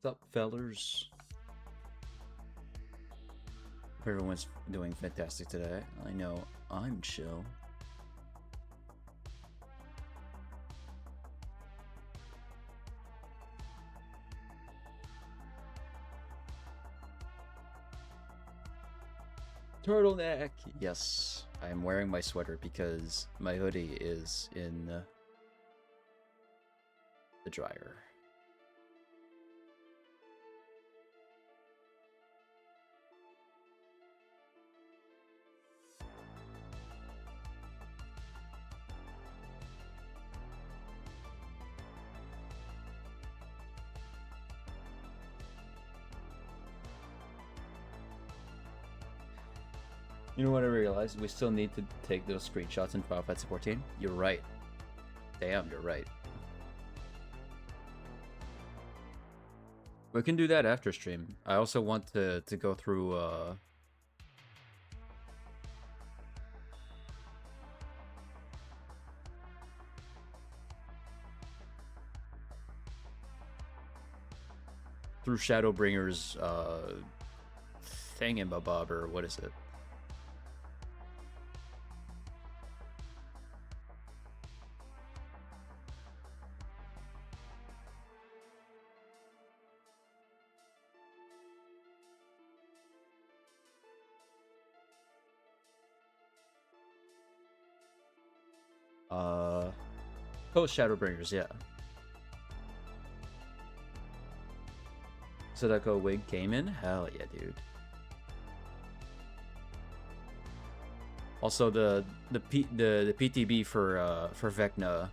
What's up, fellers? Hope everyone's doing fantastic today. I know I'm chill. Turtleneck! Yes, I am wearing my sweater because my hoodie is in the dryer. You know what I realized? We still need to take those screenshots in Final Fantasy 14. You're right. Damn, you're right. We can do that after stream. I also want to go through Shadowbringer's thingamabob, or what is it? Post Shadowbringers, yeah. Sadako wig came in? Hell yeah, dude. Also, the PTB for Vecna,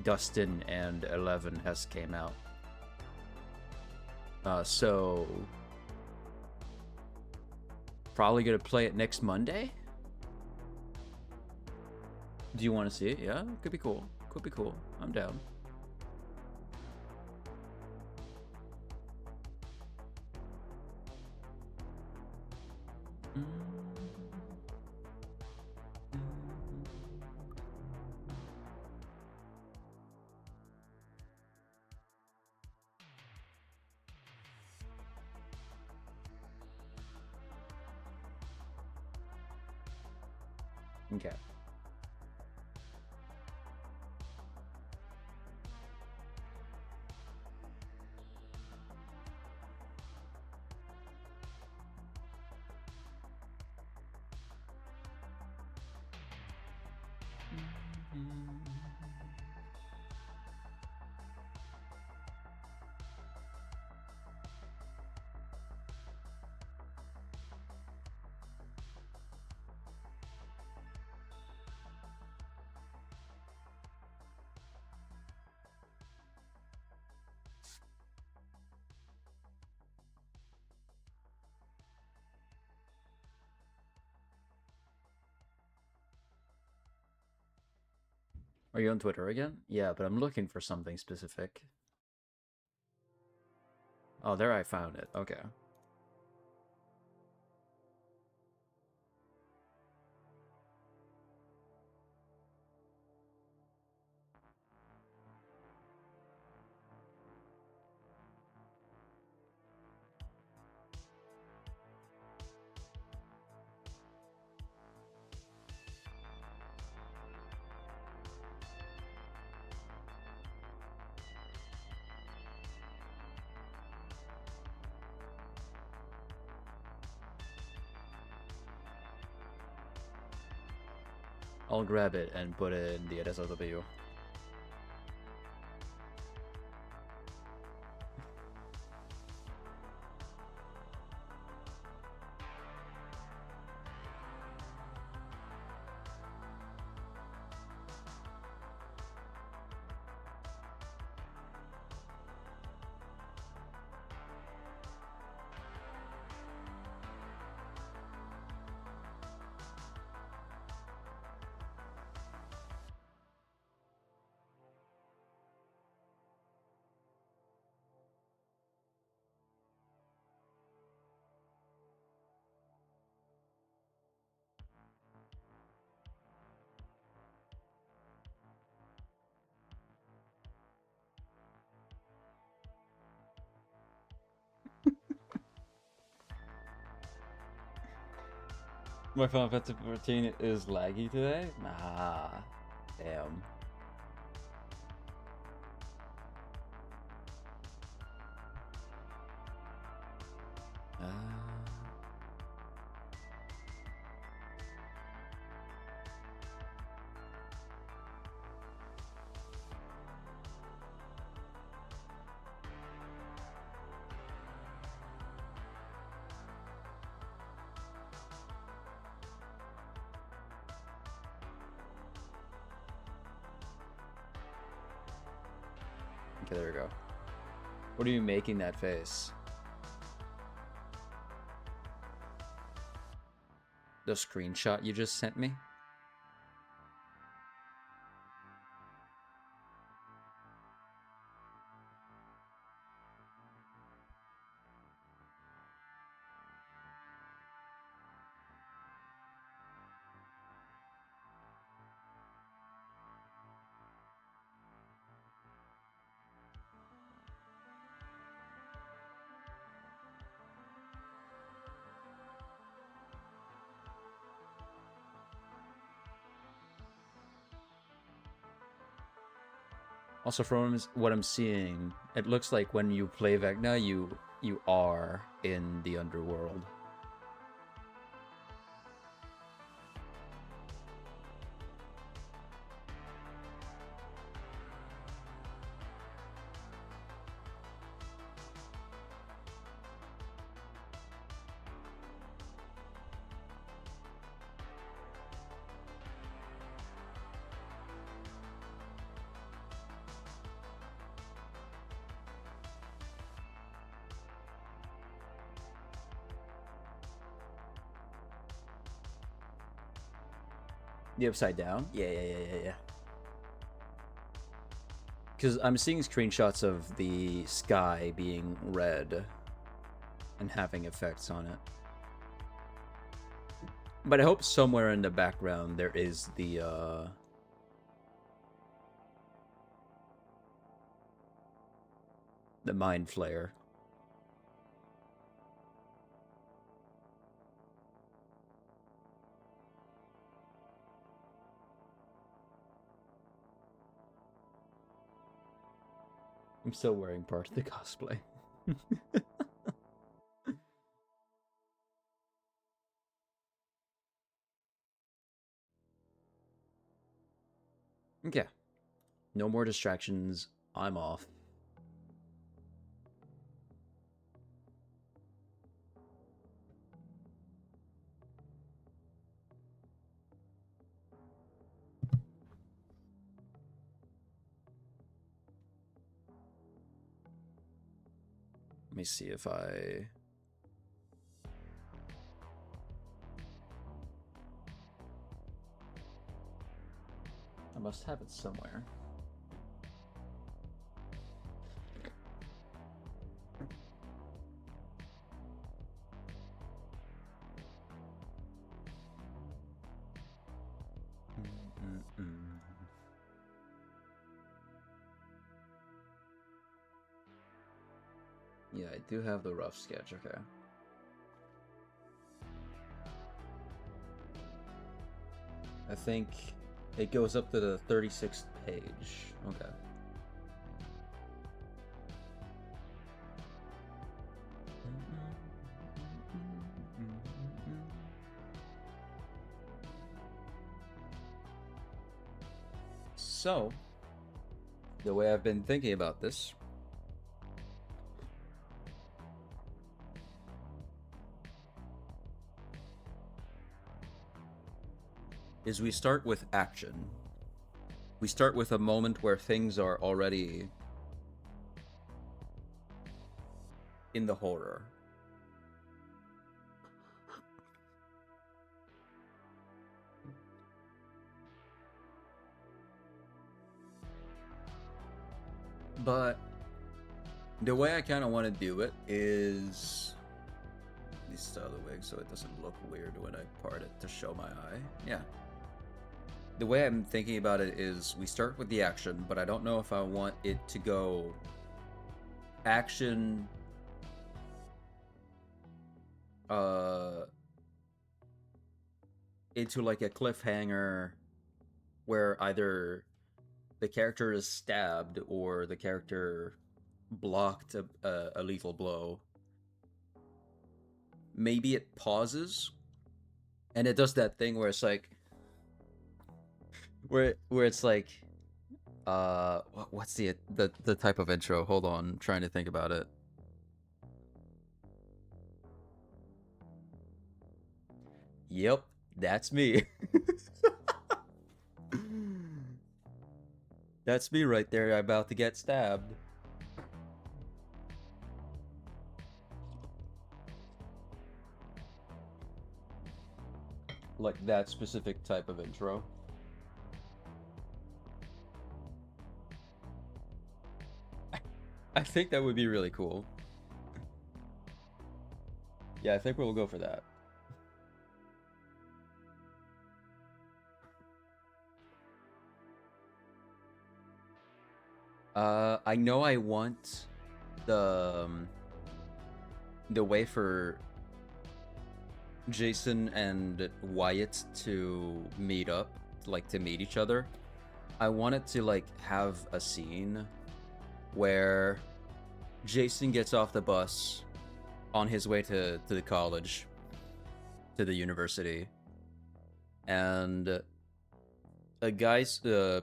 Dustin, and 11 has came out. So probably gonna play it next Monday. Do you want to see it? Yeah, could be cool. Could be cool. I'm down. Okay. Are you on Twitter again? Yeah, but I'm looking for something specific. Oh, there I found it. Okay. I'll grab it and put it in the SLW. My Final Fantasy 14 is laggy today? Nah. Damn. Okay, there we go. What are you making that face? The screenshot you just sent me? Also, from what I'm seeing, it looks like when you play Vecna, you are in the underworld. The upside down? Yeah. Because I'm seeing screenshots of the sky being red and having effects on it. But I hope somewhere in the background there is the mind flayer. I'm still wearing part of the cosplay. Okay. No more distractions. I'm off. Let me see if I must have it somewhere. Yeah, I do have the rough sketch, okay. I think it goes up to the 36th page. Okay. So, the way I've been thinking about this is we start with action. We start with a moment where things are already in the horror. But the way I kind of want to do it is let me style the wig so it doesn't look weird when I part it to show my eye. Yeah. The way I'm thinking about it is we start with the action, but I don't know if I want it to go action into like a cliffhanger where either the character is stabbed or the character blocked a lethal blow. Maybe it pauses and it does that thing where it's like where it's like what's the type of intro? Hold on, I'm trying to think about it. Yep, that's me. That's me right there, about to get stabbed. Like that specific type of intro. I think that would be really cool. Yeah, I think we'll go for that. I know I want the way for Jason and Wyatt to meet up, like to meet each other. I want it to like have a scene where Jason gets off the bus on his way to the college, to the university, and a guy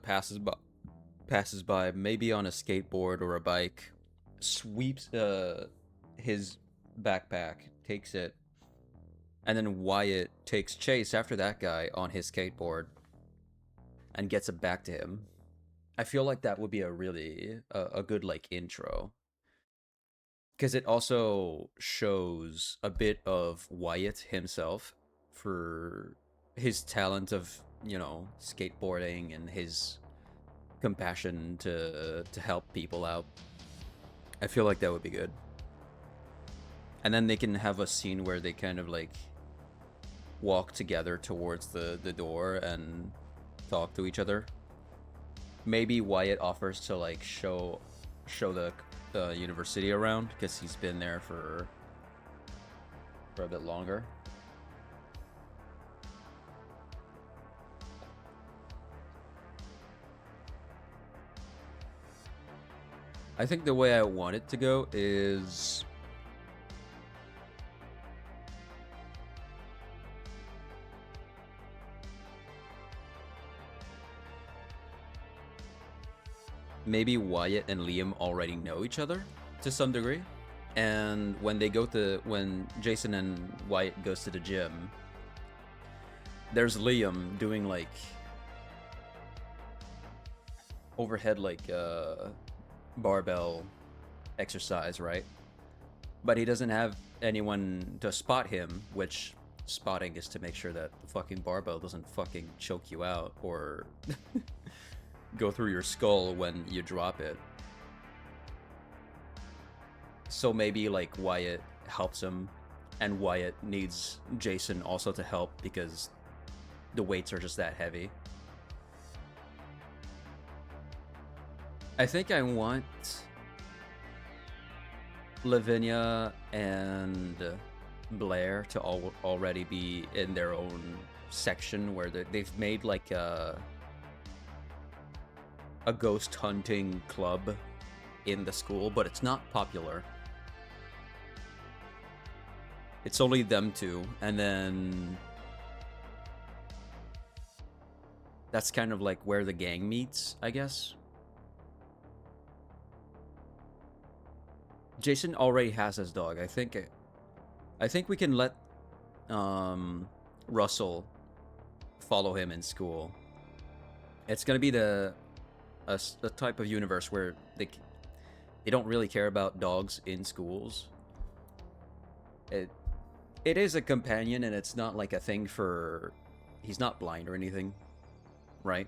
passes by, maybe on a skateboard or a bike, sweeps his backpack, takes it, and then Wyatt takes chase after that guy on his skateboard and gets it back to him. I feel like that would be a really a good like intro, because it also shows a bit of Wyatt himself for his talent of, you know, skateboarding and his compassion to help people out. I feel like that would be good. And then they can have a scene where they kind of like walk together towards the door and talk to each other. Maybe Wyatt offers to like show the university around, because he's been there for a bit longer. I think the way I want it to go is maybe Wyatt and Liam already know each other to some degree, and when Jason and Wyatt goes to the gym, there's Liam doing like overhead like barbell exercise, right? But he doesn't have anyone to spot him, which spotting is to make sure that the fucking barbell doesn't fucking choke you out or go through your skull when you drop it. So maybe like Wyatt helps him, and Wyatt needs Jason also to help because the weights are just that heavy. I think I want Lavinia and Blair to already be in their own section where they've made like a ghost hunting club in the school, but it's not popular. It's only them two, and then that's kind of like where the gang meets, I guess. Jason already has his dog. I think we can let Russell follow him in school. It's gonna be the type of universe where they don't really care about dogs in schools. It is a companion, and it's not like a thing for... He's not blind or anything, right?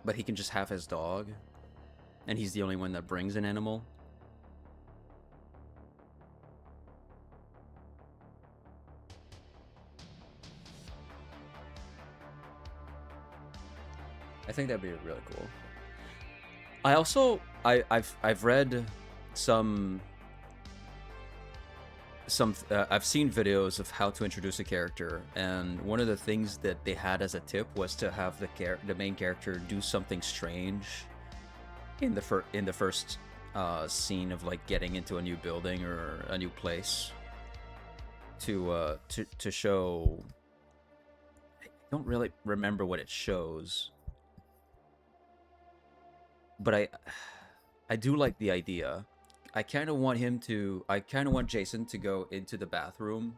But he can just have his dog, and he's the only one that brings an animal. I think that'd be really cool. I also I've read some I've seen videos of how to introduce a character, and one of the things that they had as a tip was to have the main character do something strange in the first scene of like getting into a new building or a new place to show. I don't really remember what it shows, but I do like the idea. I kind of want Jason to go into the bathroom,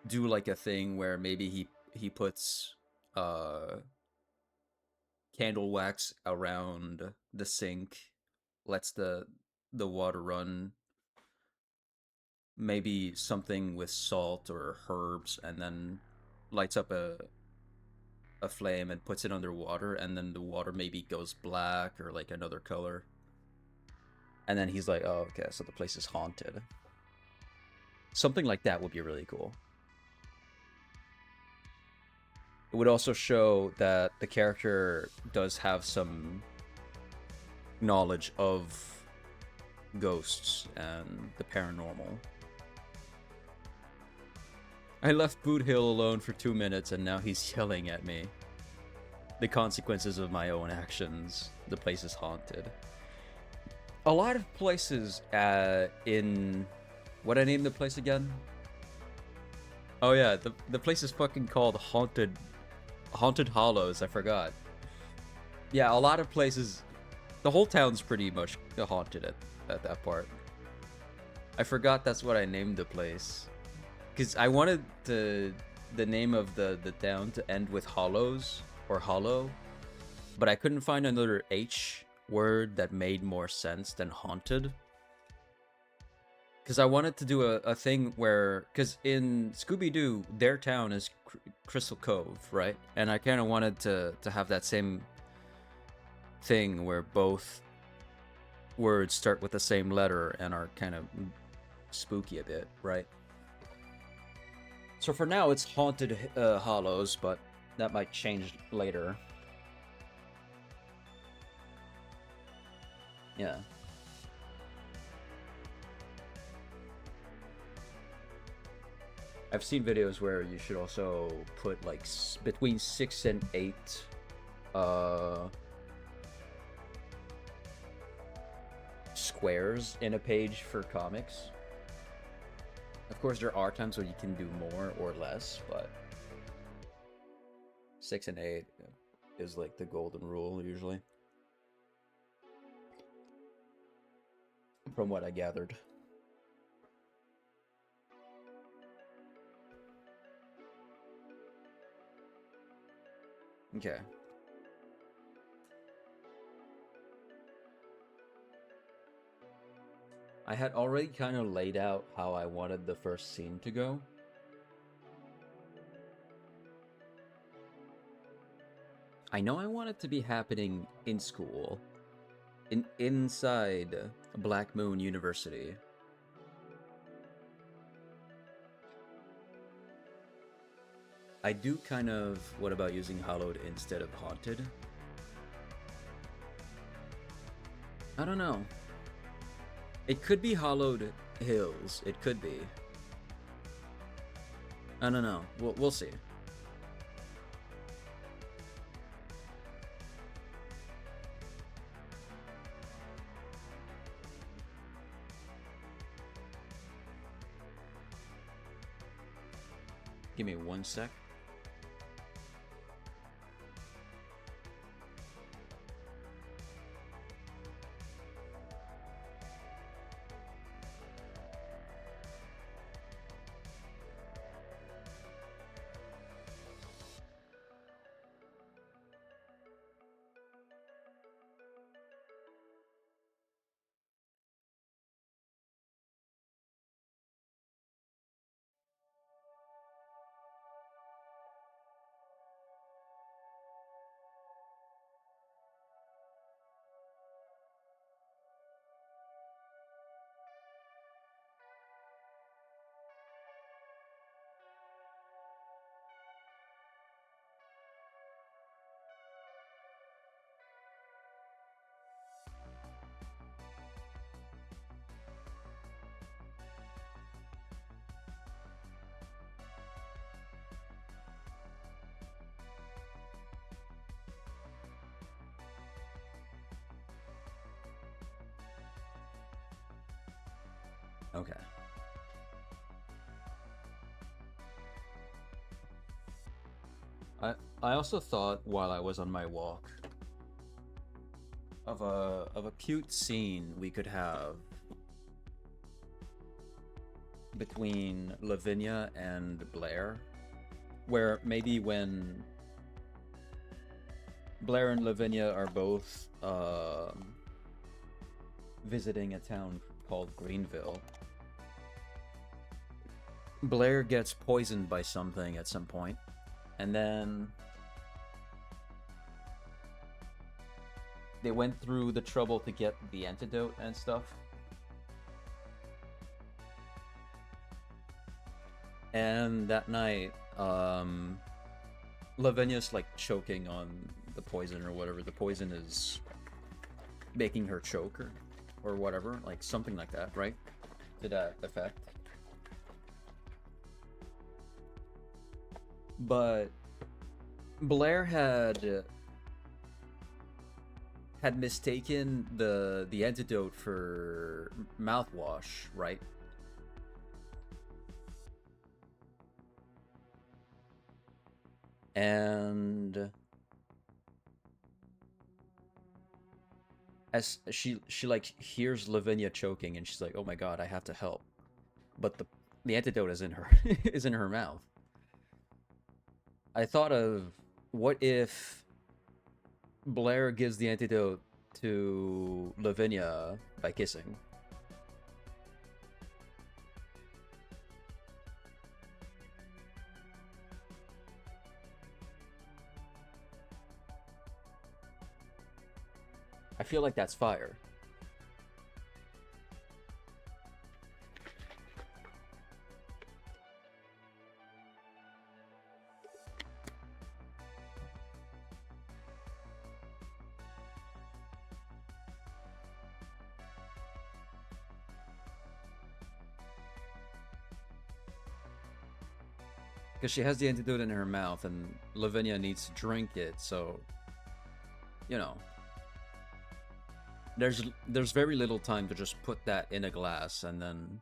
do like a thing where maybe he puts uh candle wax around the sink, lets the water run, maybe something with salt or herbs, and then lights up a flame and puts it underwater, and then the water maybe goes black or like another color. And then he's like, "Oh, okay, so the place is haunted." Something like that would be really cool. It would also show that the character does have some knowledge of ghosts and the paranormal. I left Boot Hill alone for 2 minutes and now he's yelling at me. The consequences of my own actions. The place is haunted. A lot of places in... What I named the place again? Oh yeah, the place is fucking called Haunted Hollows, I forgot. Yeah, a lot of places... The whole town's pretty much haunted at that part. I forgot that's what I named the place. Because I wanted the name of the town to end with hollows, or hollow, but I couldn't find another H word that made more sense than haunted. Because I wanted to do a thing where... Because in Scooby-Doo, their town is Crystal Cove, right? And I kind of wanted to have that same thing where both words start with the same letter and are kind of spooky a bit, right? So for now, it's Haunted Hollows, but that might change later. Yeah. I've seen videos where you should also put like between 6 and 8 squares in a page for comics. Of course, there are times when you can do more or less, but 6 and 8 is like the golden rule usually, from what I gathered. Okay. I had already kind of laid out how I wanted the first scene to go. I know I want it to be happening in school, inside Black Moon University. I do kind of... What about using Hallowed instead of Haunted? I don't know. It could be Hollowed Hills. It could be. I don't know. We'll see. Give me 1 sec. Okay. I also thought while I was on my walk of a cute scene we could have between Lavinia and Blair, where maybe when Blair and Lavinia are both visiting a town called Greenville, Blair gets poisoned by something at some point, and then they went through the trouble to get the antidote and stuff. And that night, Lavinia's like choking on the poison or whatever. The poison is making her choke or whatever, like something like that, right? To that effect. But Blair had mistaken the antidote for mouthwash, right? And as she like hears Lavinia choking, and she's like, "Oh my god, I have to help," but the antidote is in her is in her mouth. I thought of, what if Blair gives the antidote to Lavinia by kissing? I feel like that's fire. Because she has the antidote in her mouth, and Lavinia needs to drink it, so, you know, there's very little time to just put that in a glass and then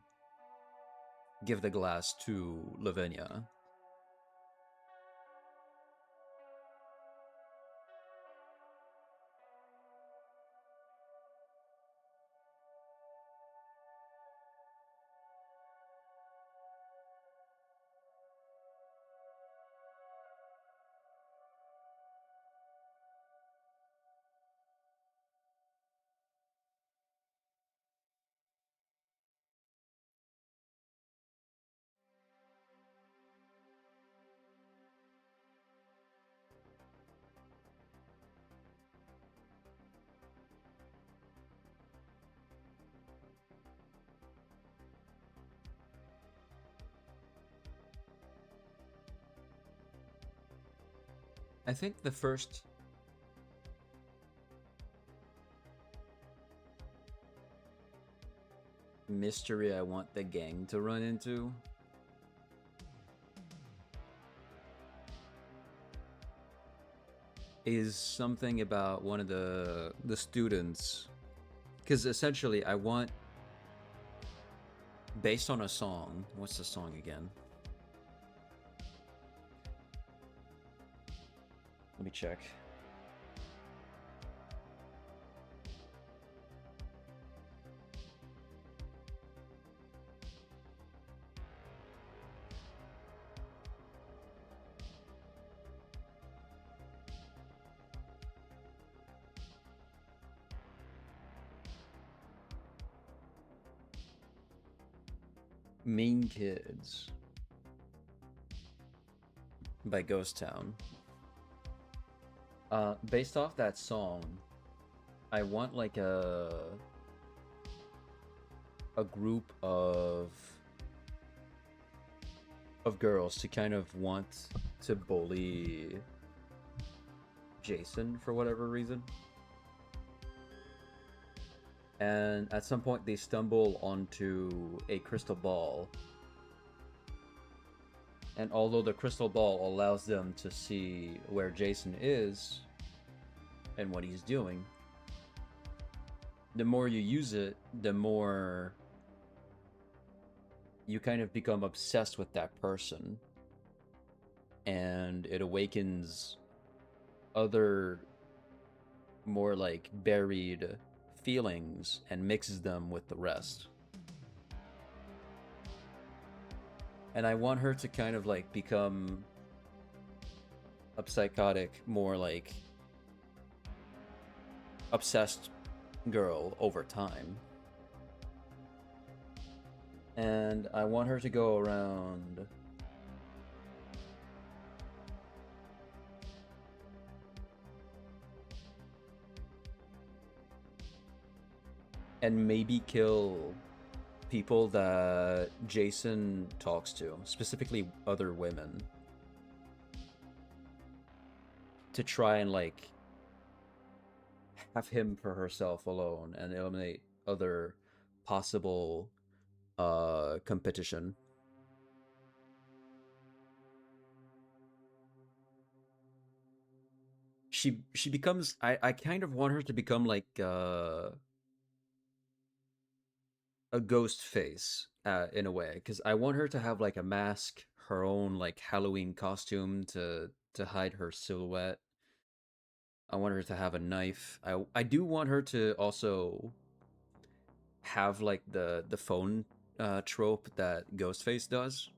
give the glass to Lavinia. I think the first mystery I want the gang to run into is something about one of the students, because essentially I want, based on a song. What's the song again? Let me check. Mean Kids by Ghost Town. Based off that song, I want like a group of girls to kind of want to bully Jason for whatever reason. And at some point they stumble onto a crystal ball. And although the crystal ball allows them to see where Jason is and what he's doing, the more you use it, the more you kind of become obsessed with that person, and it awakens other more like buried feelings and mixes them with the rest. And I want her to kind of like become a psychotic, more like obsessed girl over time. And I want her to go around and maybe kill people that Jason talks to, specifically other women, to try and like have him for herself alone and eliminate other possible competition. She becomes, I kind of want her to become like a ghost face in a way, because I want her to have like a mask, her own like Halloween costume to hide her silhouette. I want her to have a knife. I do want her to also have like the phone trope that Ghostface does,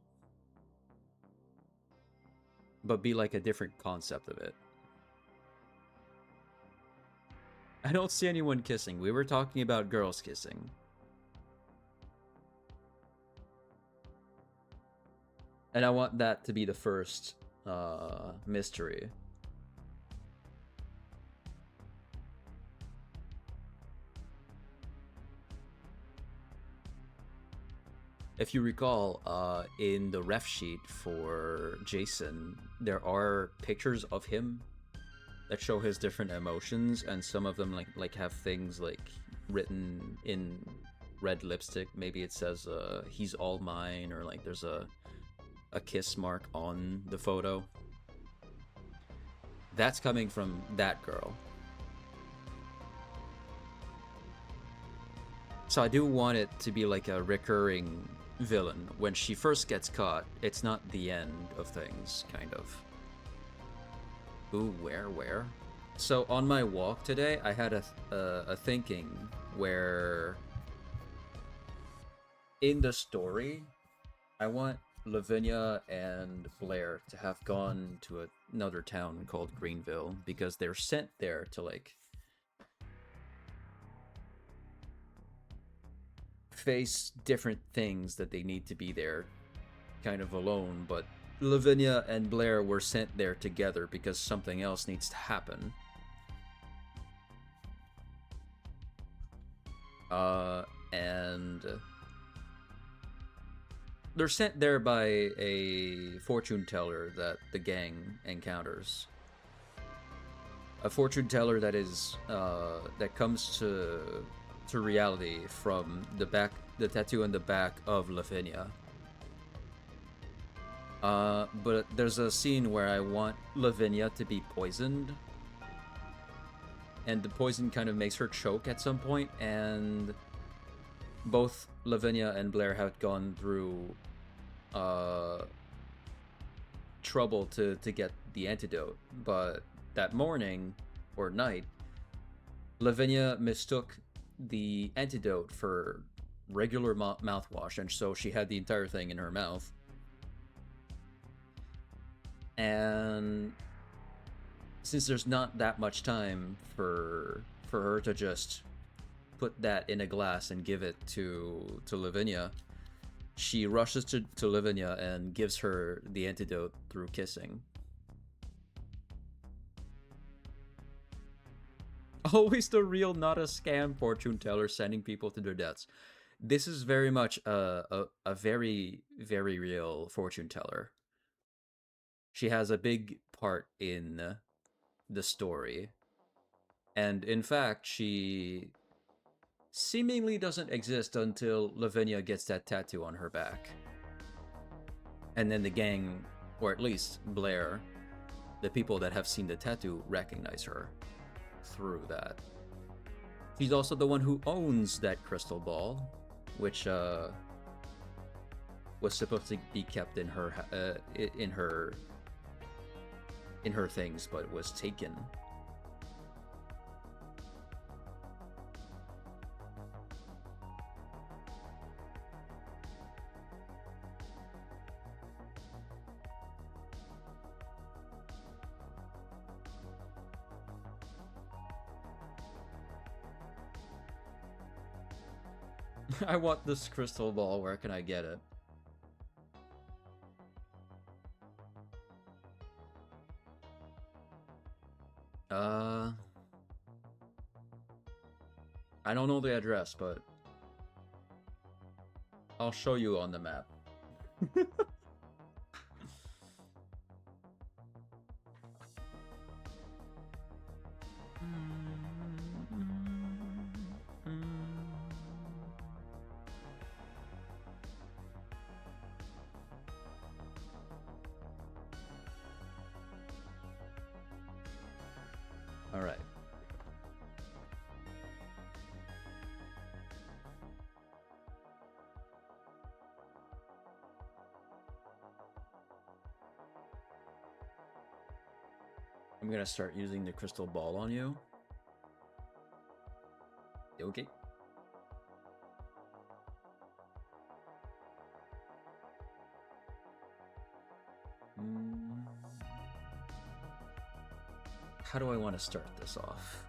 but be like a different concept of it. I don't see anyone kissing. We were talking about girls kissing. And I want that to be the first mystery. If you recall, in the ref sheet for Jason, there are pictures of him that show his different emotions, and some of them like have things like written in red lipstick. Maybe it says "He's all mine," or like there's a kiss mark on the photo. That's coming from that girl. So I do want it to be like a recurring villain. When she first gets caught, it's not the end of things, kind of. Ooh, where? So on my walk today, I had a thinking where in the story, I want Lavinia and Blair to have gone to another town called Greenville because they're sent there to like face different things that they need to be there kind of alone, but Lavinia and Blair were sent there together because something else needs to happen. And they're sent there by a fortune teller that the gang encounters. A fortune teller that is that comes to reality from the tattoo on the back of Lavinia. But there's a scene where I want Lavinia to be poisoned, and the poison kind of makes her choke at some point, and both Lavinia and Blair have gone through trouble to get the antidote, but that morning or night, Lavinia mistook the antidote for regular mouthwash, and so she had the entire thing in her mouth. And since there's not that much time for her to just put that in a glass and give it to Lavinia, she rushes to Lavinia and gives her the antidote through kissing. Always the real, not a scam fortune teller sending people to their deaths. This is very much a very, very real fortune teller. She has a big part in the story. And in fact, she seemingly doesn't exist until Lavinia gets that tattoo on her back. And then the gang, or at least Blair, the people that have seen the tattoo, recognize her through that. She's also the one who owns that crystal ball, which was supposed to be kept in her in her things, but was taken. I want this crystal ball. Where can I get it? I don't know the address, but I'll show you on the map. All right. I'm gonna start using the crystal ball on you. Okay. How do I want to start this off?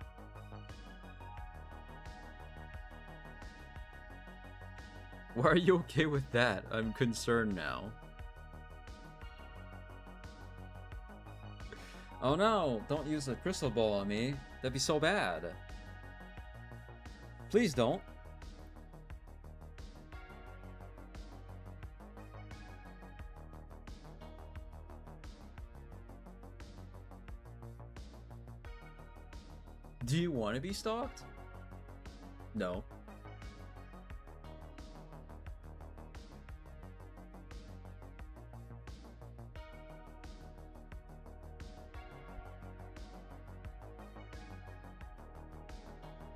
Why are you okay with that? I'm concerned now. Oh no, don't use a crystal ball on me. That'd be so bad. Please don't. Do you want to be stalked? No.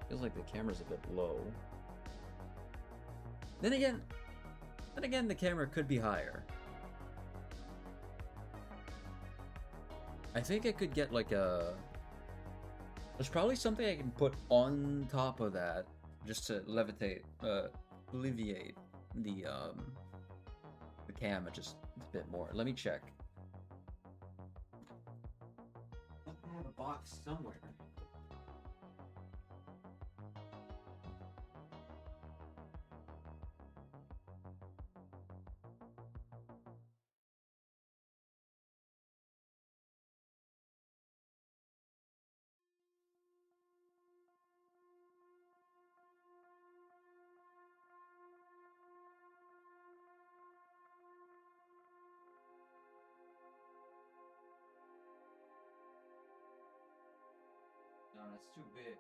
Feels like the camera's a bit low. Then again, the camera could be higher. I think I could get like a... There's probably something I can put on top of that just to alleviate the camera just a bit more. Let me check. I have a box somewhere. No, that's too big.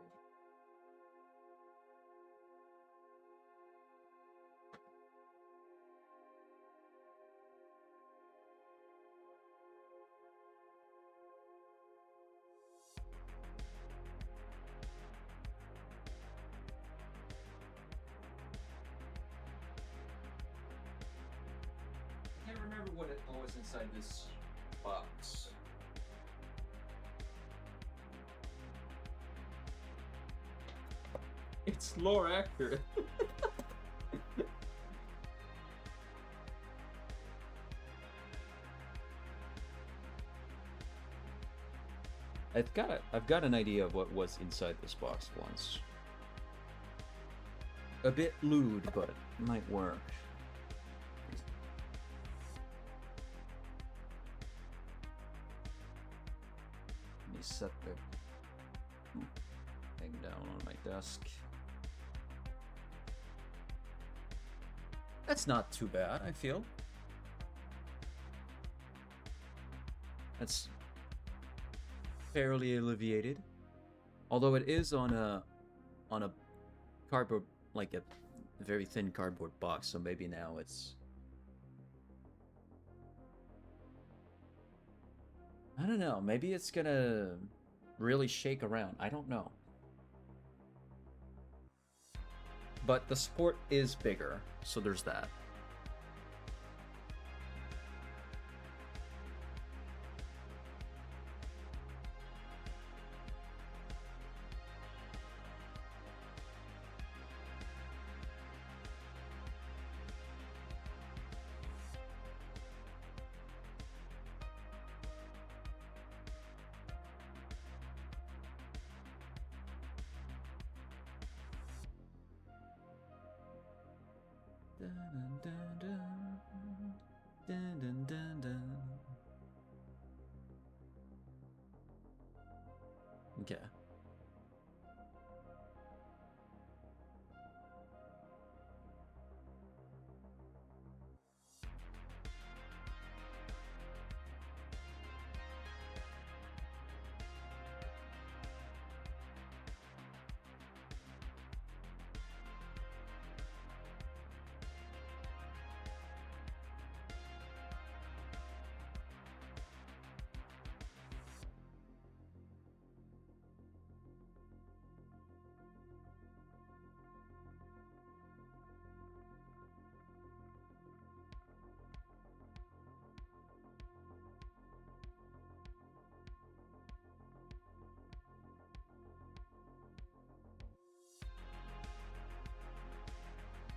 I can't remember what was inside this box. It's lore accurate. I've got an idea of what was inside this box once. A bit lewd, but it might work. Let me set the thing down on my desk. That's not too bad, I feel. That's fairly alleviated. Although it is on a cardboard, like a very thin cardboard box, so maybe now it's... I don't know, maybe it's gonna really shake around. I don't know. But the support is bigger, so there's that. Dun, dun, dun, dun, dun, dun, dun. Okay.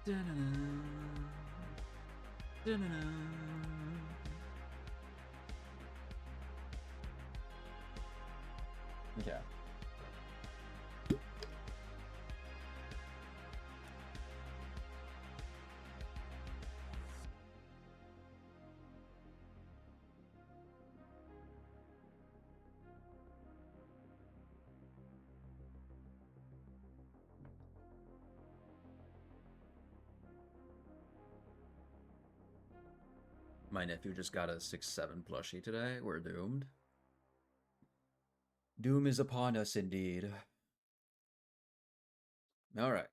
Dun-dun-dun. Dun-dun-dun. Okay. My nephew just got a 6-7 plushie today. We're doomed. Doom is upon us indeed. Alright.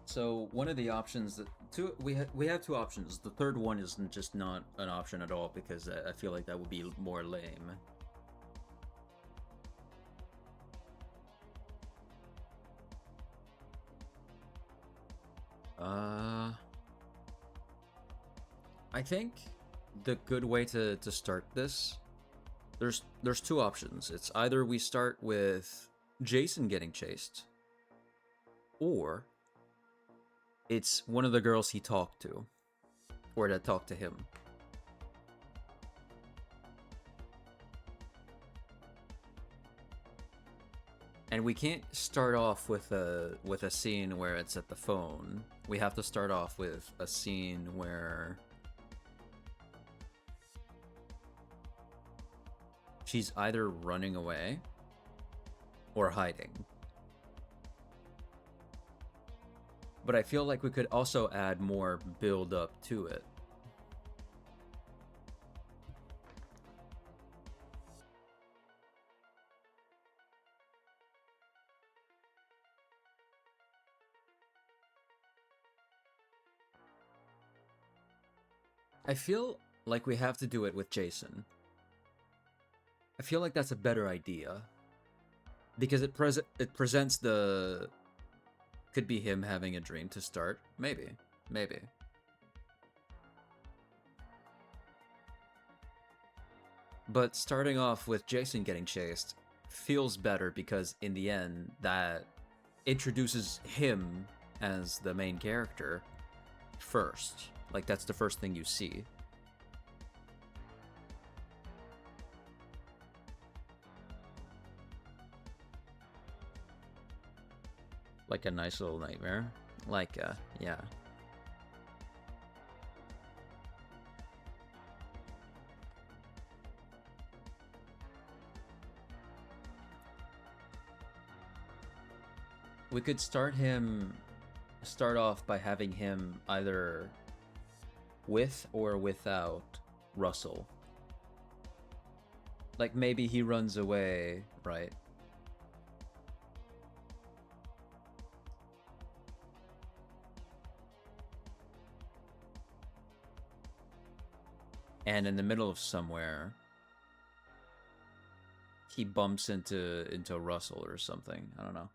So one of the options that we have two options. The third one is just not an option at all because I feel like that would be more lame. I think the good way to start this, there's two options. It's either we start with Jason getting chased, or it's one of the girls he talked to, or that talked to him. And we can't start off with a scene where it's at the phone. We have to start off with a scene where she's either running away or hiding. But I feel like we could also add more build up to it. I feel like we have to do it with Jason. I feel like that's a better idea. Because it presents the... Could be him having a dream to start. Maybe. Maybe. But starting off with Jason getting chased feels better because in the end that introduces him as the main character first. Like that's the first thing you see. Like a nice little nightmare. Like, yeah. We could start off by having him either with or without Russell. Like maybe he runs away, right? And in the middle of somewhere, he bumps into Russell or something. I don't know.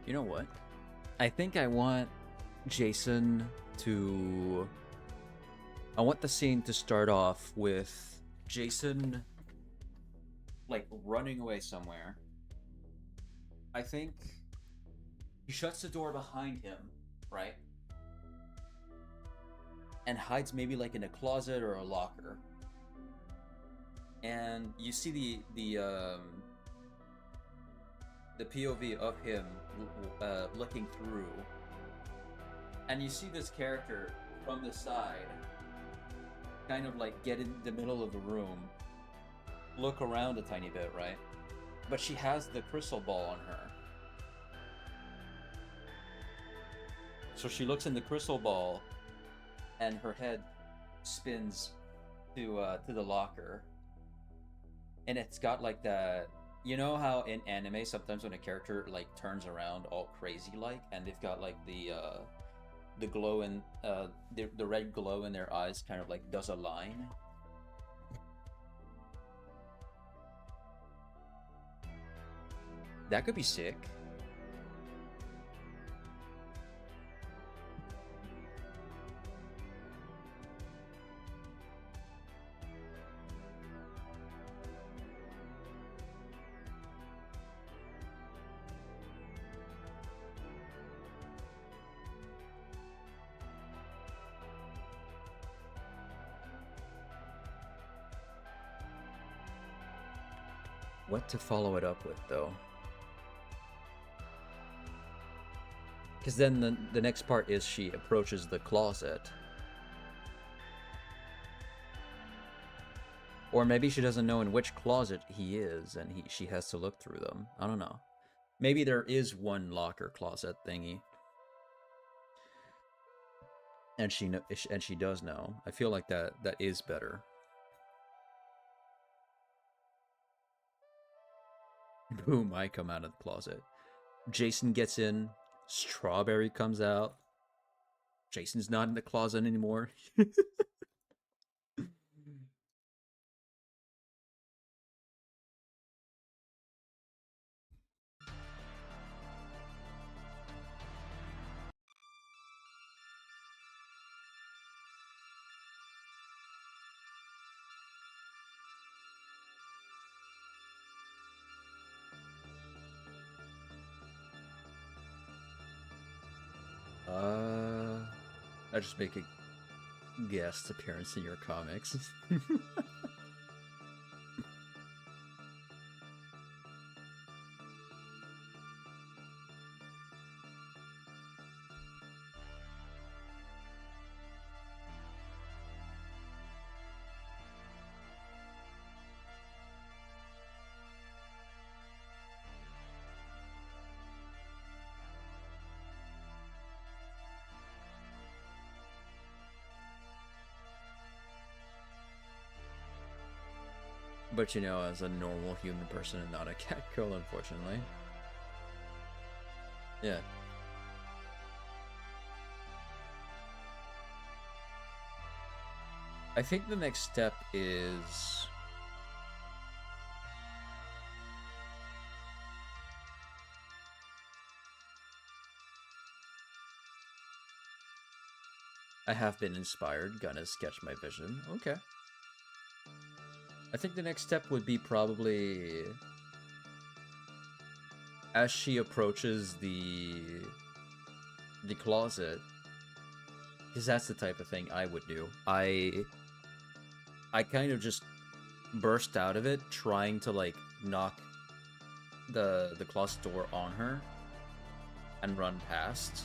You know what? I think I want Jason to... I want the scene to start off with Jason, like, running away somewhere. I think he shuts the door behind him, right? And hides maybe, like, in a closet or a locker. And you see the POV of him looking through, and you see this character from the side kind of like get in the middle of the room, look around a tiny bit, right? But she has the crystal ball on her, so she looks in the crystal ball and her head spins to the locker, and it's got like that. You know how in anime sometimes when a character like turns around all crazy like, and they've got like the glow in the red glow in their eyes kind of like does a line. That could be sick. What to follow it up with, though? Because then the next part is she approaches the closet. Or maybe she doesn't know in which closet he is, and she has to look through them. I don't know. Maybe there is one locker closet thingy. And she does know. I feel like that is better. Boom, I come out of the closet. Jason gets in. Strawberry comes out. Jason's not in the closet anymore. I just make a guest appearance in your comics. But you know, as a normal human person and not a cat girl, unfortunately. Yeah. I think the next step is... I have been inspired, gonna sketch my vision. Okay. I think the next step would be probably... as she approaches the closet, because that's the type of thing I would do. I kind of just burst out of it, trying to like knock the closet door on her and run past.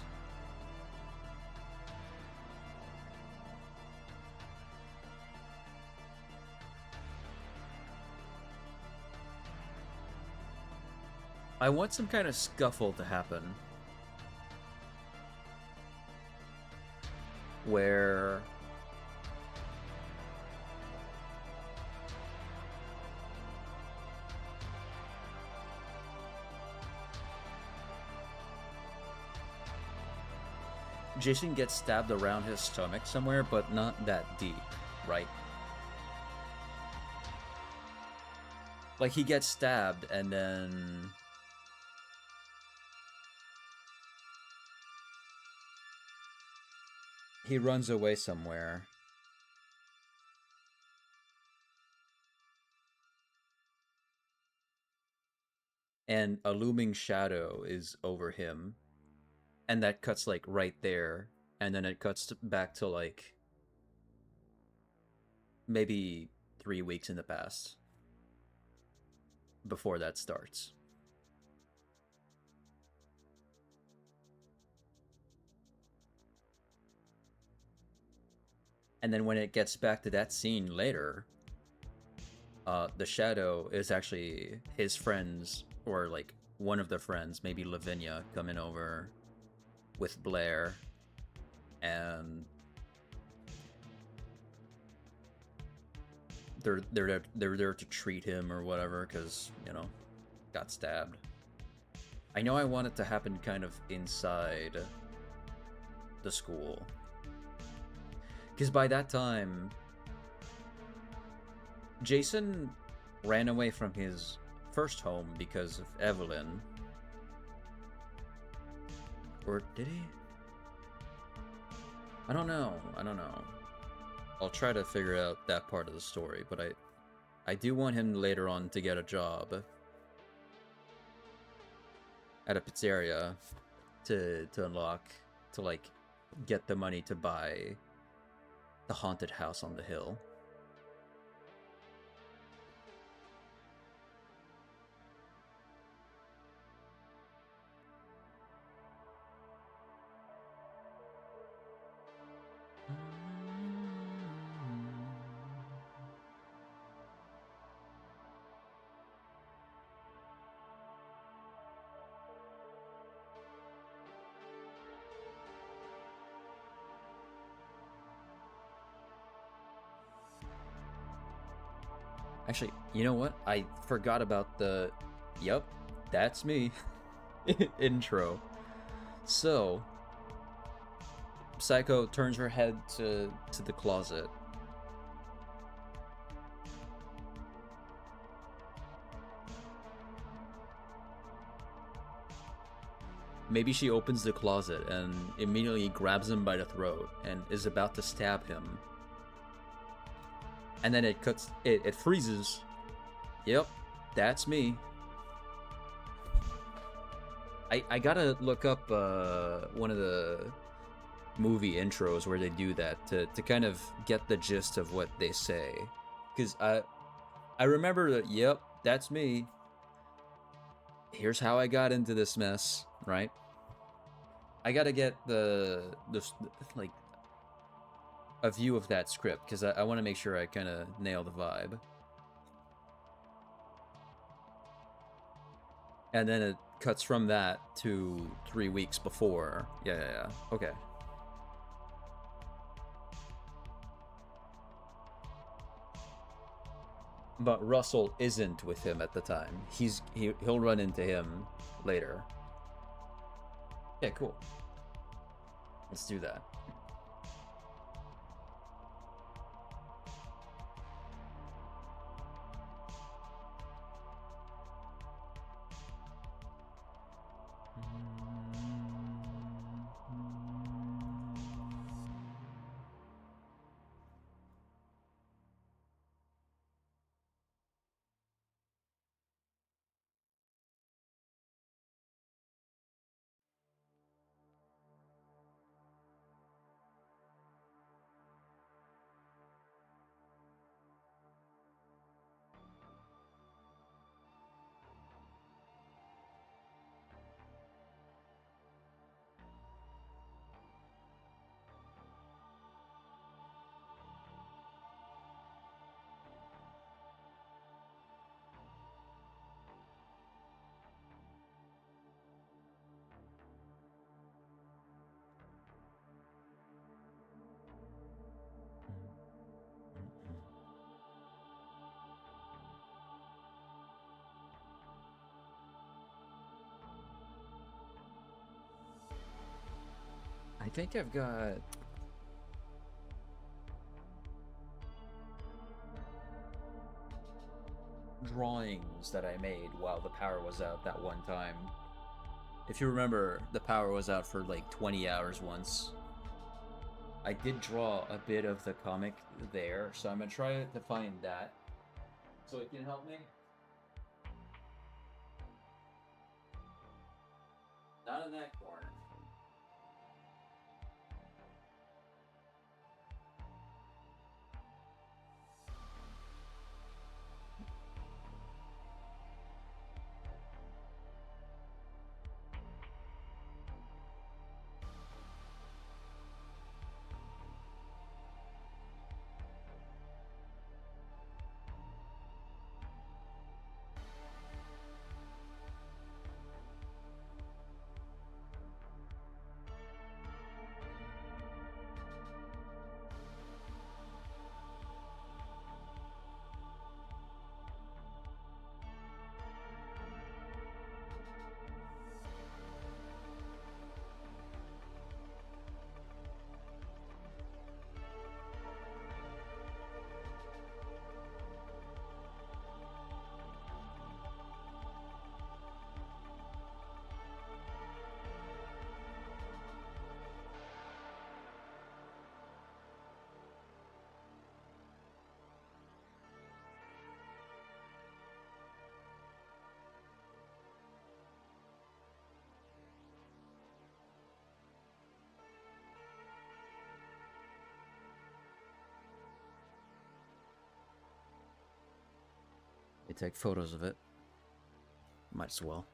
I want some kind of scuffle to happen where Jason gets stabbed around his stomach somewhere, but not that deep, right? Like he gets stabbed and then he runs away somewhere. And a looming shadow is over him. And that cuts like right there. And then it cuts back to like maybe 3 weeks in the past before that starts. And then when it gets back to that scene later, the shadow is actually his friends, or like one of the friends, maybe Lavinia, coming over with Blair, and they're there to treat him or whatever because got stabbed. I know I want it to happen kind of inside the school, because by that time Jason ran away from his first home because of Evelyn. Or did he? I don't know. I'll try to figure out that part of the story, but I do want him later on to get a job at a pizzeria to unlock, to like get the money to buy the haunted house on the hill. Actually, you know what? I forgot about the "Yep, that's me" intro. So, Psycho turns her head to the closet. Maybe she opens the closet and immediately grabs him by the throat and is about to stab him. And then it freezes. Yep, that's me. I gotta look up one of the movie intros where they do that to kind of get the gist of what they say. Because I remember that, yep, that's me. Here's how I got into this mess, right? I gotta get the like a view of that script because I want to make sure I kind of nail the vibe. And then it cuts from that to 3 weeks before. Yeah. Okay. But Russell isn't with him at the time. He'll run into him later. Yeah, cool. Let's do that. I think I've got drawings that I made while the power was out that one time. If you remember, the power was out for like 20 hours once. I did draw a bit of the comic there, so I'm gonna try to find that so it can help me. Not in that corner. They take photos of it. Might as well.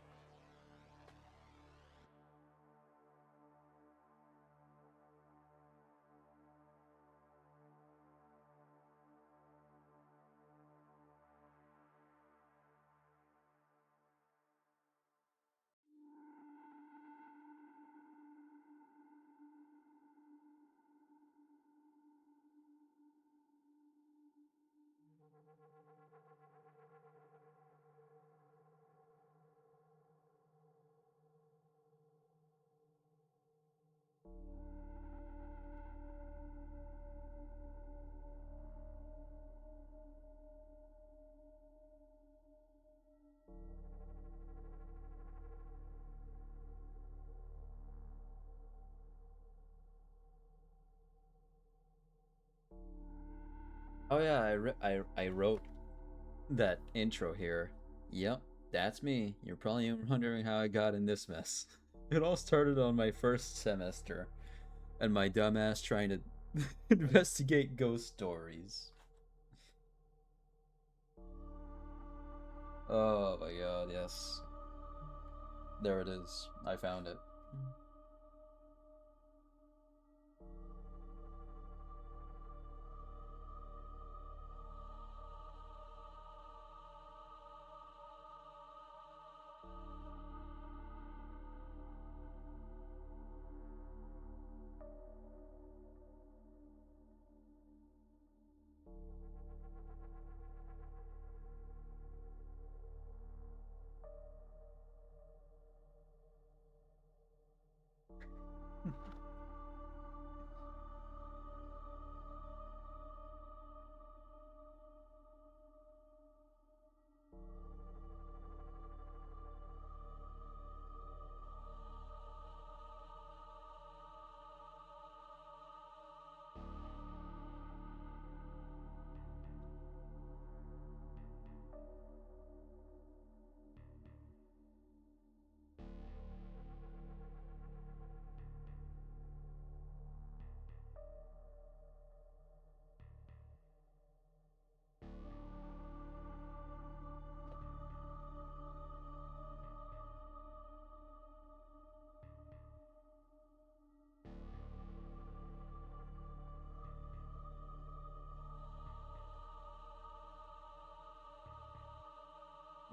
Oh yeah, I wrote that intro here. Yep, that's me. You're probably wondering how I got in this mess. It all started on my first semester, and my dumbass trying to investigate ghost stories. Oh my god, yes. There it is. I found it.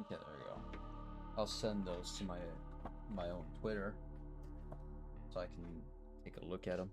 Okay, there we go. I'll send those to my own Twitter so I can take a look at them.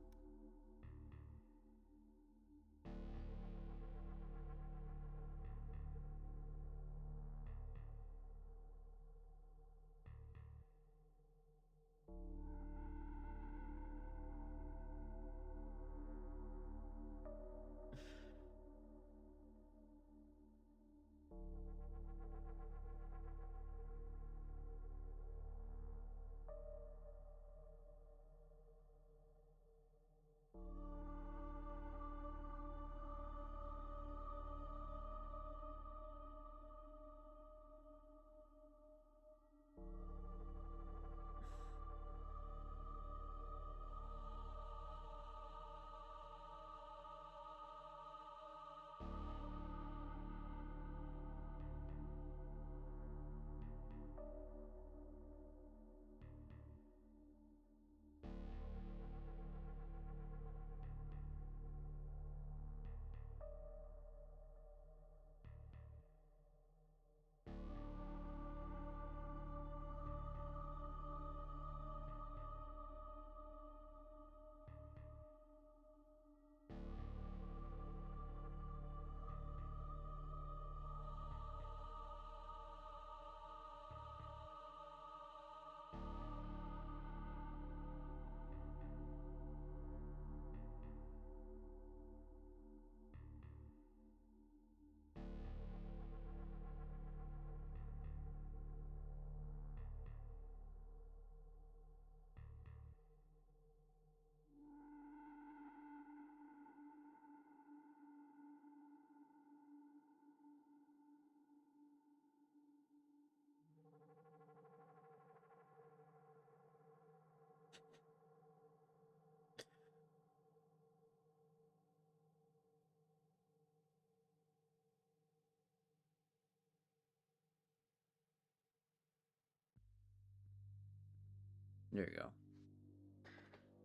There you go.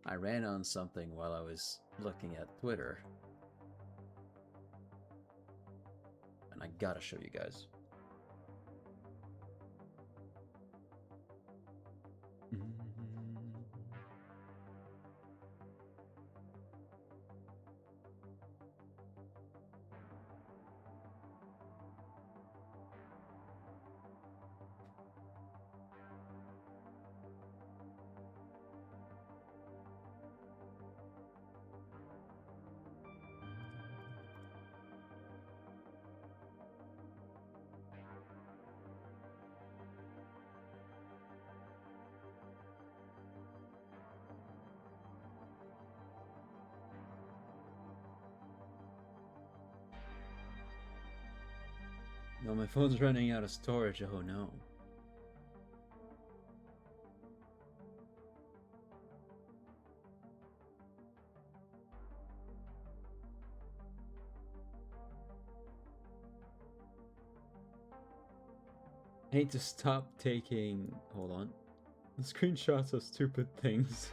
I ran on something while I was looking at Twitter. And I gotta show you guys. No, my phone's running out of storage. Oh no. I hate to stop taking... Hold on. Screenshots of stupid things.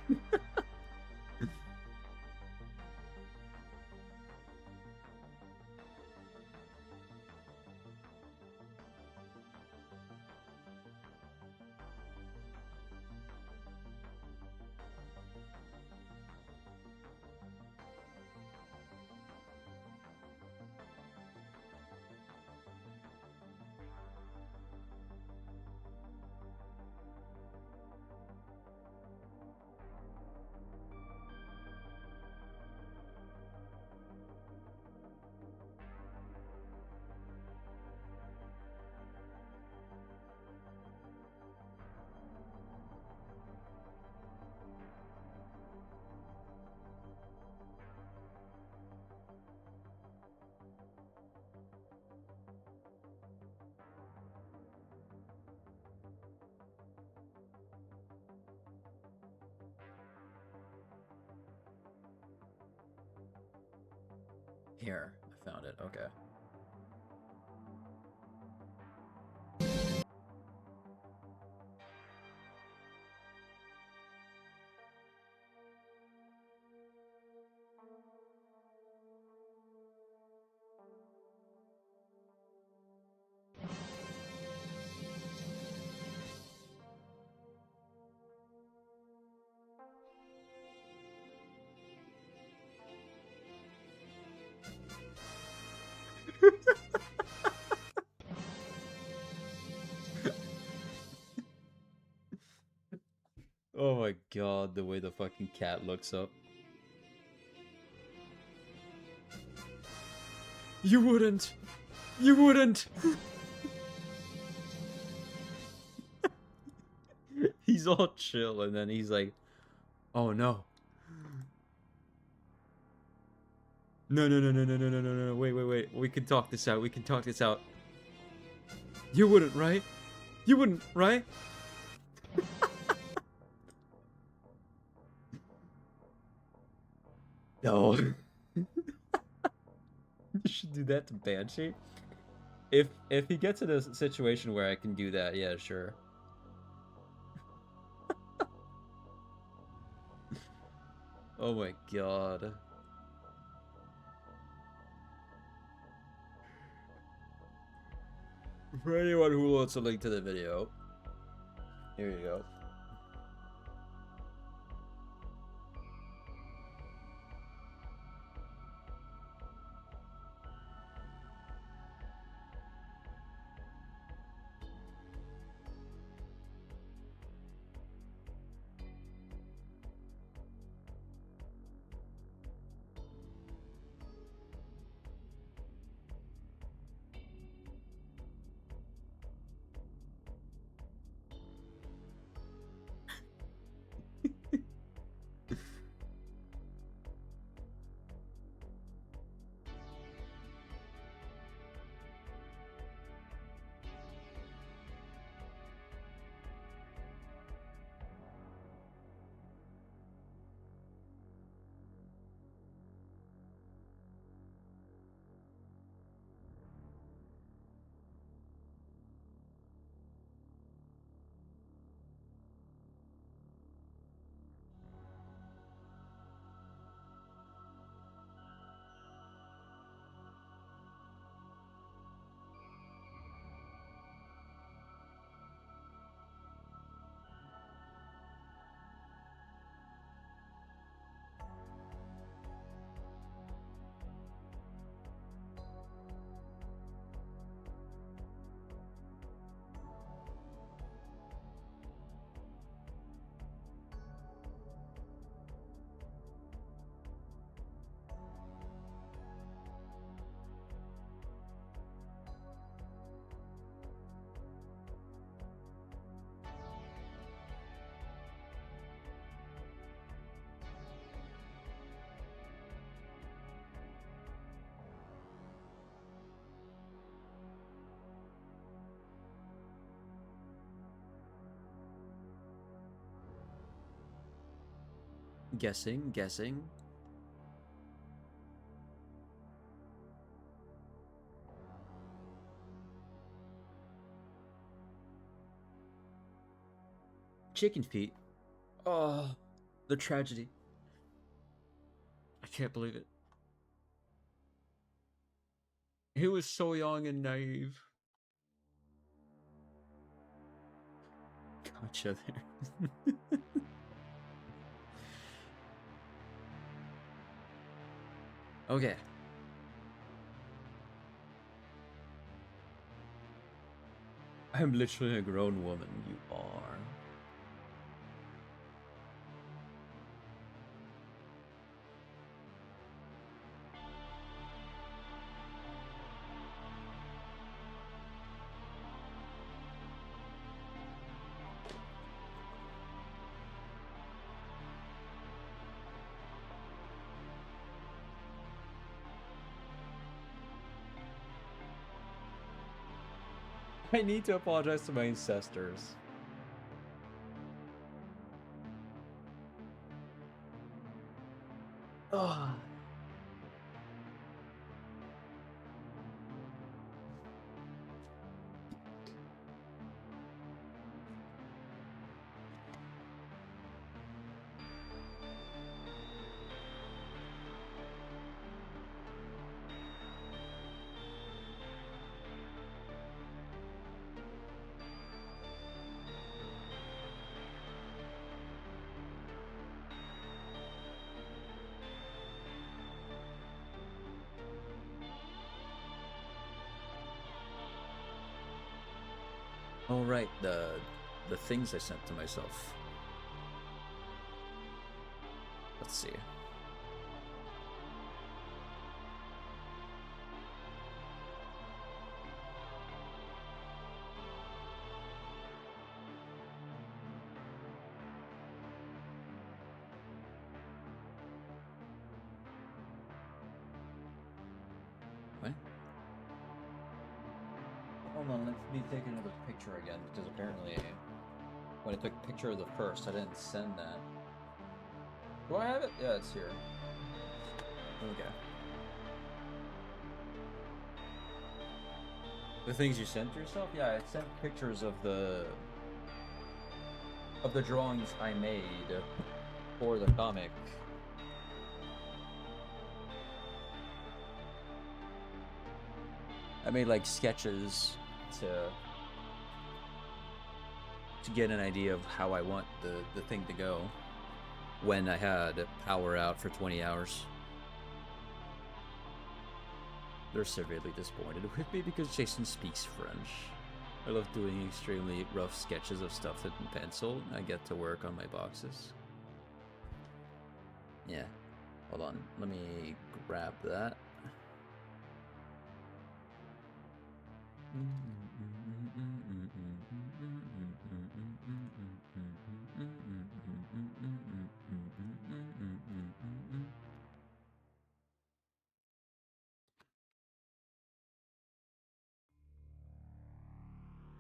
Here, I found it. Okay. Oh my god, the way the fucking cat looks up. You wouldn't! You wouldn't! He's all chill and then he's like, oh no. No, no, no, no, no, no, no, no, no, wait, wait, wait. We can talk this out. We can talk this out. You wouldn't, right? You wouldn't, right? No. You should do that to Banshee. If he gets in a situation where I can do that, yeah, sure. Oh my god. For anyone who wants a link to the video, here you go. Guessing. Chicken feet. Oh, the tragedy. I can't believe it. He was so young and naive. Gotcha there. Okay. I'm literally a grown woman. You are. I need to apologize to my ancestors. Oh. Oh right, the things I sent to myself. Let's see. What? Hold on, let me take another picture again, because apparently when I took a picture of the first, I didn't send that. Do I have it? Yeah, it's here. Okay. The things you sent yourself? Yeah, I sent pictures of the drawings I made for the comic. I made like sketches to get an idea of how I want the thing to go when I had power out for 20 hours. They're severely disappointed with me because Jason speaks French. I love doing extremely rough sketches of stuff in pencil. I get to work on my boxes. Yeah. Hold on. Let me grab that.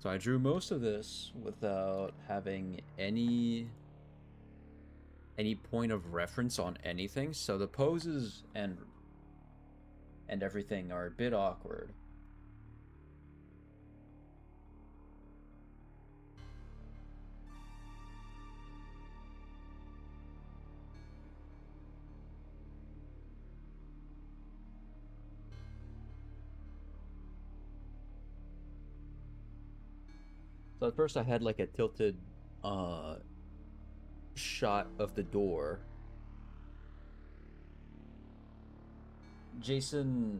So I drew most of this without having any point of reference on anything, so the poses and everything are a bit awkward. So at first I had like a tilted shot of the door. Jason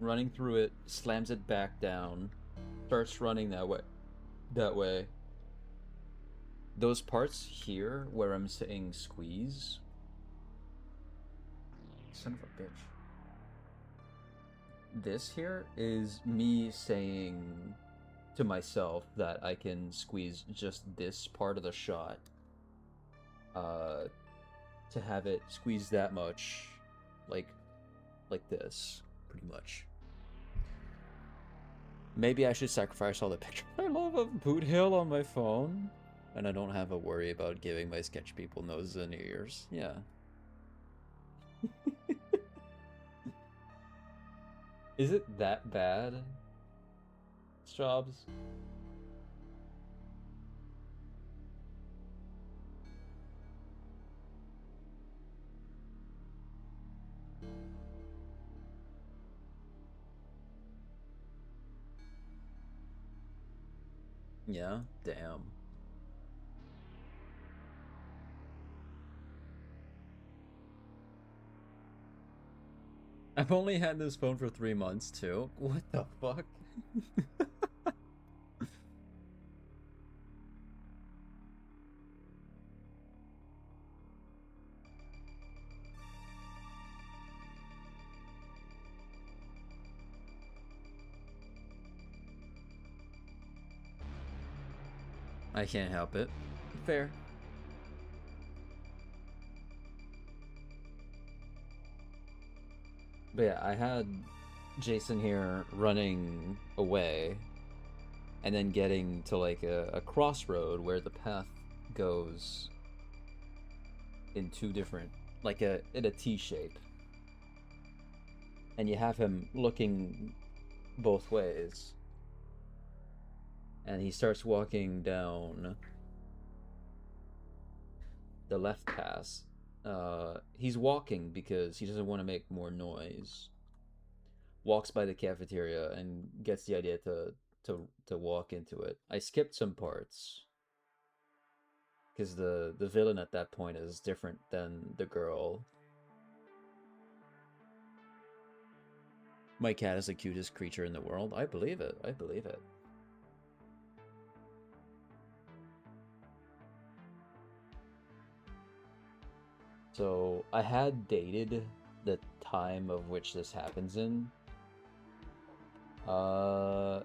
running through it, slams it back down, starts running that way. Those parts here where I'm saying squeeze. Son of a bitch. This here is me saying to myself that I can squeeze just this part of the shot to have it squeeze that much, like this, pretty much. Maybe I should sacrifice all the pictures I love of Boot Hill on my phone. And I don't have a worry about giving my sketch people noses and ears. Yeah. Is it that bad, Jobs? Yeah, damn. I've only had this phone for 3 months too. What the fuck? I can't help it. Fair. But yeah, I had Jason here running away and then getting to like a crossroad where the path goes in two different, like in a T shape. And you have him looking both ways. And he starts walking down the left pass. He's walking because he doesn't want to make more noise. Walks by the cafeteria and gets the idea to walk into it. I skipped some parts because the villain at that point is different than the girl. My cat is the cutest creature in the world. I believe it. I believe it. So I had dated the time of which this happens in. Let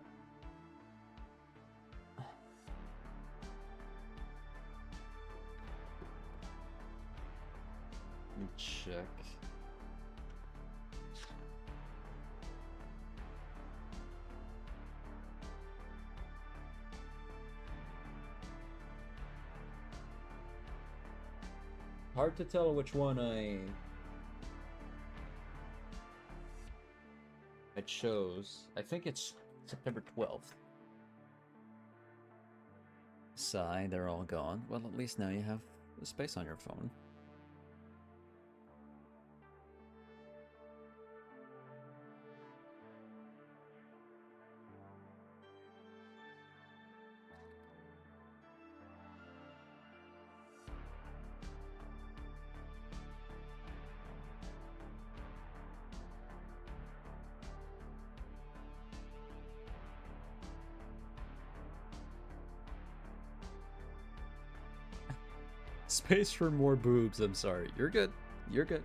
me check. Hard to tell which one I chose. I think it's September 12th. Sigh, they're all gone. Well, at least now you have the space on your phone. Space for more boobs, I'm sorry. You're good. You're good.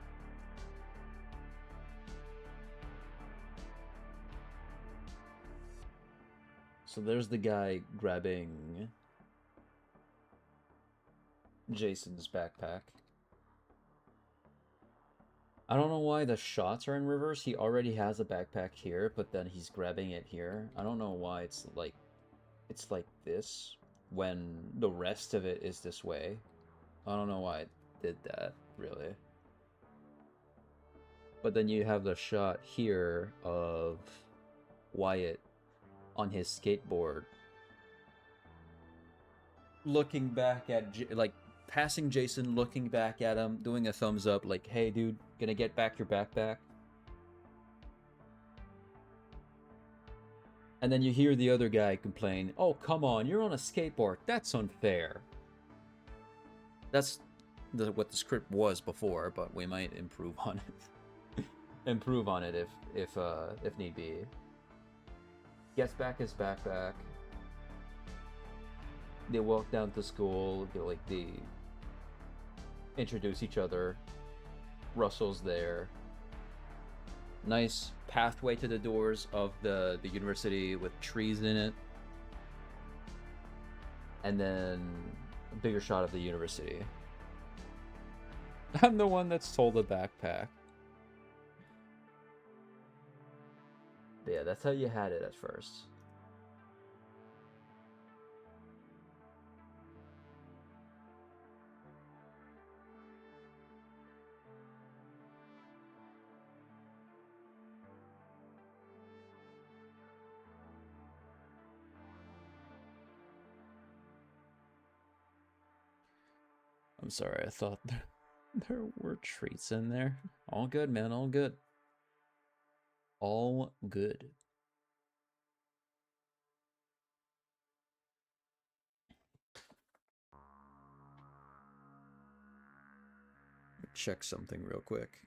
So there's the guy grabbing Jason's backpack. I don't know why the shots are in reverse. He already has a backpack here, but then he's grabbing it here. I don't know why it's like this when the rest of it is this way. I don't know why it did that, really. But then you have the shot here of Wyatt on his skateboard looking back at like passing Jason, looking back at him, doing a thumbs up like, "Hey dude, gonna get back your backpack?" And then you hear the other guy complain, "Oh, come on, you're on a skateboard. That's unfair." That's what the script was before, but we might improve on it. Improve on it if need be. Gets back his backpack. They walk down to school. They introduce each other. Russell's there. Nice pathway to the doors of the university with trees in it. And then a bigger shot of the university. I'm the one that stole the backpack. But yeah, that's how you had it at first. I'm sorry, I thought there were treats in there. All good, man, all good. All good. Check something real quick.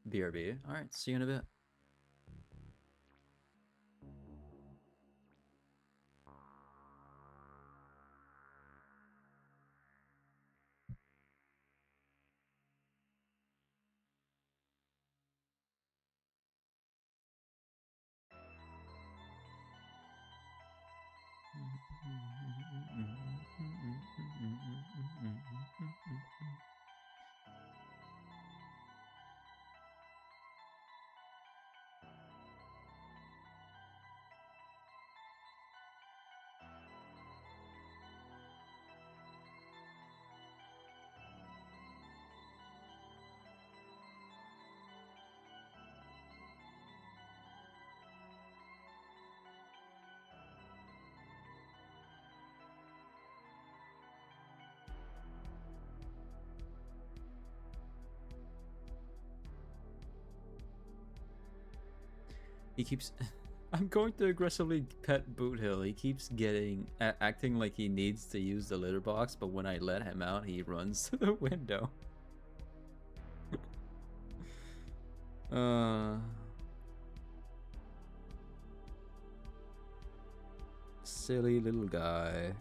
BRB. All right, see you in a bit. He keeps... I'm going to aggressively pet Boothill. He keeps acting like he needs to use the litter box, but when I let him out, he runs to the window. Silly little guy.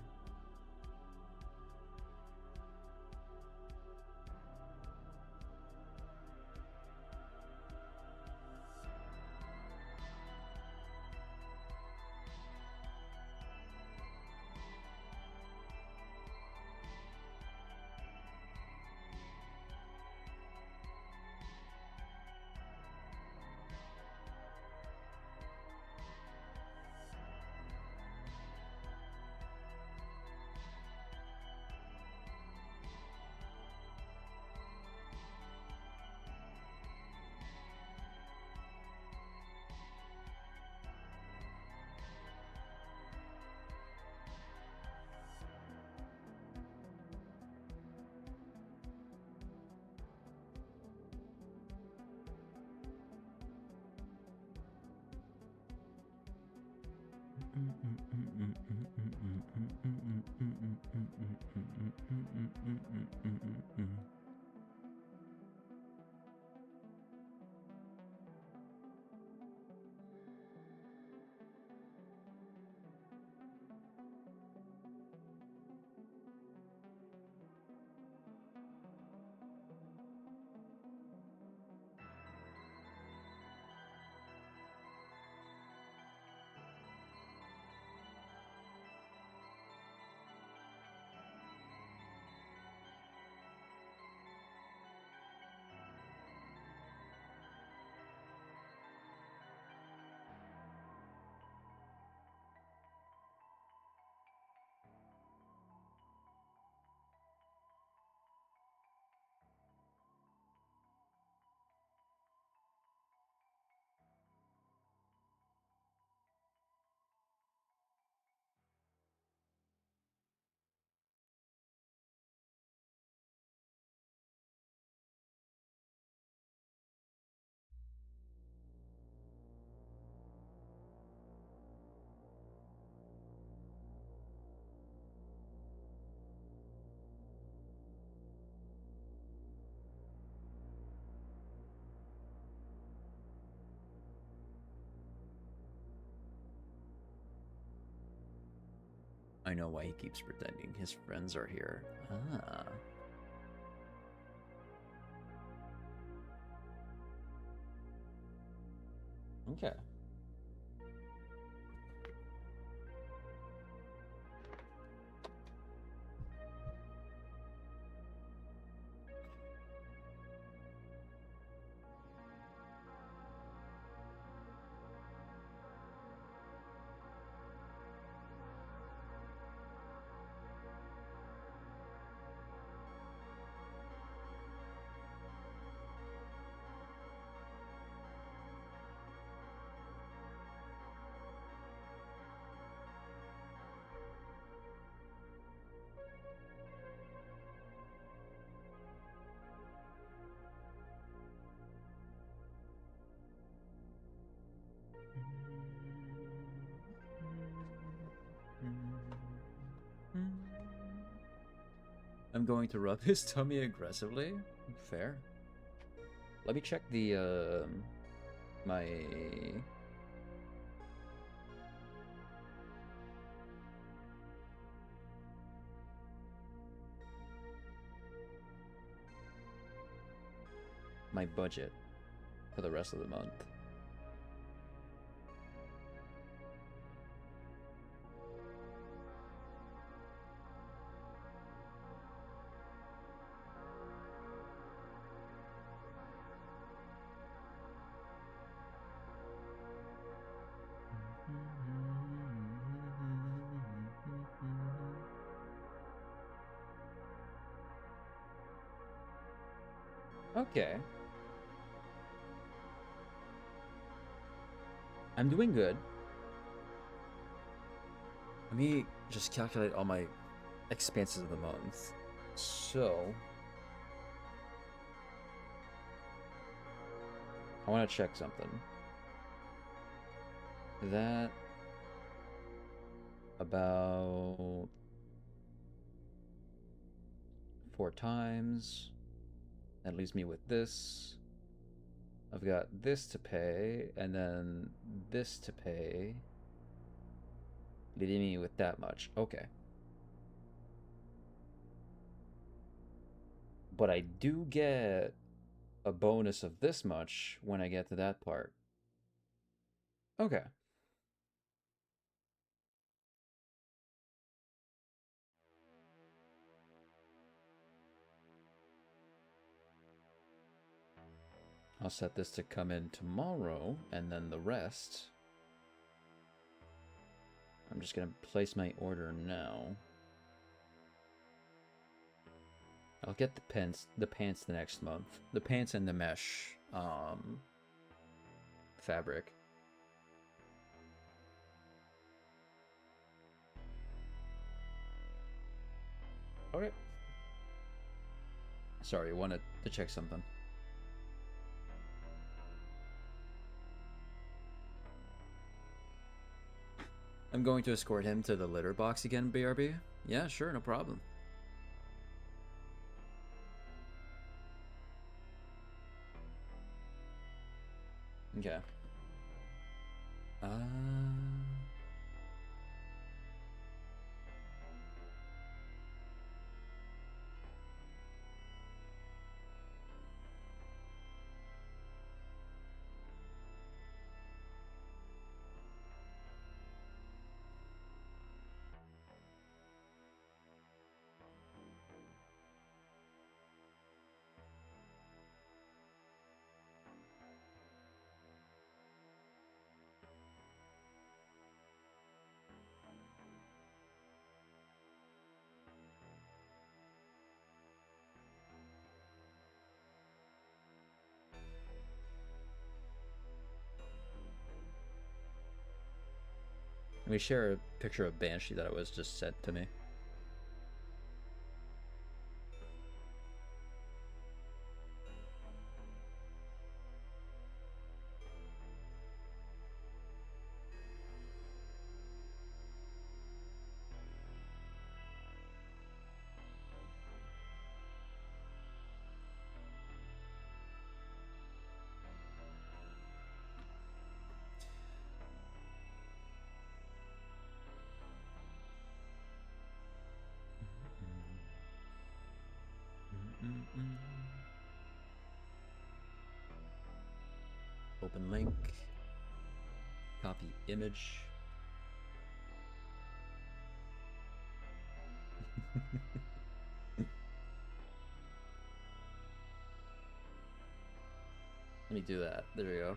I know why he keeps pretending his friends are here. Ah. Okay. I'm going to rub his tummy aggressively. Fair. Let me check the my my budget for the rest of the month. Okay. I'm doing good. Let me just calculate all my expenses of the month. So, I want to check something. That about 4 times. That leaves me with this. I've got this to pay, and then this to pay, leaving me with that much. Okay. But I do get a bonus of this much when I get to that part. Okay. I'll set this to come in tomorrow, and then the rest. I'm just gonna place my order now. I'll get the pants the next month. The pants and the mesh fabric. Okay. Sorry, wanted to check something. I'm going to escort him to the litter box again, BRB. Yeah, sure, no problem. Okay. Let me share a picture of Banshee that was just sent to me. Open link. Copy image. Let me do that. There we go.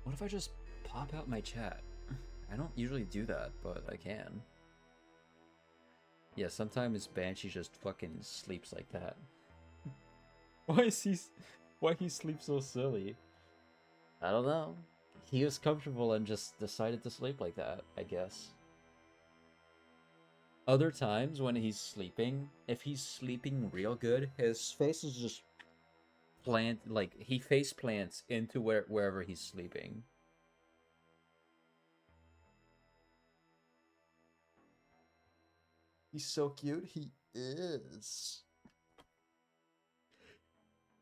What if I just pop out my chat? I don't usually do that, but I can. Yeah, sometimes Banshee just fucking sleeps like that. Why he sleeps so silly? I don't know. He was comfortable and just decided to sleep like that, I guess. Other times when he's sleeping, if he's sleeping real good, his face is just he face plants into wherever he's sleeping. He's so cute. He is.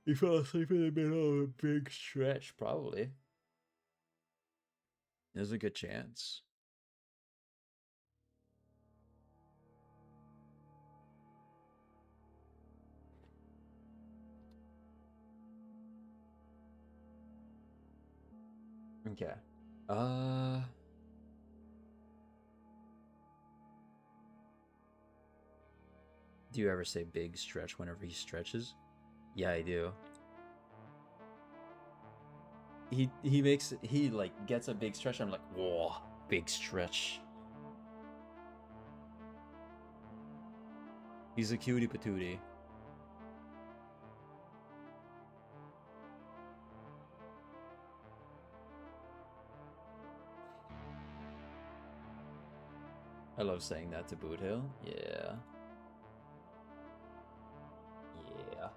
He fell asleep in the middle of a big stretch, probably. There's a good chance. Okay. Do you ever say big stretch whenever he stretches? Yeah, I do. He gets a big stretch. I'm like, whoa, big stretch. He's a cutie patootie. I love saying that to Boot Hill. Yeah. Yeah.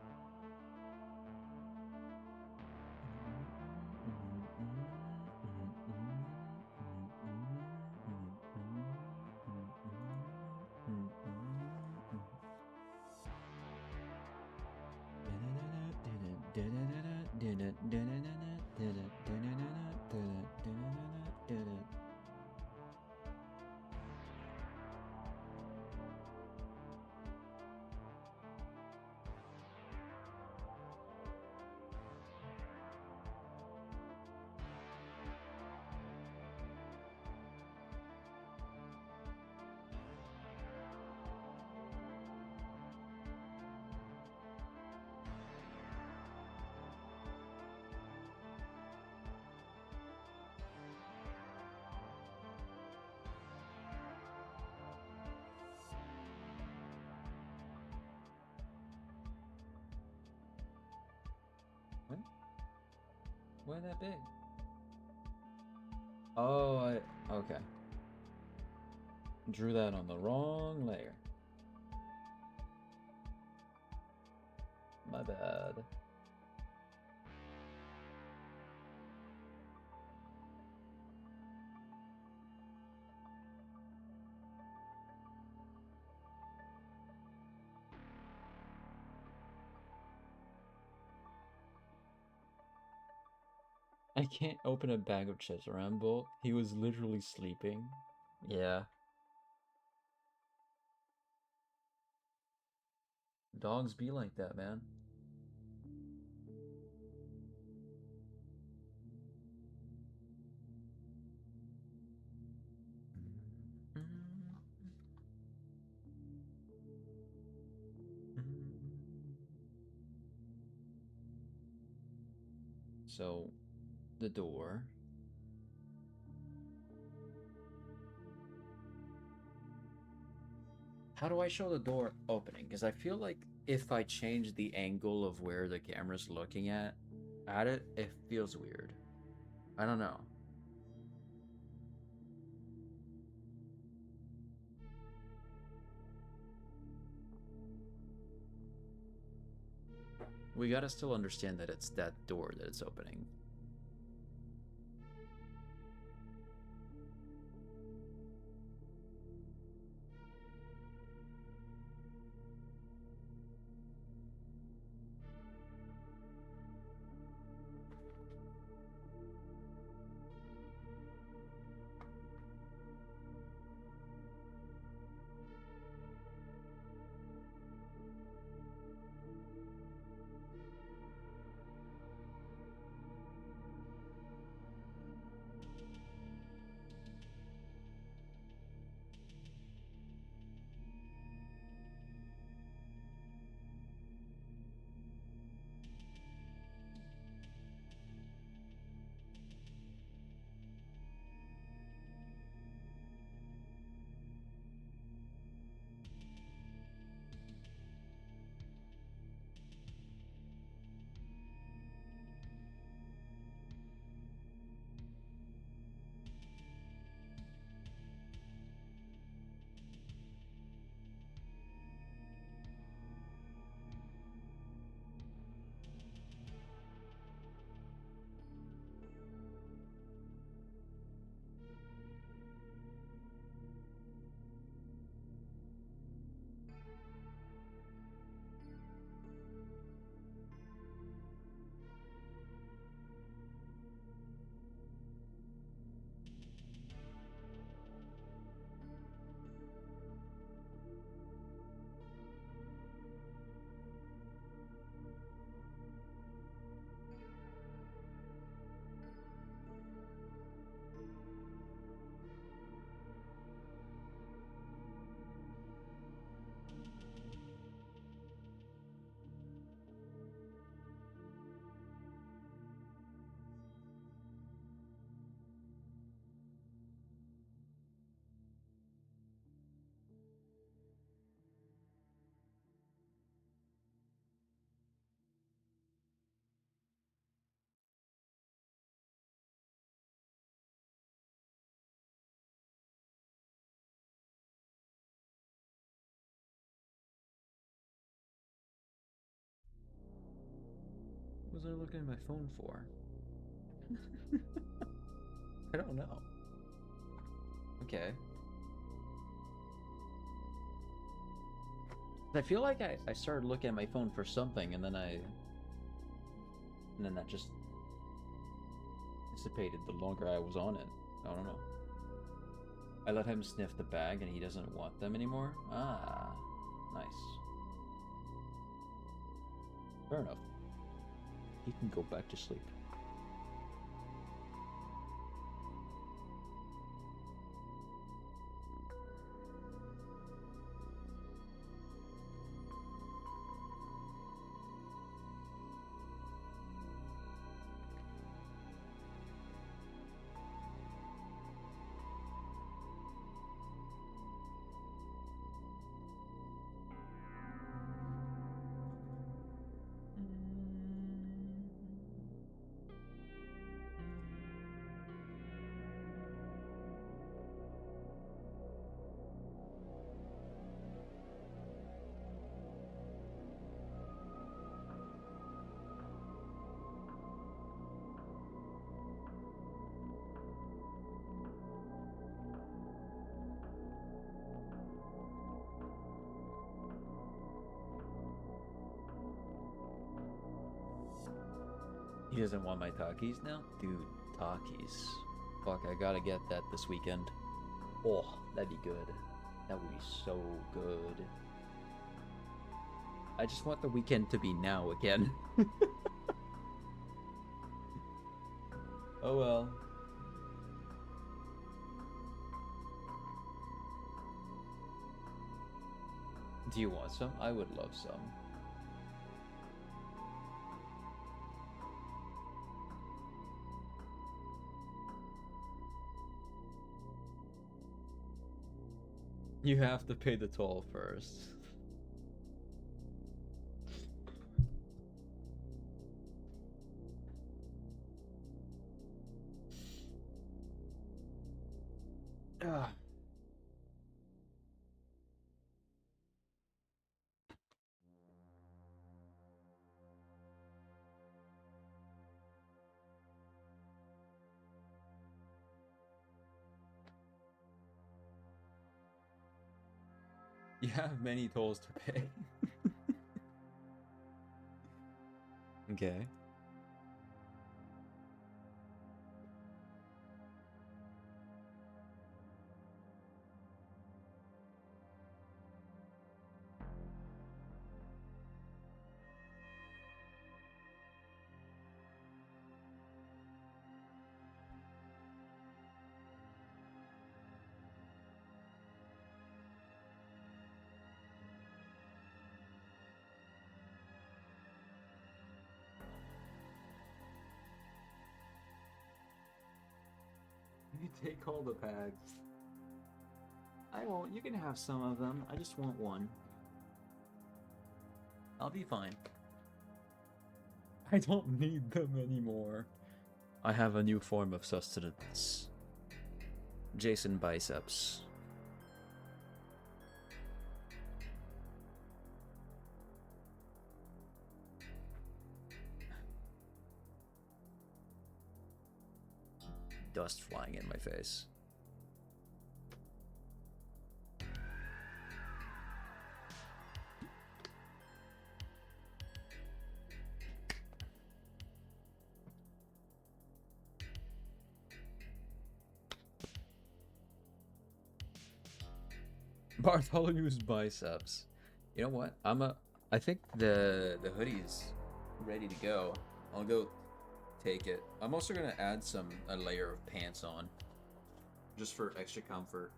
Why that big? Oh, okay. Drew that on the wrong layer. My bad. I can't open a bag of chips around Bolt. He was literally sleeping. Yeah. Dogs be like that, man. So, the door. How do I show the door opening? Because I feel like if I change the angle of where the camera's looking at it, it feels weird. I don't know. We gotta still understand that it's that door that it's opening. What was I looking at my phone for? I don't know. Okay. I feel like I started looking at my phone for something and then that just dissipated the longer I was on it. I don't know. I let him sniff the bag and he doesn't want them anymore? Ah, nice. Fair enough. He can go back to sleep. He doesn't want my Takis now? Dude, Takis. Fuck, I gotta get that this weekend. Oh, that'd be good. That would be so good. I just want the weekend to be now again. Oh well. Do you want some? I would love some. You have to pay the toll first. Ah. You have many tolls to pay. Okay. You take all the bags. I won't. You can have some of them. I just want one. I'll be fine. I don't need them anymore. I have a new form of sustenance. Jason biceps. Dust flying in my face. Bartholomew's biceps. You know what? I think the hoodie's ready to go. I'll go take it. I'm also gonna add a layer of pants on, just for extra comfort.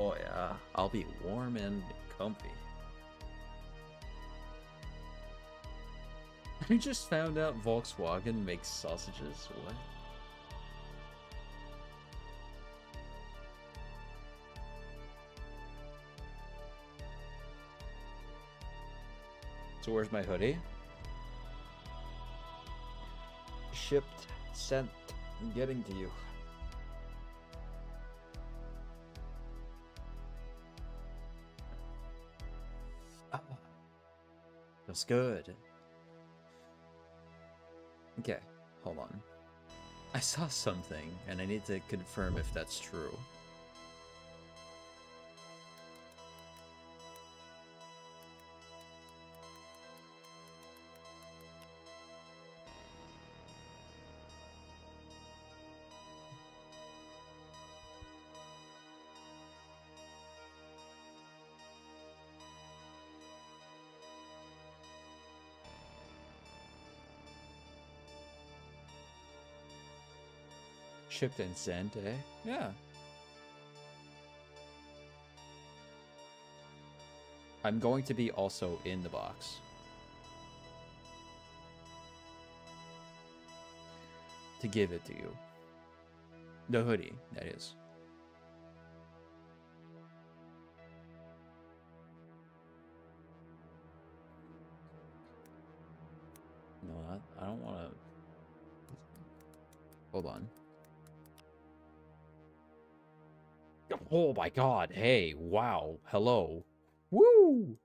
Oh yeah, I'll be warm and comfy. I just found out Volkswagen makes sausages. What? So where's my hoodie? Shipped, sent, getting to you. Ah, feels good. Okay, hold on. I saw something, and I need to confirm if that's true. Shipped and sent, eh? Yeah. I'm going to be also in the box. To give it to you. The hoodie, that is. No, I don't want to... Hold on. Oh my god, hey, wow, hello. Woo!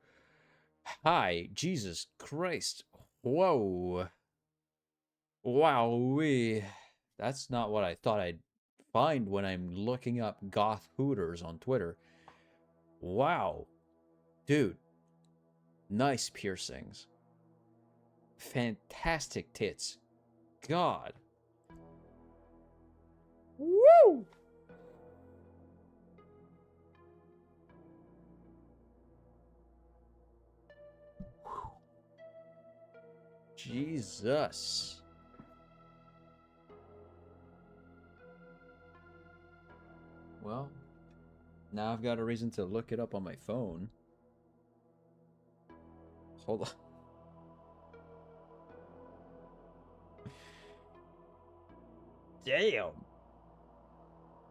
Hi, Jesus Christ. Whoa. Wowee. That's not what I thought I'd find when I'm looking up goth hooters on Twitter. Wow. Dude. Nice piercings. Fantastic tits. God. Woo! Jesus. Well, now I've got a reason to look it up on my phone. Hold on. Damn.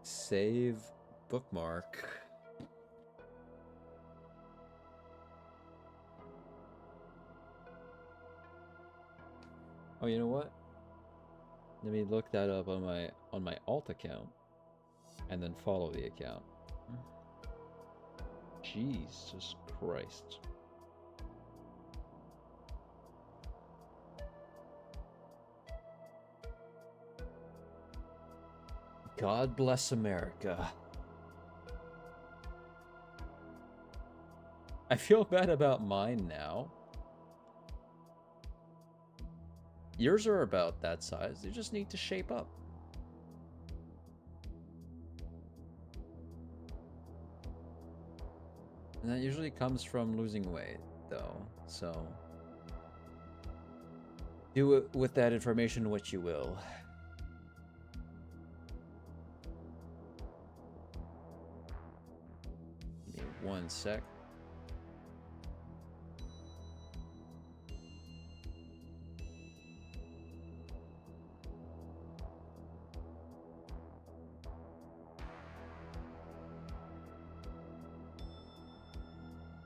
Save bookmark. Oh, you know what? Let me look that up on my alt account and then follow the account. Jesus Christ. God bless America. I feel bad about mine now. Yours are about that size. They just need to shape up. And that usually comes from losing weight, though. So do it with that information what you will. Give me 1 sec.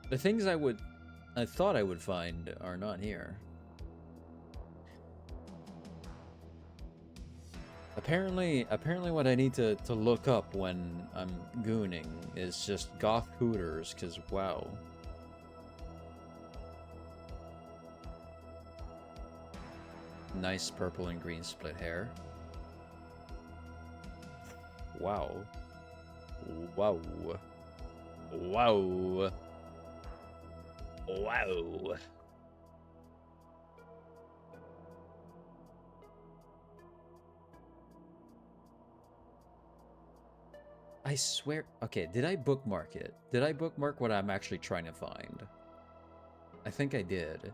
The things I thought I would find are not here. Apparently what I need to look up when I'm gooning is just goth hooters, because wow. Nice purple and green split hair. Wow. Wow. Wow. Wow. I swear... Okay, did I bookmark it? Did I bookmark what I'm actually trying to find? I think I did.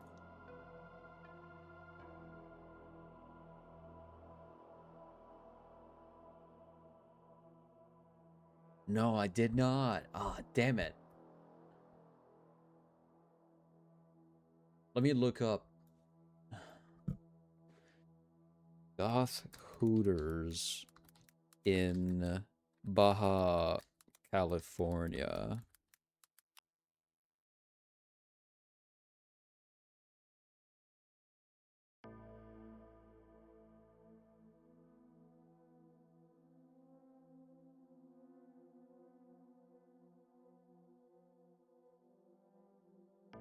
No, I did not. Ah, damn it. Let me look up Goth Hooters in Baja California.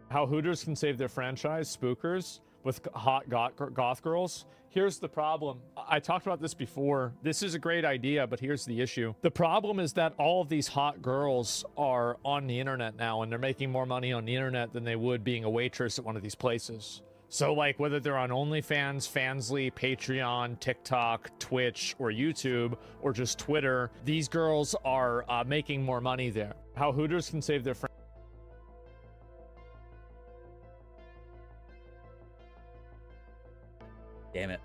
How Hooters can save their franchise, Spookers, with hot goth girls. Here's the problem. I talked about this before. This is a great idea, but here's the issue. The problem is that all of these hot girls are on the internet now, and they're making more money on the internet than they would being a waitress at one of these places. So, like, whether they're on OnlyFans, Fansly, Patreon, TikTok, Twitch, or YouTube, or just Twitter, these girls are making more money there. How Hooters can save their Damn it.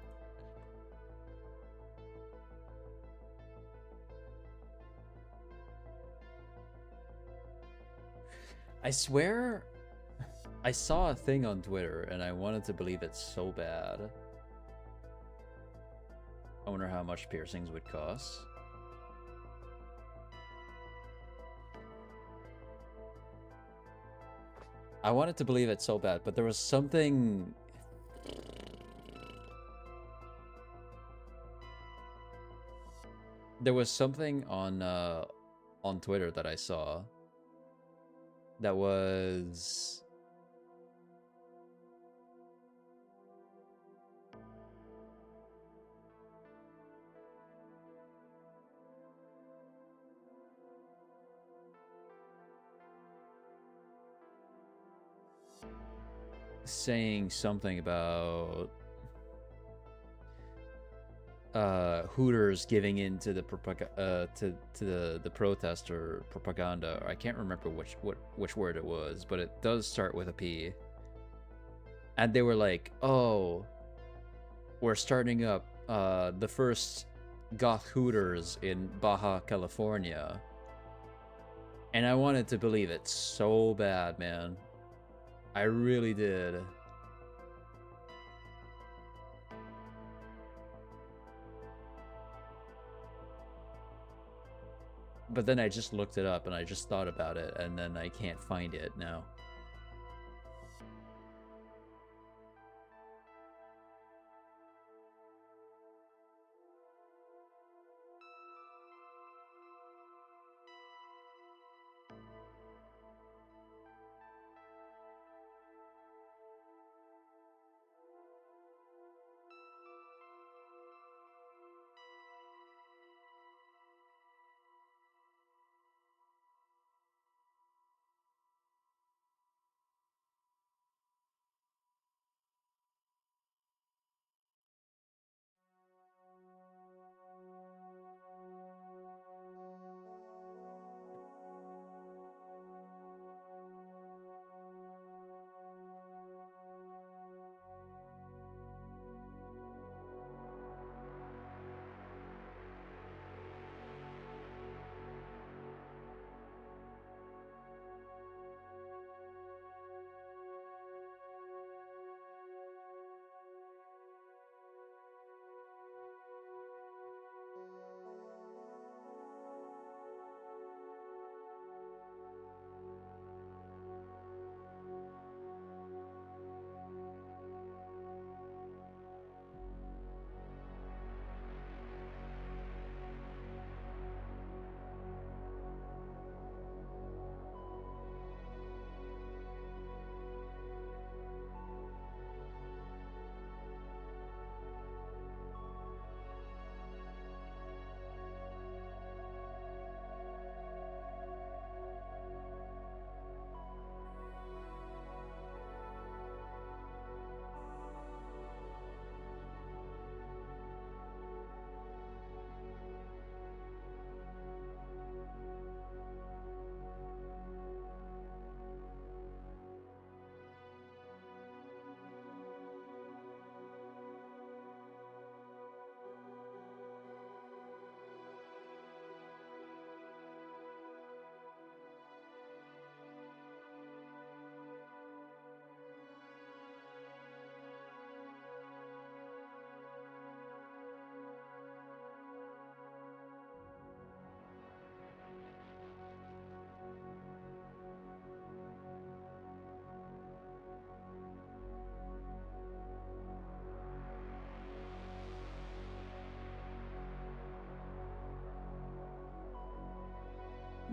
I swear I saw a thing on Twitter and I wanted to believe it so bad. I wonder how much piercings would cost. I wanted to believe it so bad, but there was something... There was something on Twitter that I saw that was... saying something about Hooters giving in to the the protester propaganda. I can't remember which word it was, but it does start with a P. And they were like, "Oh, we're starting up the first goth Hooters in Baja California." And I wanted to believe it so bad, man. I really did. But then I just looked it up and I just thought about it, and then I can't find it now.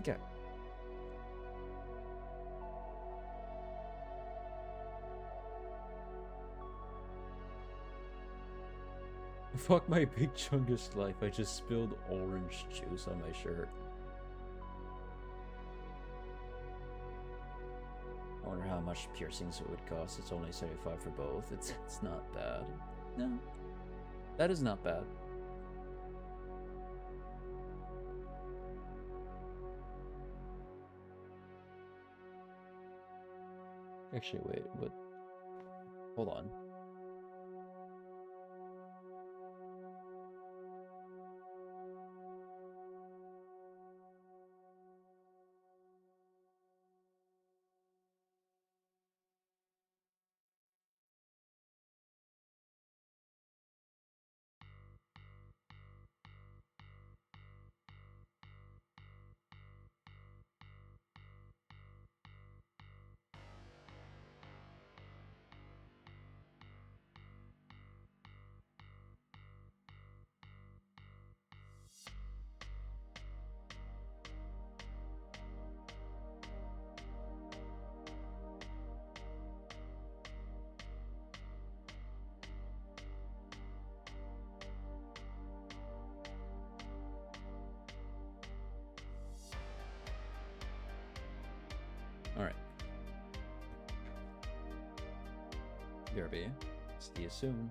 Okay. Fuck my big chungus life. I just spilled orange juice on my shirt. I wonder how much piercings it would cost. It's only 75 for both. It's not bad. No. That is not bad. Actually, wait, what? Hold on. Alright. BRB. See you soon.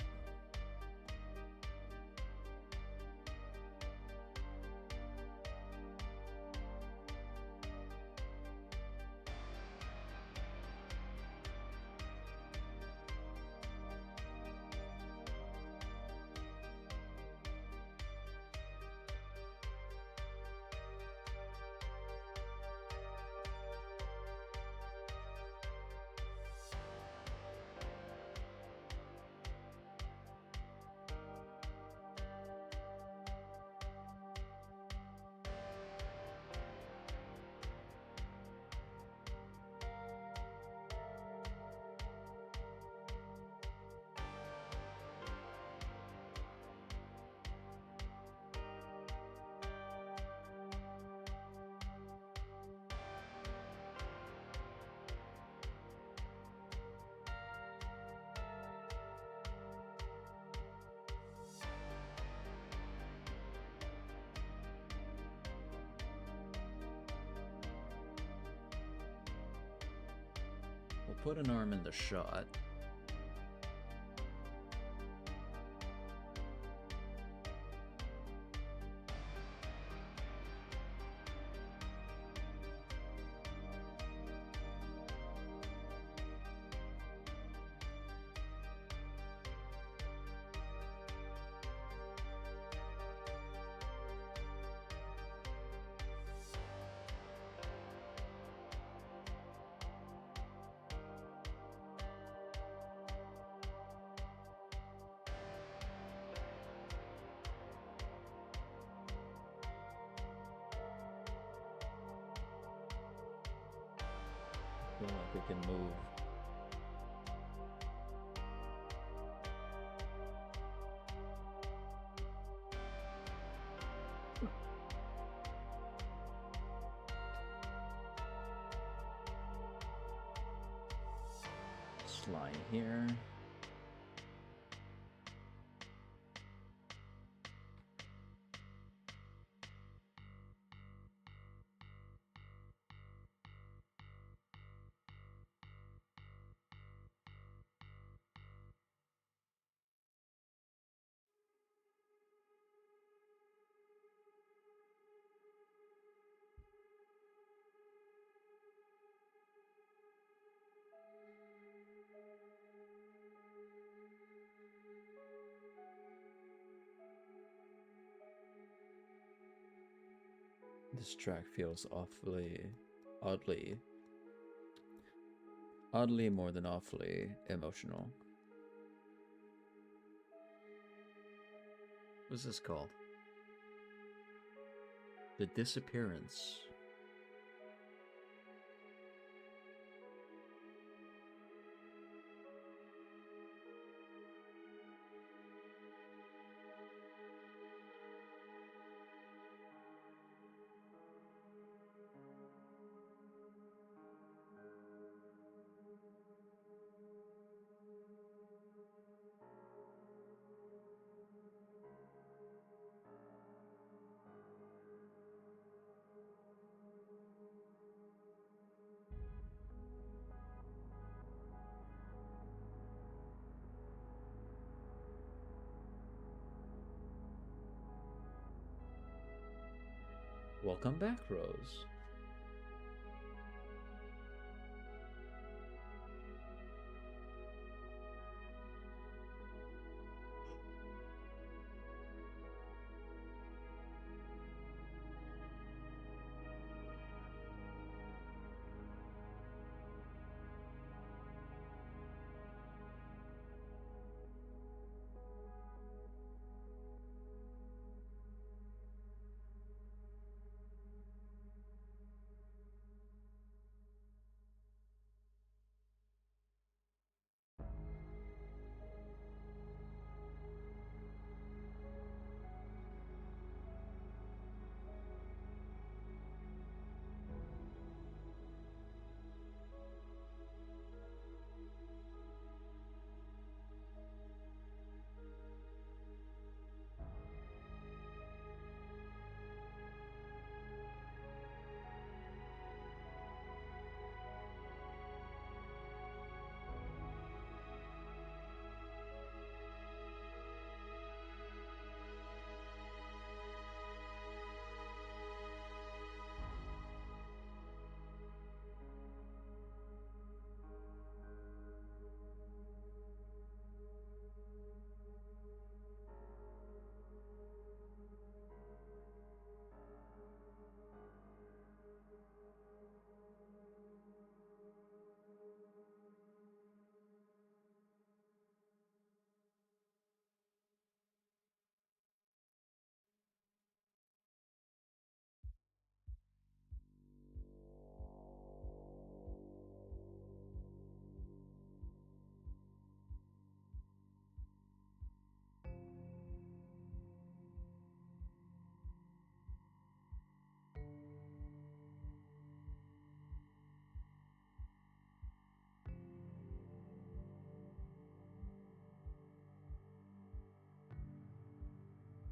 We'll put an arm in the shot. Feel like we can move. Slide here. This track feels oddly more than awfully emotional. What's this called? The Disappearance. Welcome back, Rose.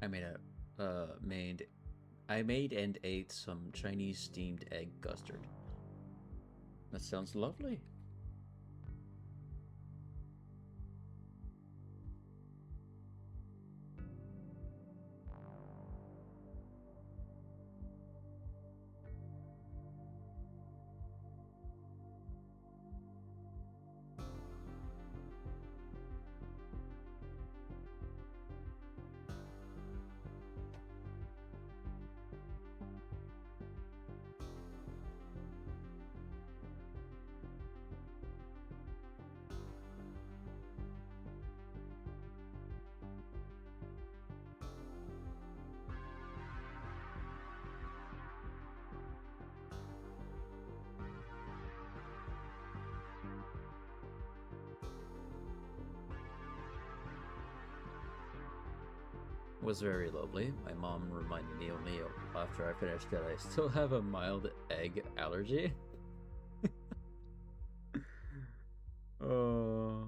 I made I made and ate some Chinese steamed egg custard. That sounds lovely. Was very lovely. My mom reminded me only after I finished that I still have a mild egg allergy. Oh.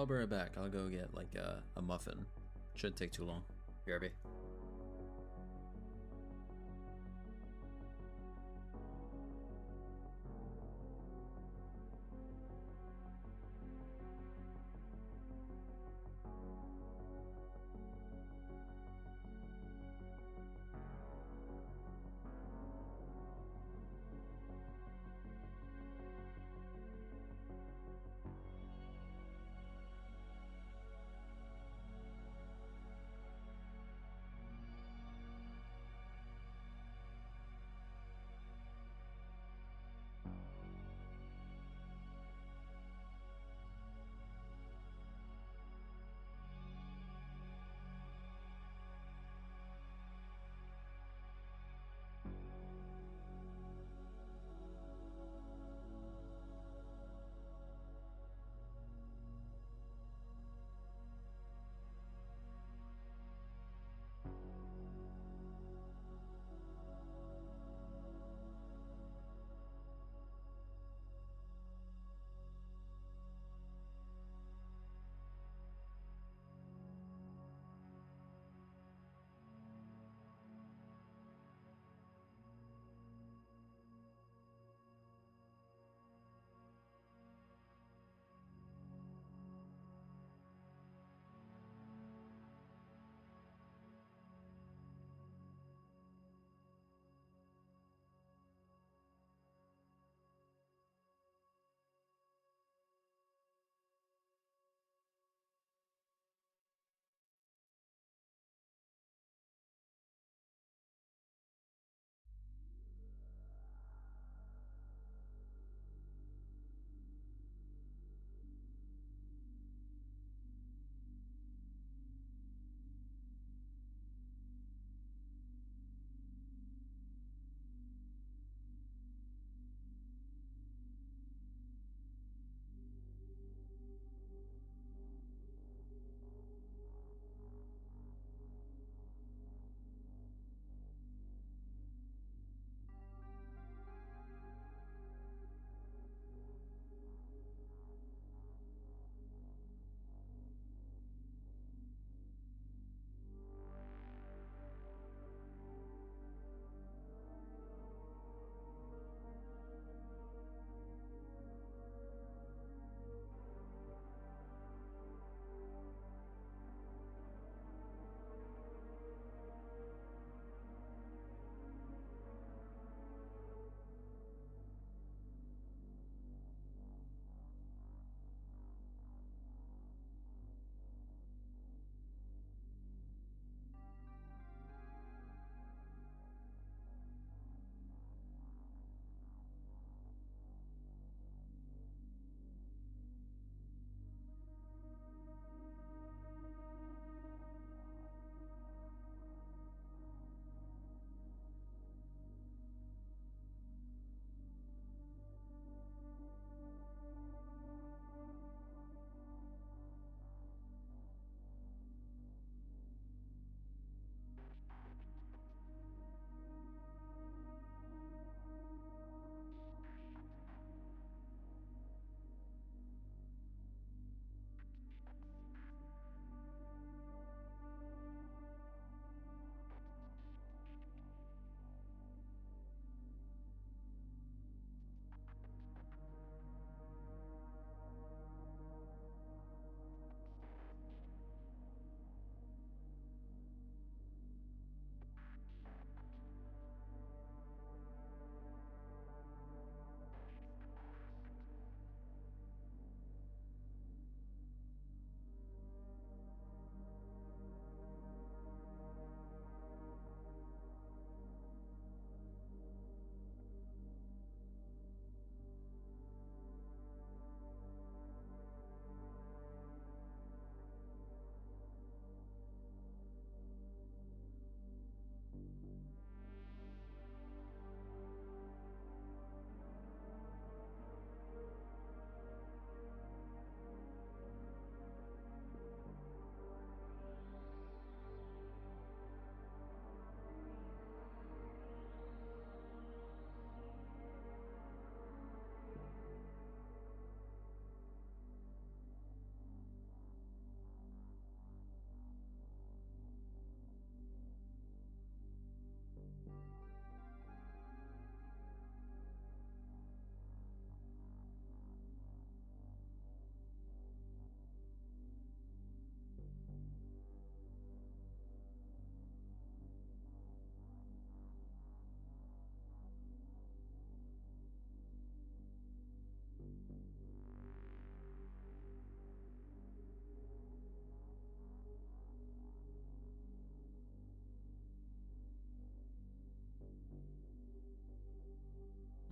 I'll bring it back. I'll go get like a muffin. Shouldn't take too long. BRB.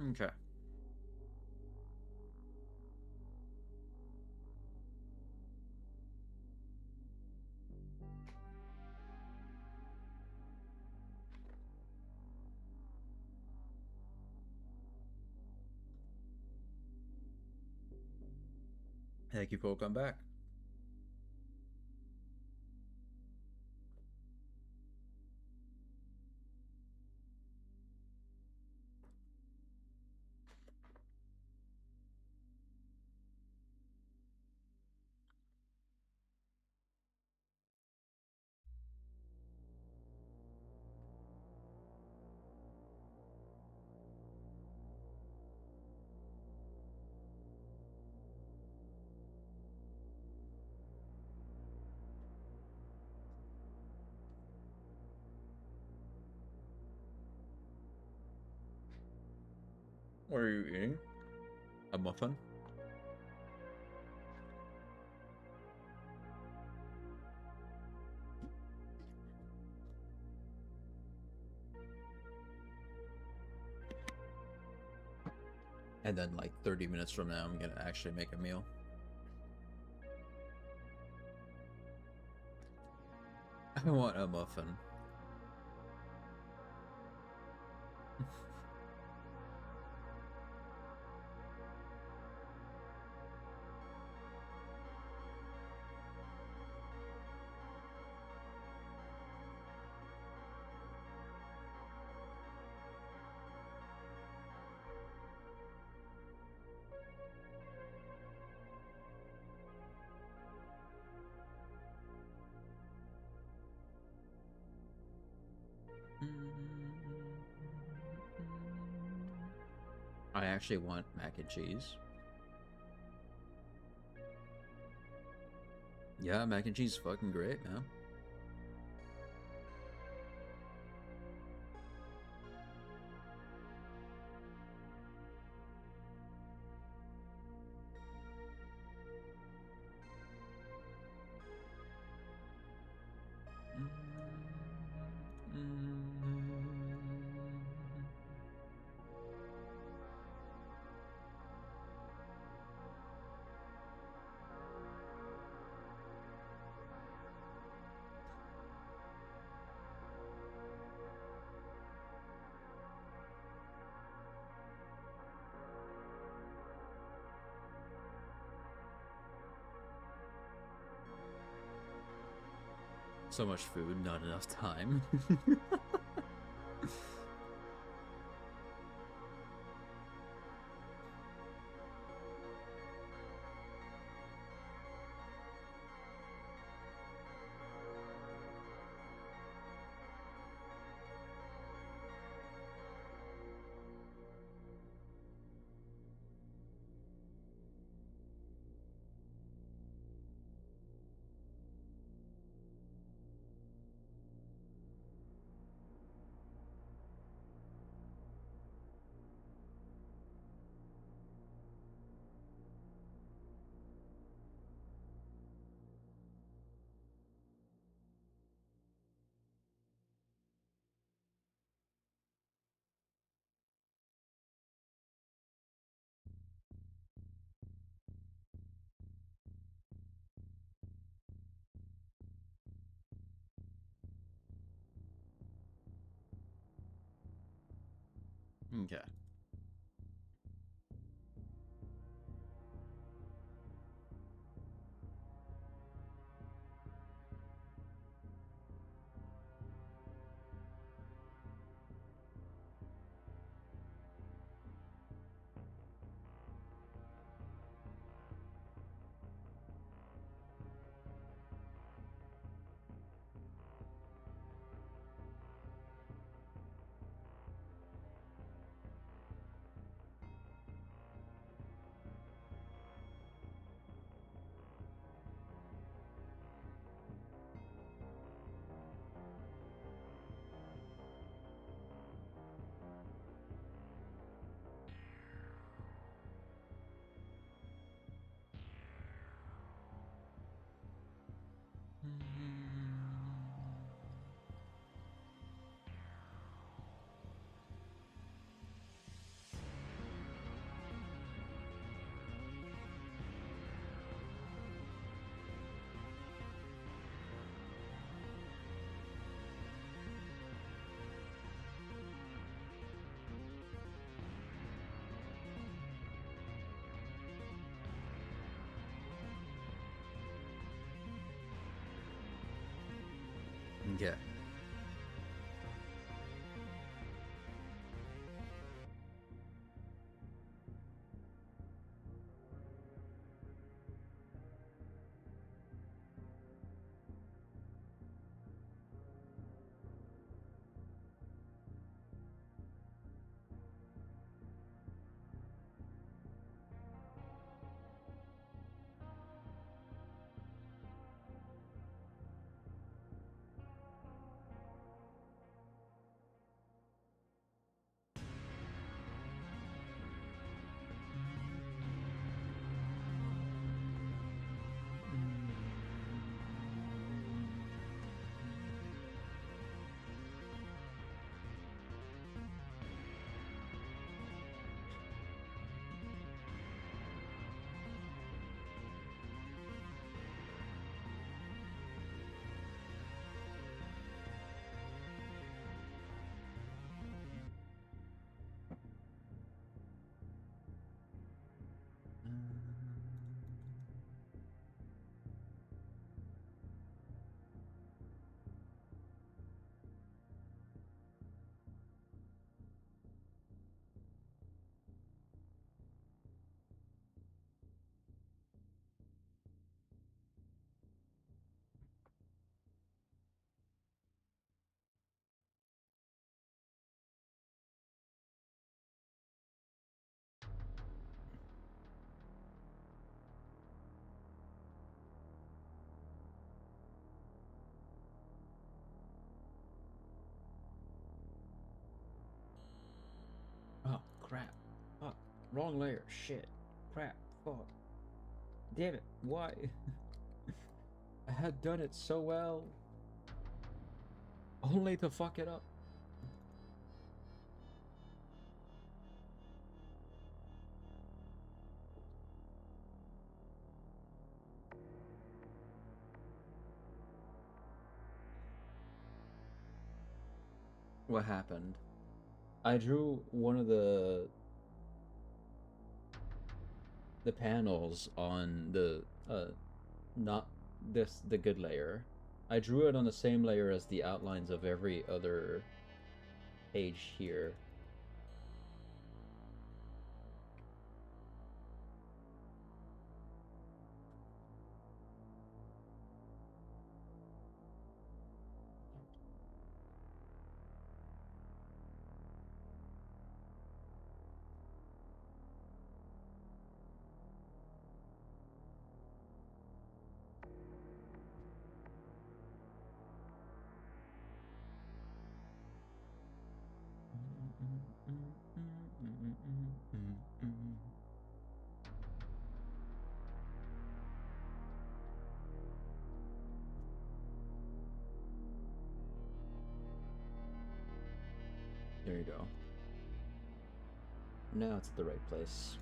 Okay. Thank you for coming back. What are you eating? A muffin? And then like 30 minutes from now, I'm gonna actually make a meal. I want a muffin. I actually want mac and cheese. Yeah, mac and cheese is fucking great, man. So much food, not enough time. Okay. Yeah. Oh, crap. Fuck. Wrong layer. Shit. Crap. Fuck. Damn it. Why? I had done it so well. Only to fuck it up. What happened? I drew one of the panels on the not the good layer. I drew it on the same layer as the outlines of every other page here. There you go. Now it's at the right place.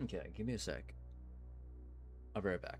Okay, give me a sec. I'll be right back.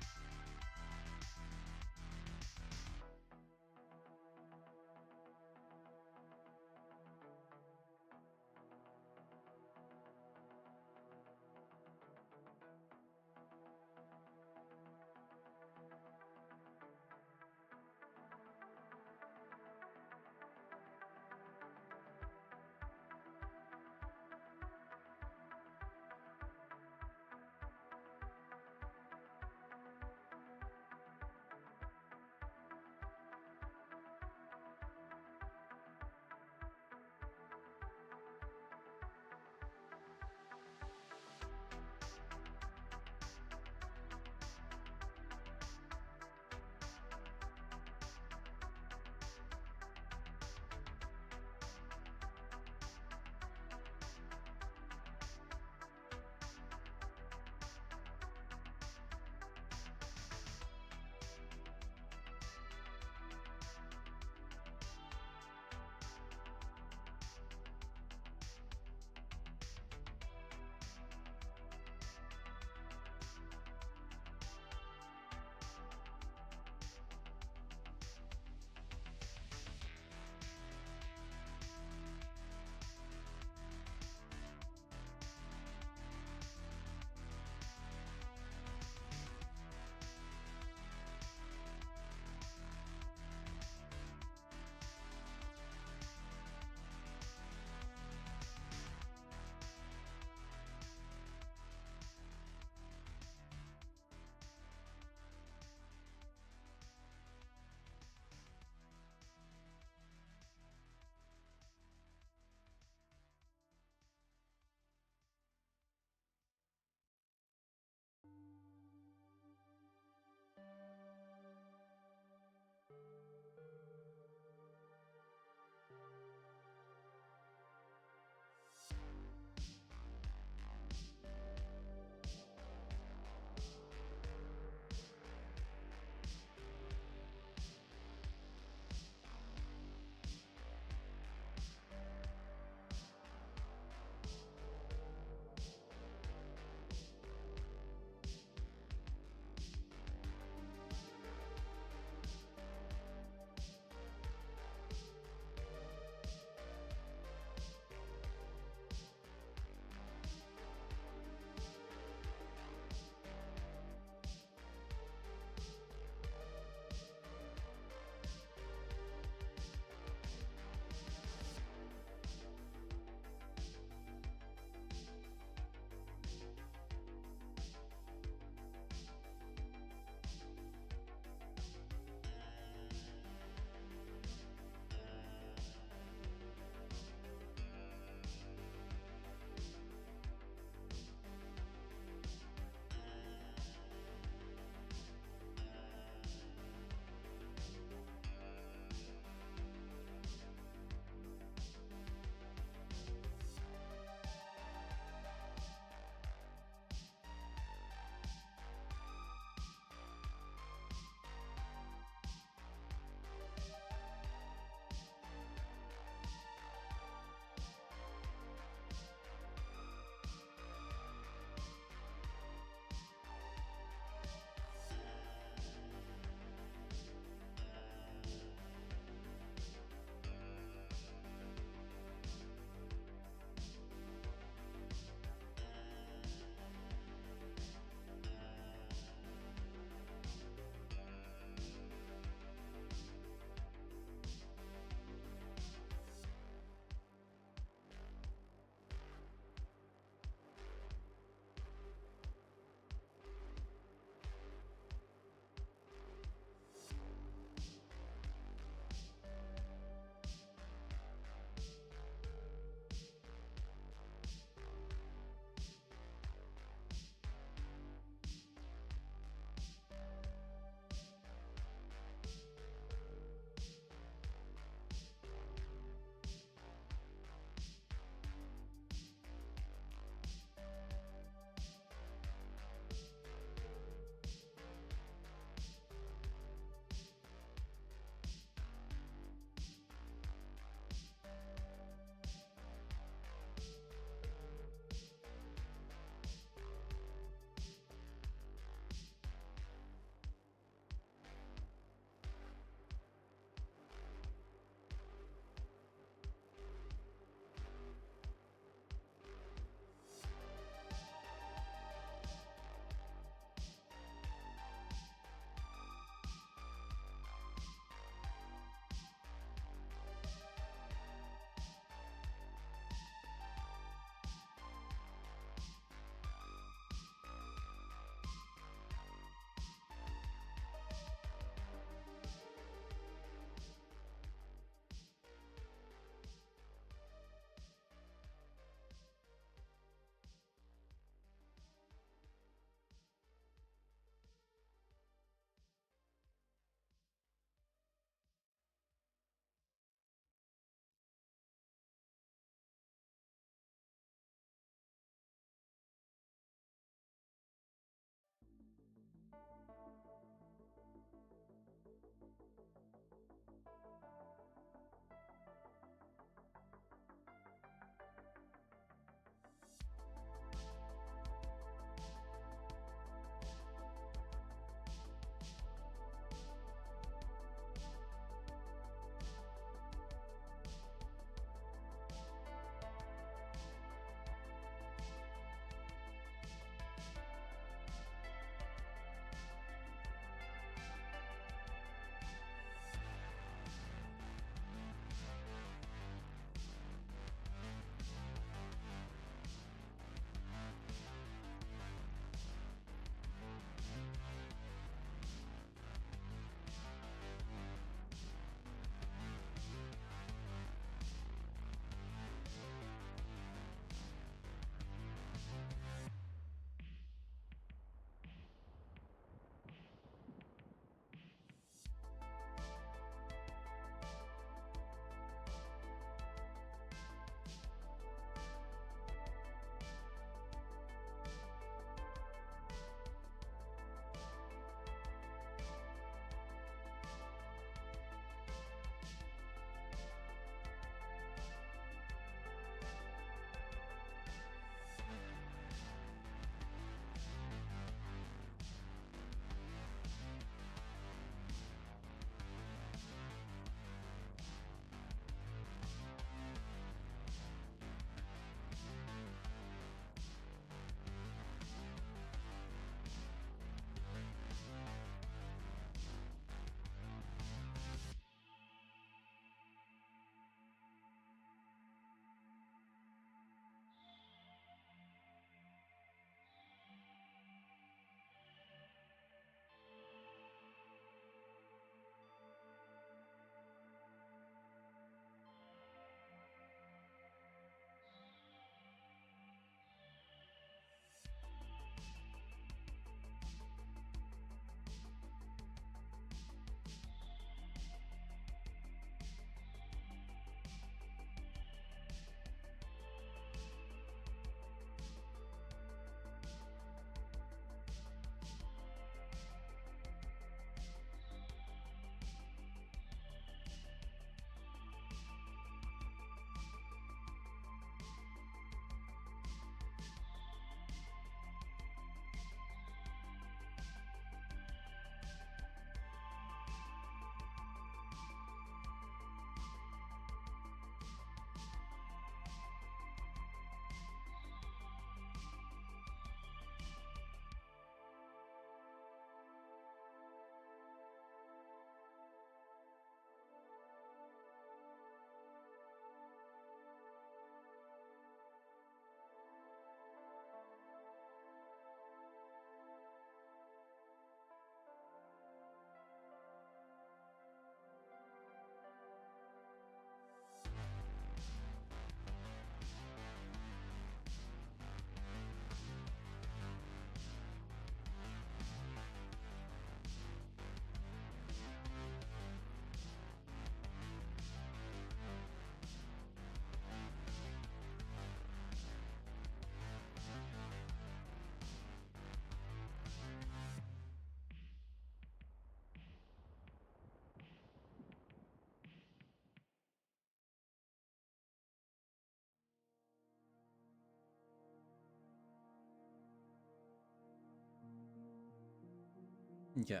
Yeah.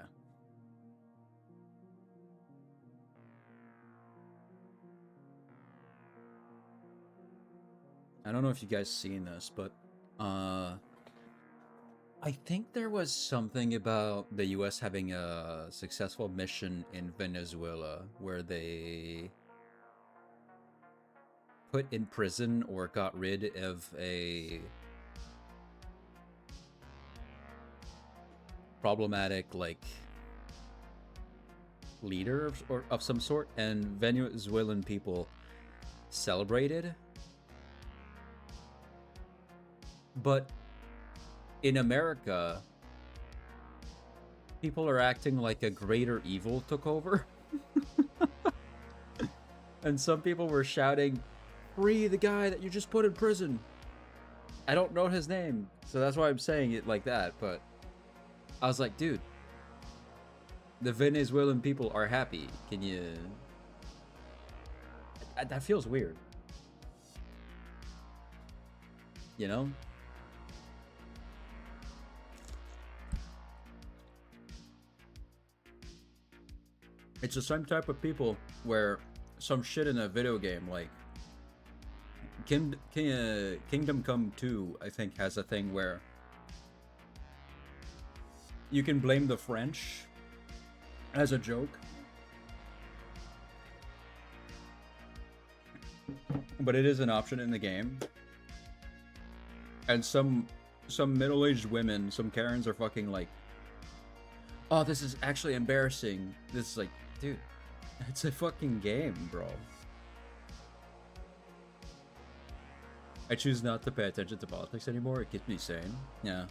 I don't know if you guys seen this, but I think there was something about the US having a successful mission in Venezuela where they put in prison or got rid of a problematic, like, leader of some sort, and Venezuelan people celebrated. But in America, people are acting like a greater evil took over. And some people were shouting, "Free the guy that you just put in prison." I don't know his name, so that's why I'm saying it like that, but I was like, dude, the Venezuelan people are happy. Can you... That feels weird. You know? It's the same type of people where some shit in a video game, like Kingdom Come 2, I think, has a thing where you can blame the French as a joke, but it is an option in the game. And some middle-aged women, some Karens, are fucking like, "Oh, this is actually embarrassing." This is like, dude, it's a fucking game, bro. I choose not to pay attention to politics anymore. It keeps me sane. Yeah.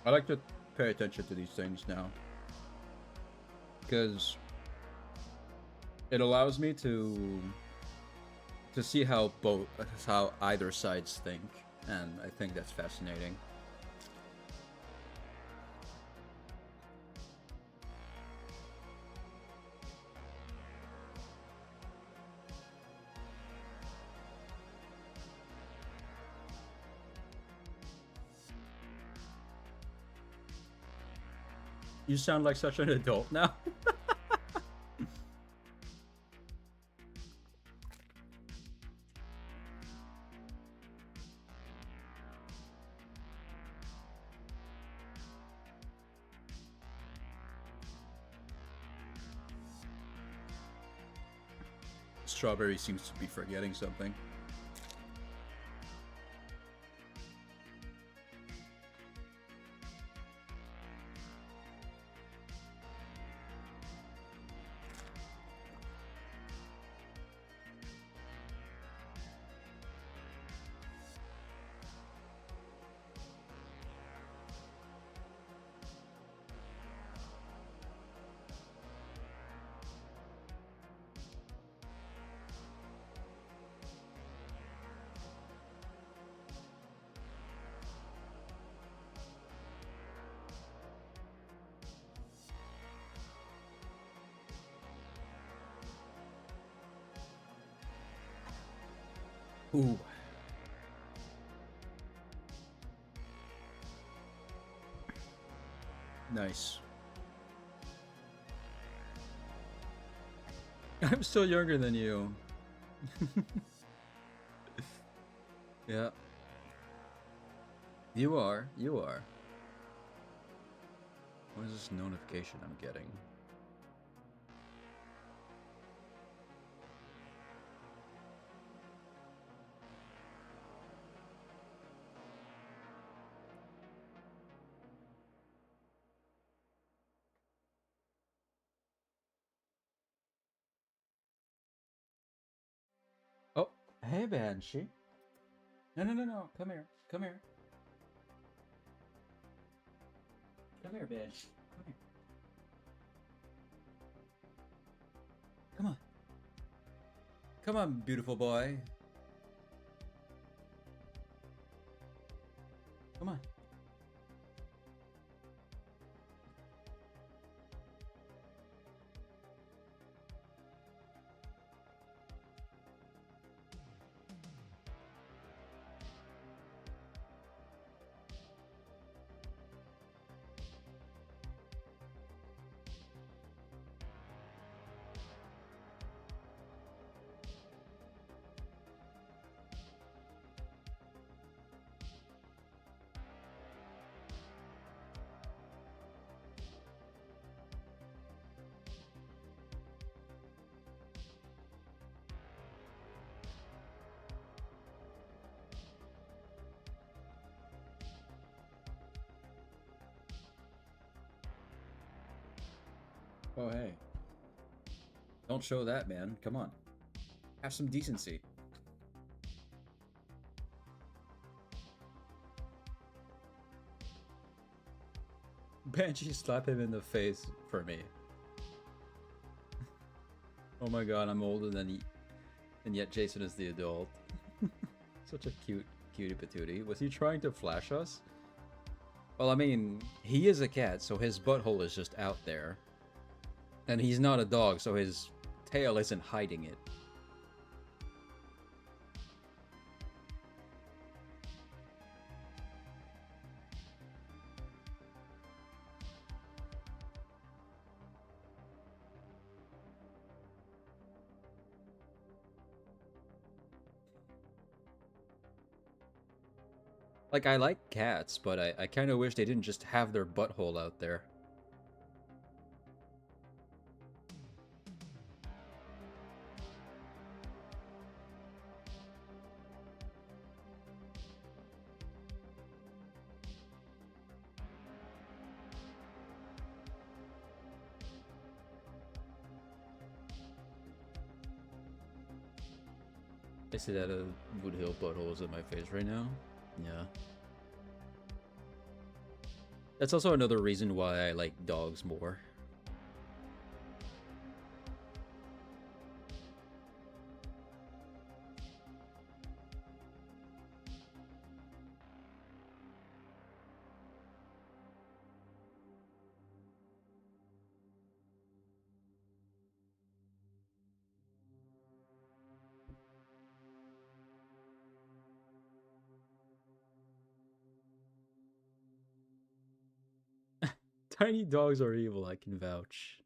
I like to pay attention to these things now, because it allows me to see how either sides think, and I think that's fascinating. You sound like such an adult now. Strawberry seems to be forgetting something. Ooh. Nice. I'm still younger than you. Yeah. You are. You are. What is this notification I'm getting? Oh, hey, Banshee. No, no, no, no. Come here. Come here. Come here, Banshee. Come here. Come on. Come on, beautiful boy. Come on. Oh, hey. Don't show that, man. Come on. Have some decency. Banshee, slap him in the face for me. Oh my god, I'm older than he... And yet Jason is the adult. Such a cute cutie patootie. Was he trying to flash us? Well, I mean, he is a cat, so his butthole is just out there. And he's not a dog, so his tail isn't hiding it. Like, I like cats, but I kind of wish they didn't just have their butthole out there. I see that Woodhill butthole is in my face right now. Yeah. That's also another reason why I like dogs more. Tiny dogs are evil, I can vouch.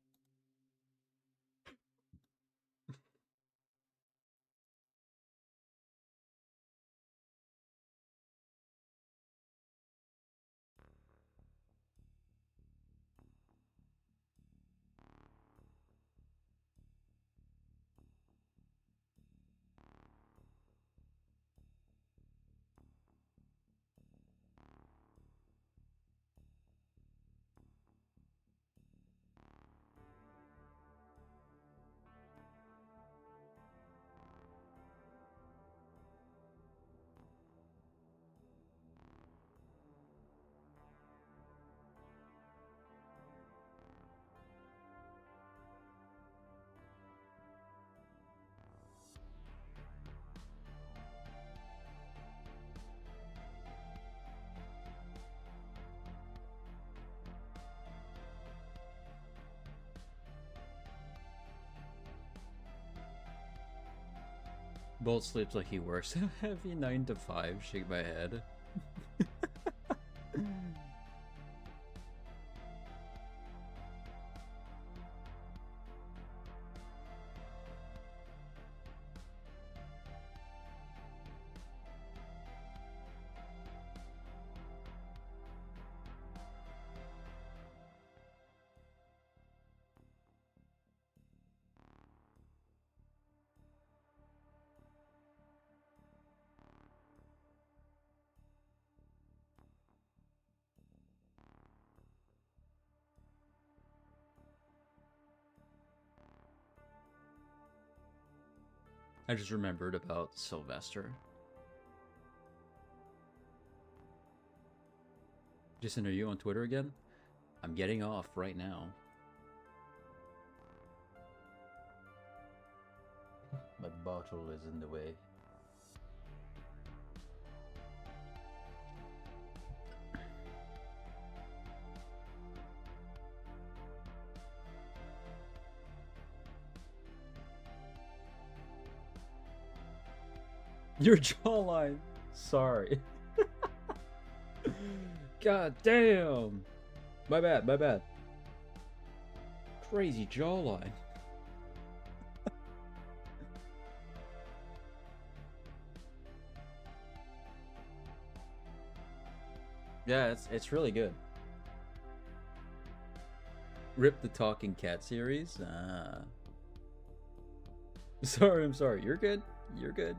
Bolt sleeps like he works. Heavy 9 to 5, shake my head. I just remembered about Sylvester. Jason, are you on Twitter again? I'm getting off right now. My bottle is in the way. Your jawline. Sorry. God damn. My bad, my bad. Crazy jawline. Yeah, it's really good. Rip the Talking Cat series. Sorry, I'm sorry. You're good. You're good.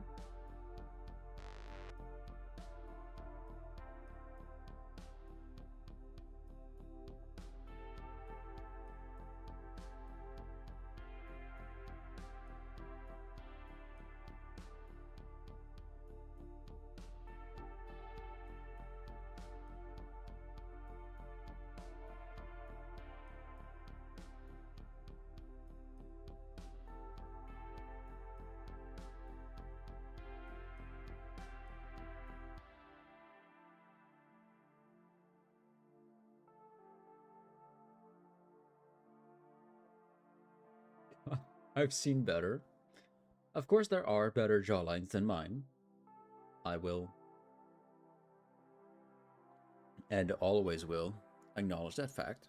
I've seen better. Of course, there are better jawlines than mine. I will, and always will, acknowledge that fact.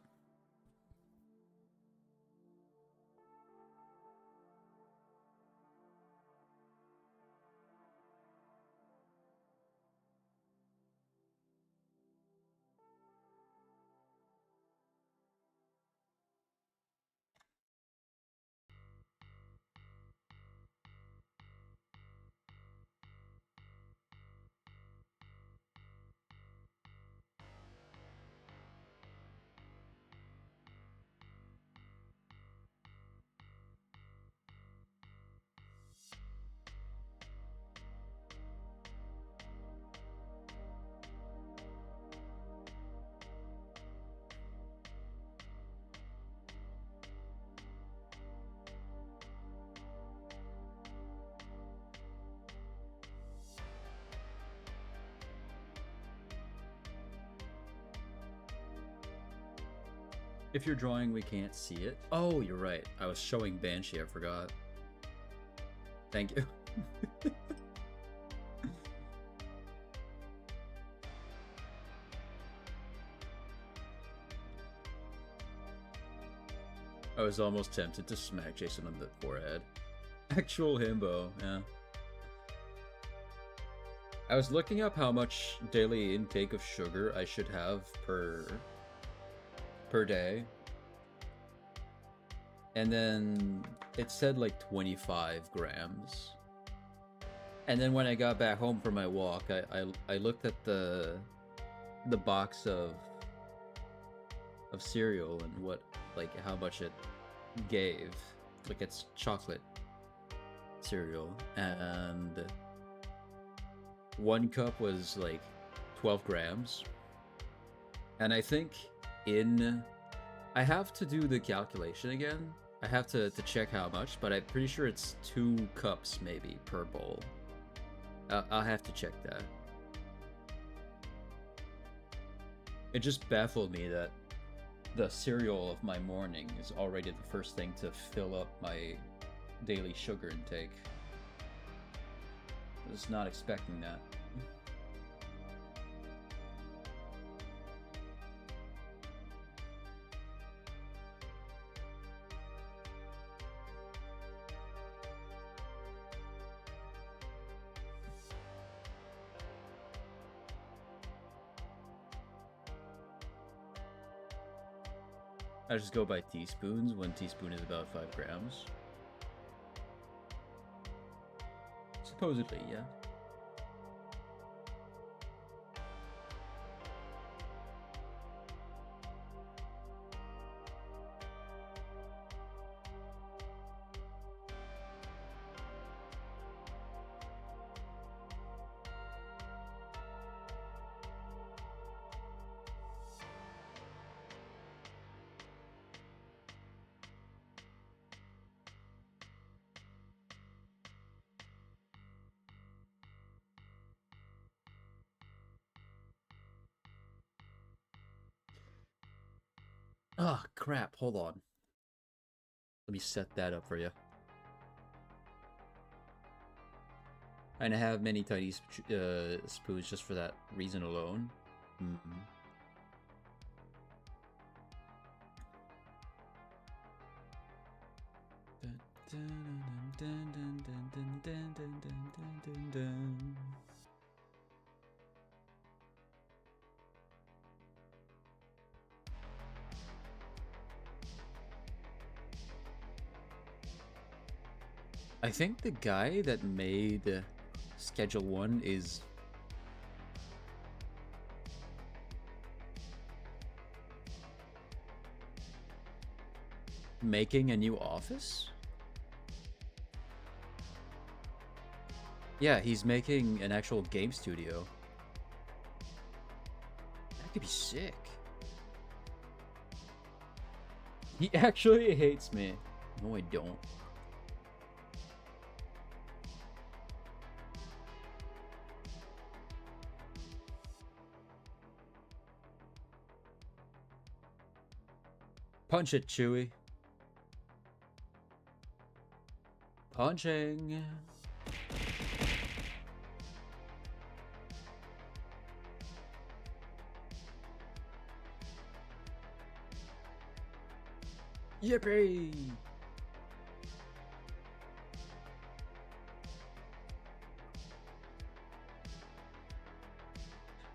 If you're drawing, we can't see it. Oh, you're right. I was showing Banshee, I forgot. Thank you. I was almost tempted to smack Jason on the forehead. Actual himbo, yeah. I was looking up how much daily intake of sugar I should have per day. And then it said like 25 grams. And then when I got back home from my walk, I looked at the box of cereal and what, like, how much it gave. Like, it's chocolate cereal, and 1 cup was like 12 grams. And I think I have to do the calculation again. I have to check how much, but I'm pretty sure it's 2 cups maybe per bowl. I'll have to check that. It just baffled me that the cereal of my morning is already the first thing to fill up my daily sugar intake. I was not expecting that. I just go by teaspoons. 1 teaspoon is about 5 grams. Supposedly, yeah. Oh, crap. Hold on. Let me set that up for you. And I have many tiny spoons just for that reason alone. I think the guy that made Schedule 1 is making a new office? Yeah, he's making an actual game studio. That could be sick. He actually hates me. No, I don't. Punch it, Chewie. Punching. Yippee!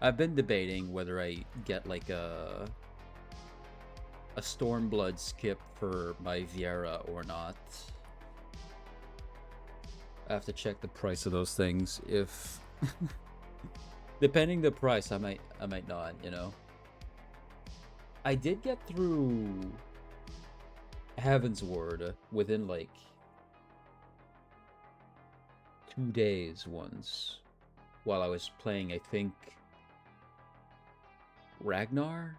I've been debating whether I get like a Stormblood skip for my Viera or not. I have to check the price of those things. If depending the price, I might not, you know. I did get through Heaven's Ward within like 2 days once while I was playing, I think, Ragnar?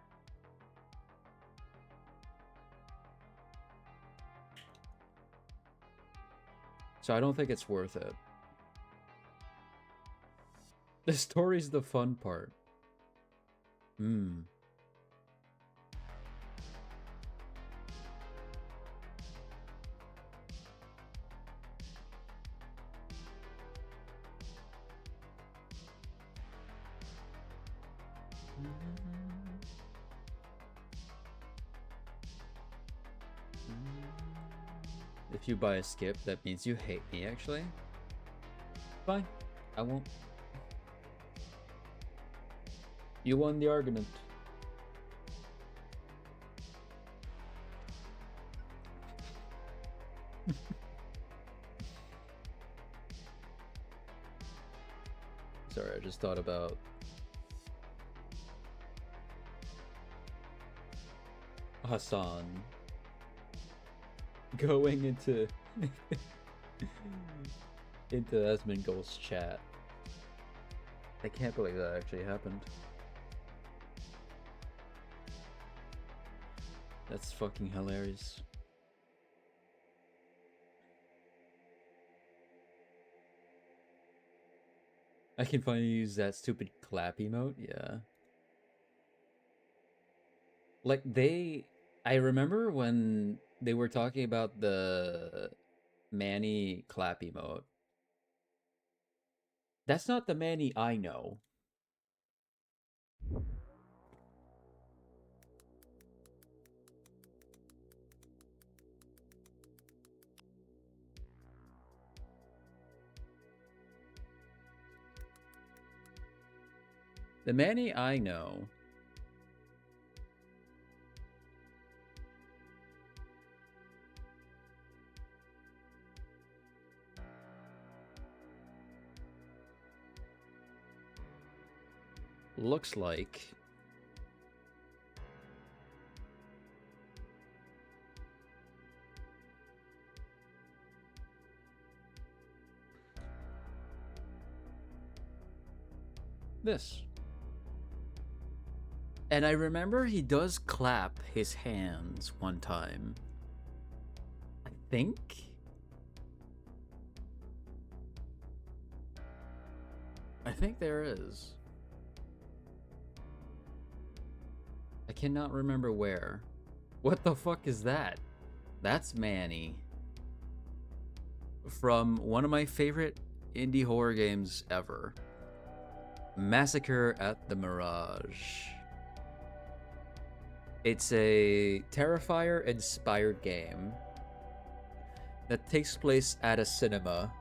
So I don't think it's worth it. The story's the fun part. If you buy a skip, that means you hate me, actually. Fine. I won't. You won the argument. Sorry, I just thought about Hassan going into Asmongold's chat. I can't believe that actually happened. That's fucking hilarious. I can finally use that stupid clap emote, yeah. Like I remember when they were talking about the Manny clap emote. That's not the Manny I know. The Manny I know looks like this. And I remember he does clap his hands one time. I think. I think there is. I cannot remember where. What the fuck is that? That's Manny. From one of my favorite indie horror games ever. Massacre at the Mirage. It's a Terrifier-inspired game that takes place at a cinema.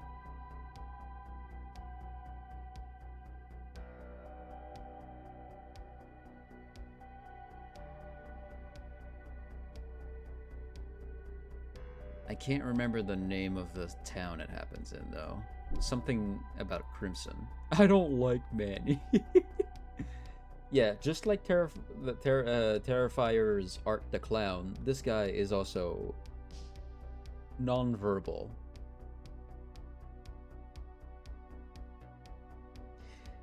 I can't remember the name of the town it happens in, though. Something about Crimson. I don't like Manny. Yeah, just like Terrifier's Art the Clown, this guy is also non-verbal.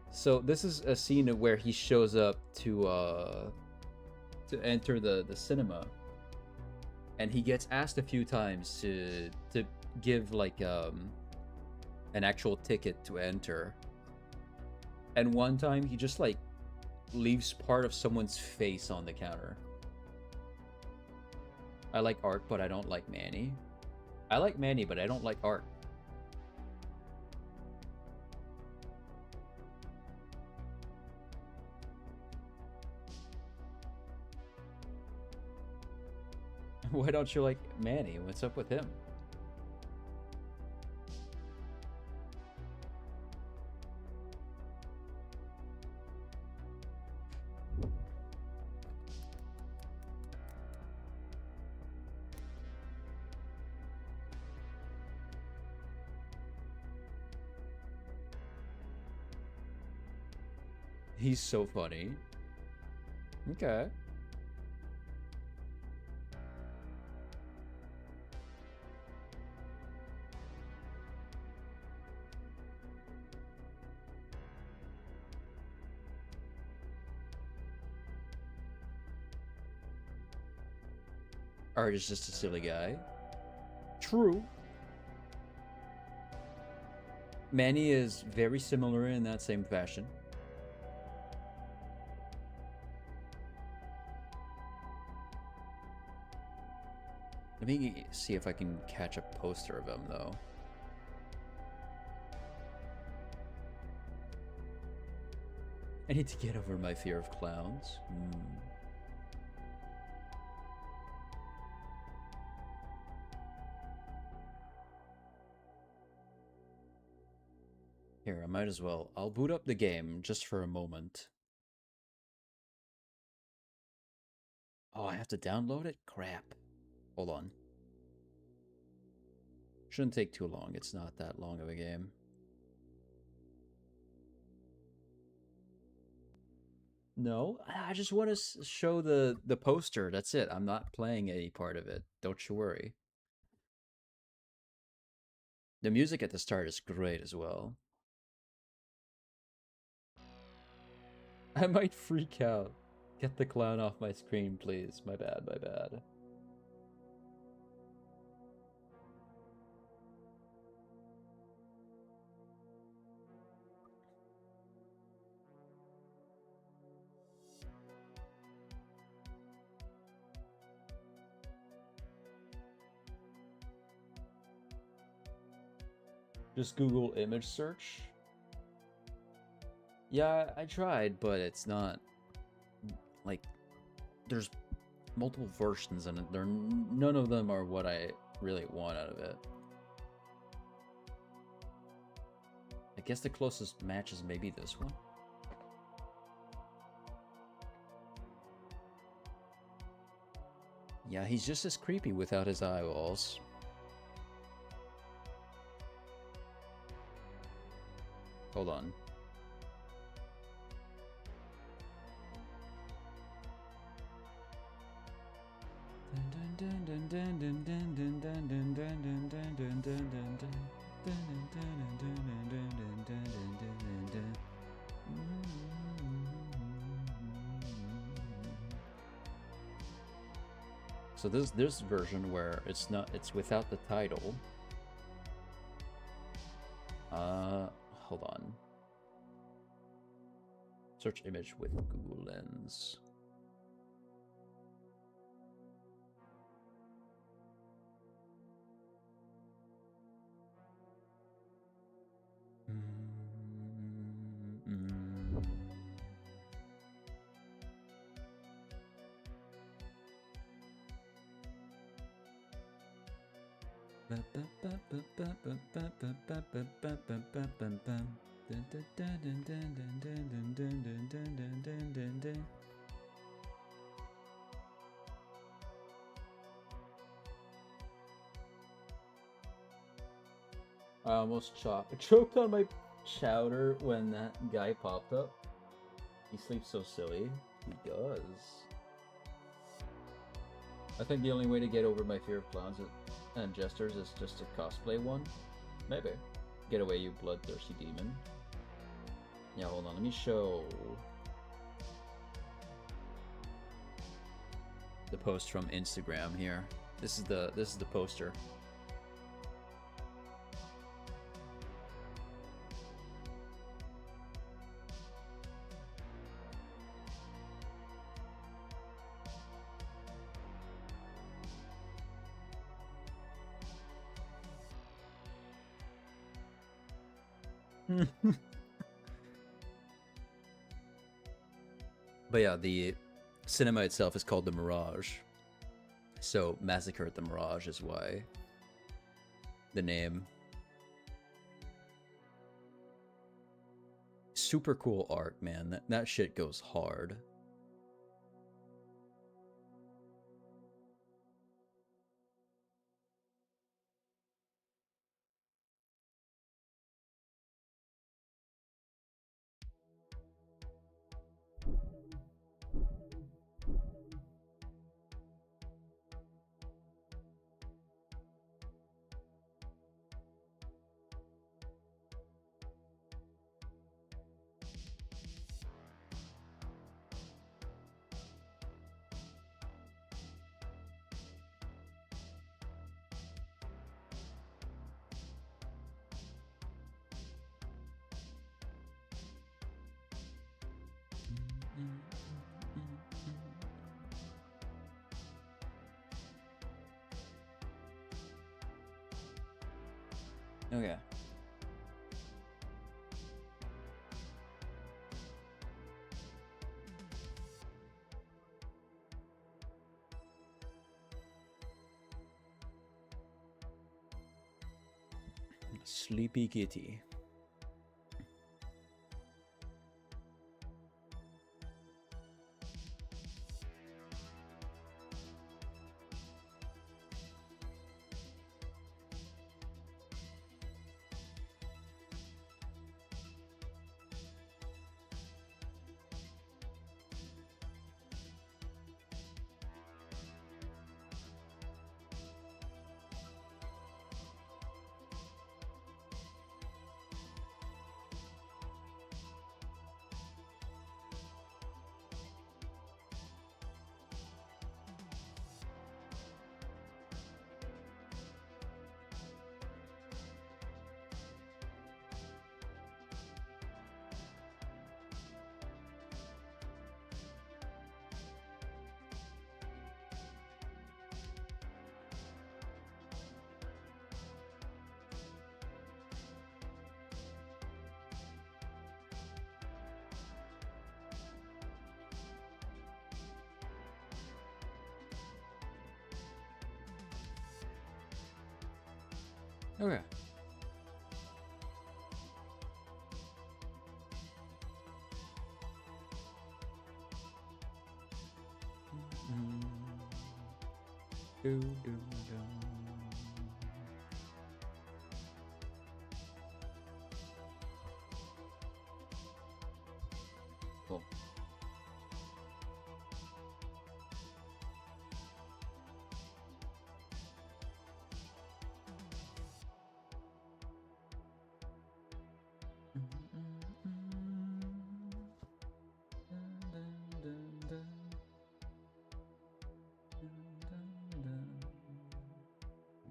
So this is a scene where he shows up to enter the cinema, and he gets asked a few times to give like an actual ticket to enter, and one time he just like leaves part of someone's face on the counter. I like Art, but I don't like Manny. I like Manny, but I don't like Art. Why don't you like Manny? What's up with him? He's so funny. Okay. Art is just a silly guy. True. Manny is very similar in that same fashion. Let me see if I can catch a poster of him, though. I need to get over my fear of clowns. Here, I might as well. I'll boot up the game just for a moment. Oh, I have to download it? Crap. Hold on. Shouldn't take too long. It's not that long of a game. No, I just want to show the poster. That's it. I'm not playing any part of it. Don't you worry. The music at the start is great as well. I might freak out. Get the clown off my screen, please. My bad, my bad. Just Google image search. Yeah, I tried, but it's not like there's multiple versions and none of them are what I really want out of it. I guess the closest match is maybe this one. Yeah, he's just as creepy without his eyeballs. Hold on. So this version where it's without the title. Hold on. Search image with Google Lens. I almost choked on my chowder when that guy popped up. He sleeps so silly. He does. I think the only way to get over my fear of clowns and jesters is just to cosplay one. Maybe. Get away, you bloodthirsty demon. Yeah, hold on. Let me show the post from Instagram here. This is the poster. But yeah, the cinema itself is called The Mirage. So Massacre at the Mirage is why the name. Super cool art, man. That shit goes hard. Okay. Sleepy Kitty. Okay. Cool.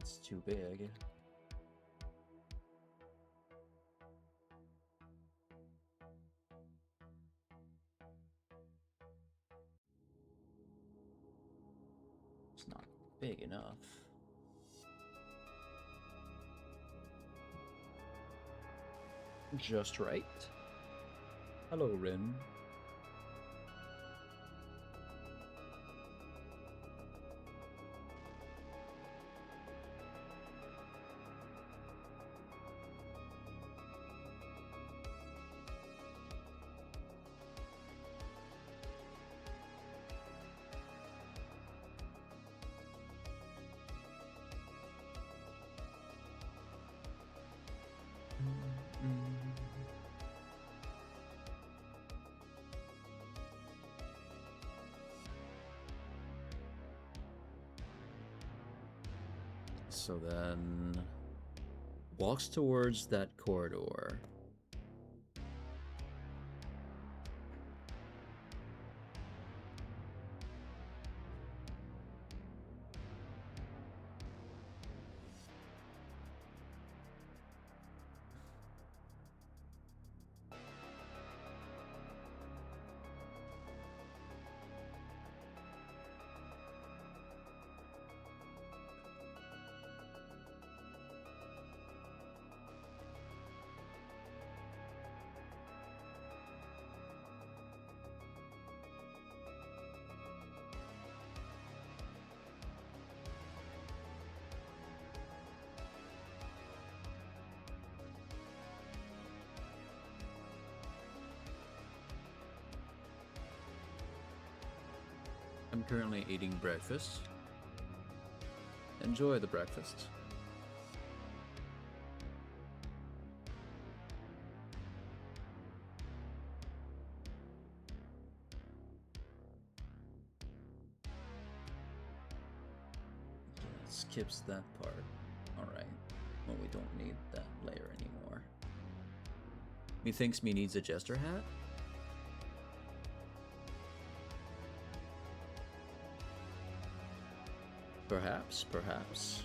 It's too big. It's not big enough. Just right. Hello, Rin. So then walks towards that corridor. I'm currently eating breakfast. Enjoy the breakfast. Skips that part. Alright. Well, we don't need that layer anymore. Methinks me needs a jester hat? Perhaps, perhaps.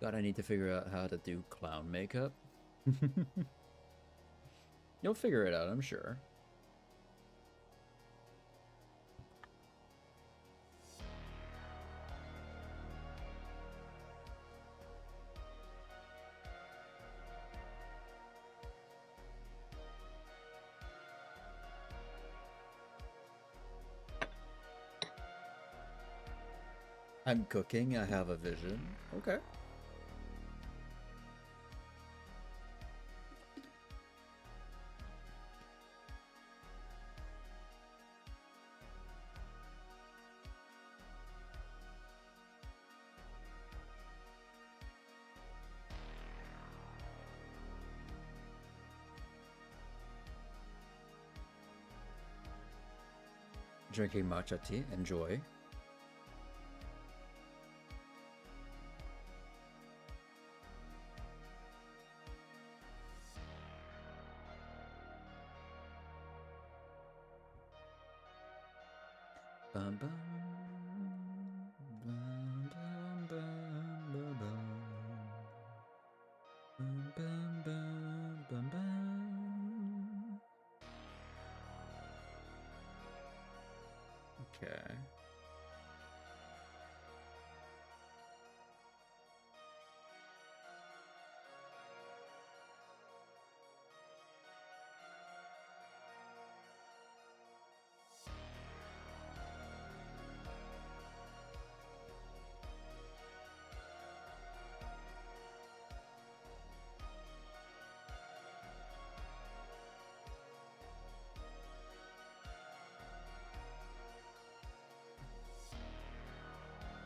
God, I need to figure out how to do clown makeup. You'll figure it out, I'm sure. I'm cooking, I have a vision. Okay. Drinking matcha tea, enjoy. Bum, bum, bum, bum, bum, bum, bum. Bum, bum, bum, bum. Okay.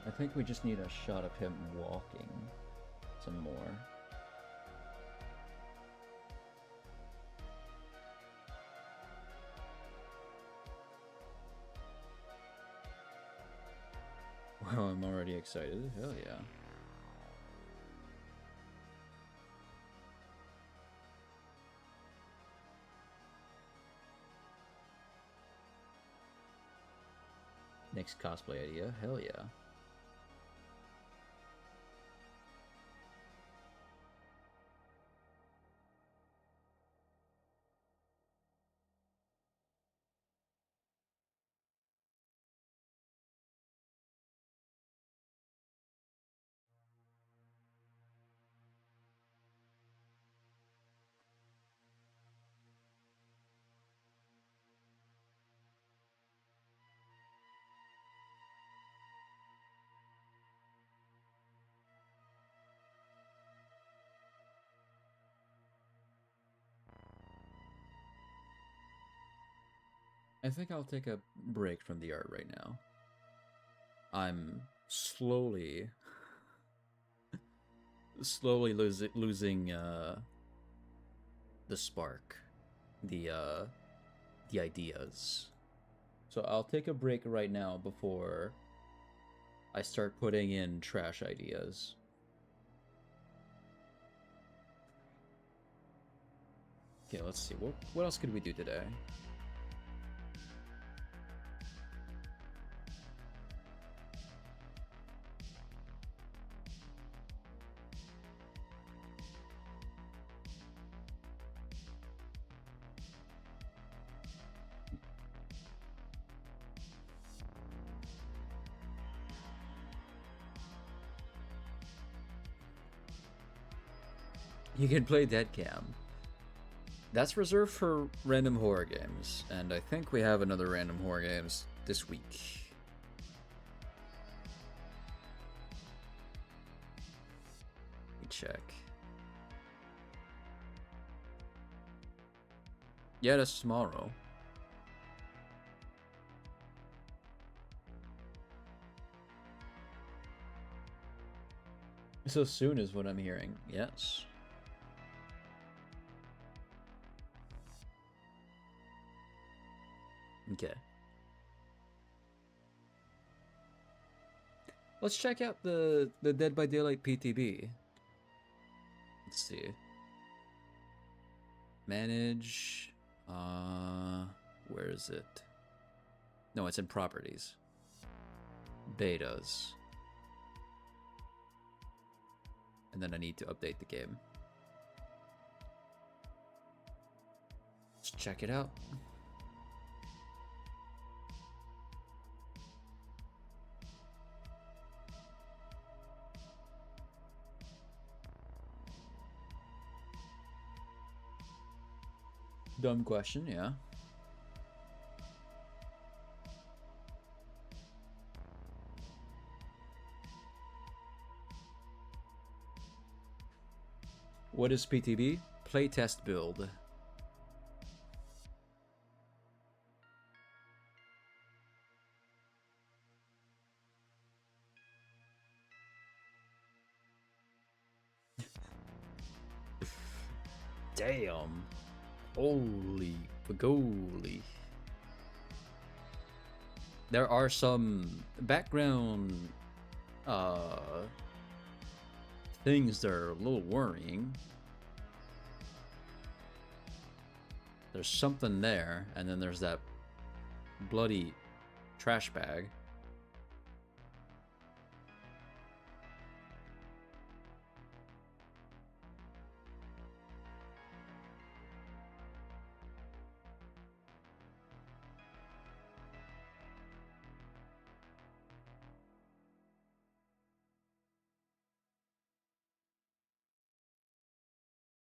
I think we just need a shot of him walking some more. Wow, I'm already excited. Hell yeah. Next cosplay idea. Hell yeah. I think I'll take a break from the art right now. I'm slowly losing the spark, the ideas. So I'll take a break right now before I start putting in trash ideas. Okay, let's see. What else could we do today? You can play Dead Cam. That's reserved for random horror games, and I think we have another random horror games this week. Let me check. Yeah, that's tomorrow. So soon is what I'm hearing. Yes. Okay. Let's check out the Dead by Daylight PTB. Let's see. Manage. Where is it? No, it's in properties. Betas. And then I need to update the game. Let's check it out. Dumb question, yeah. What is PTB? Playtest build. Damn. Holy bagoli. There are some background things that are a little worrying. There's something there, and then there's that bloody trash bag.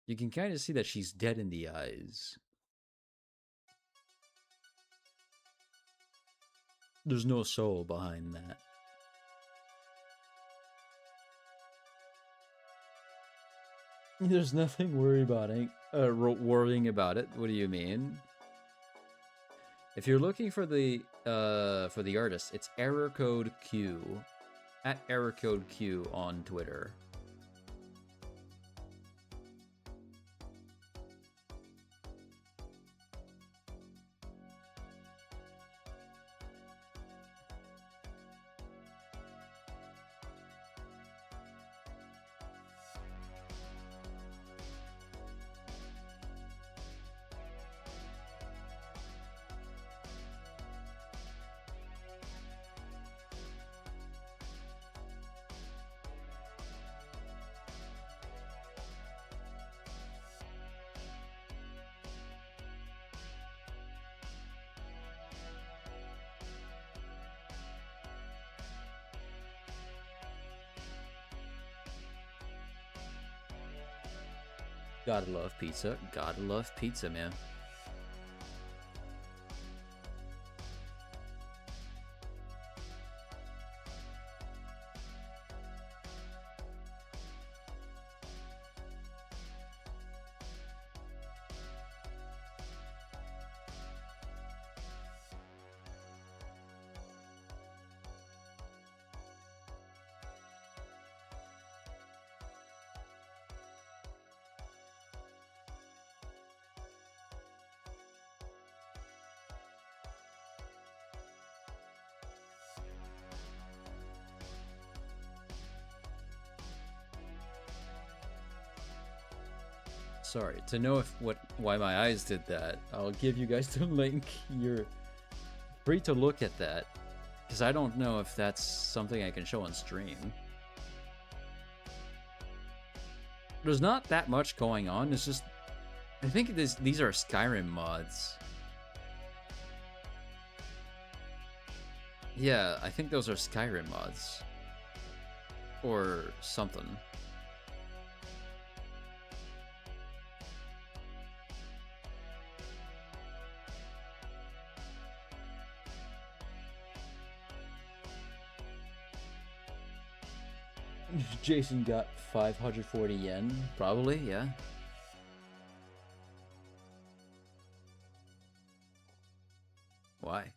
You can kind of see that she's dead in the eyes. There's no soul behind that. There's nothing worrying about it. What do you mean? If you're looking for the artist, it's Error Code Q, at Error Code Q on Twitter. Gotta love pizza. Gotta love pizza, man. Sorry, to know why my eyes did that, I'll give you guys the link. You're free to look at that, because I don't know if that's something I can show on stream. There's not that much going on. It's just, I think these are Skyrim mods. Yeah, I think those are Skyrim mods. Or something. Jason got 540 yen. Probably, yeah. Why?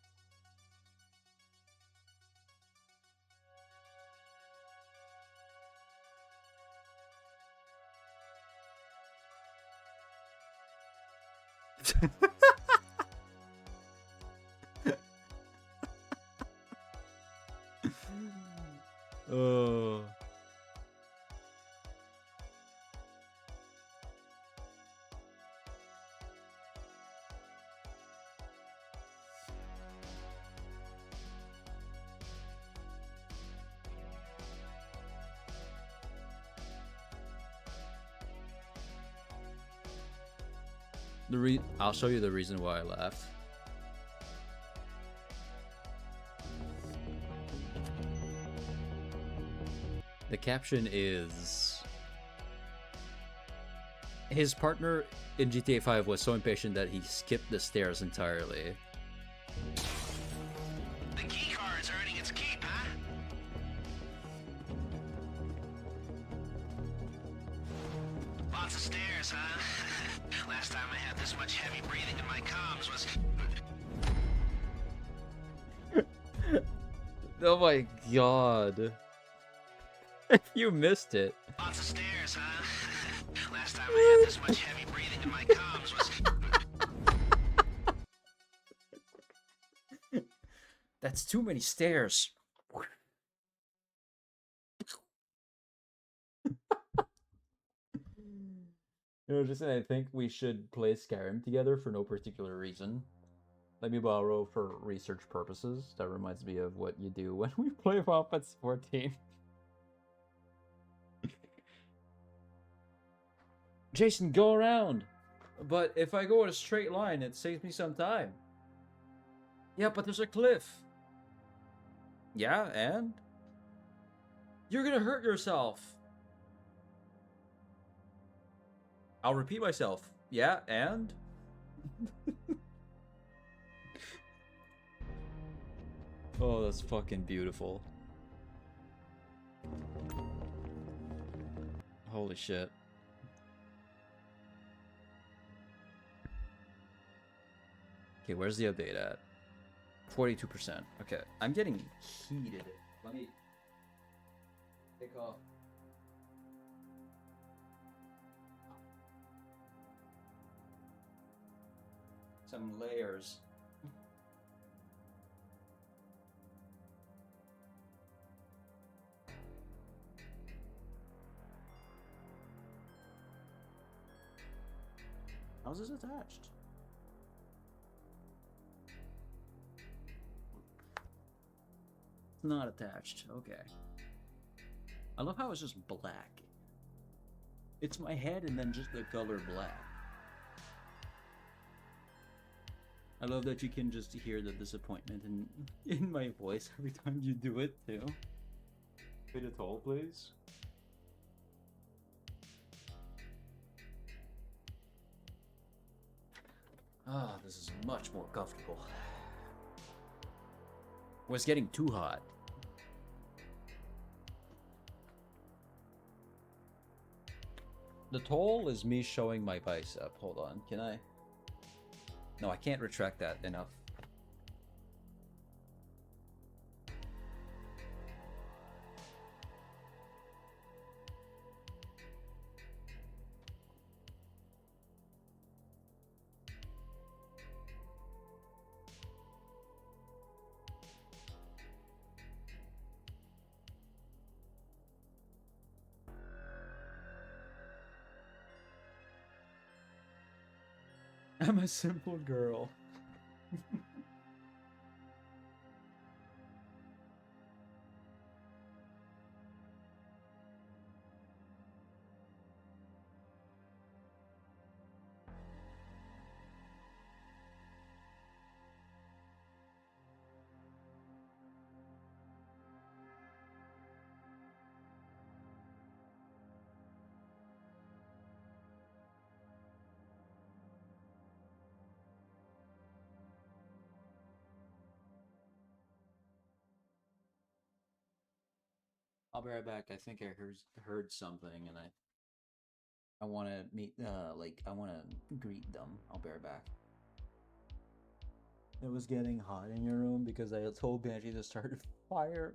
Oh. I'll show you the reason why I laughed. The caption is, his partner in GTA 5 was so impatient that he skipped the stairs entirely. The key card's earning its keep, huh? Lots of stairs, huh? Last time I had this much heavy breathing in my comms was... Oh my god. You missed it. Lots of stairs, huh? Last time I had this much heavy breathing in my comms was... That's too many stairs. Just I think we should play Skyrim together for no particular reason. Let me borrow for research purposes. That reminds me of what you do when we play Final Fantasy 14. Jason, go around! But if I go in a straight line, it saves me some time. Yeah, but there's a cliff. Yeah, and? You're gonna hurt yourself. I'll repeat myself. Yeah, and? Oh, that's fucking beautiful. Holy shit. Okay, where's the update at? 42%. Okay, I'm getting heated. Let me take off. Some layers. How's this attached? It's not attached. Okay. I love how it's just black. It's my head and then just the color black. I love that you can just hear the disappointment in my voice every time you do it too. Pay the toll, please. Ah, this is much more comfortable. It was getting too hot. The toll is me showing my bicep. Hold on, can I? No, I can't retract that enough. I'm a simple girl. I'll be right back. I think I heard something, and I want to meet I want to greet them. I'll be right back. It was getting hot in your room because I told Banshee to start fire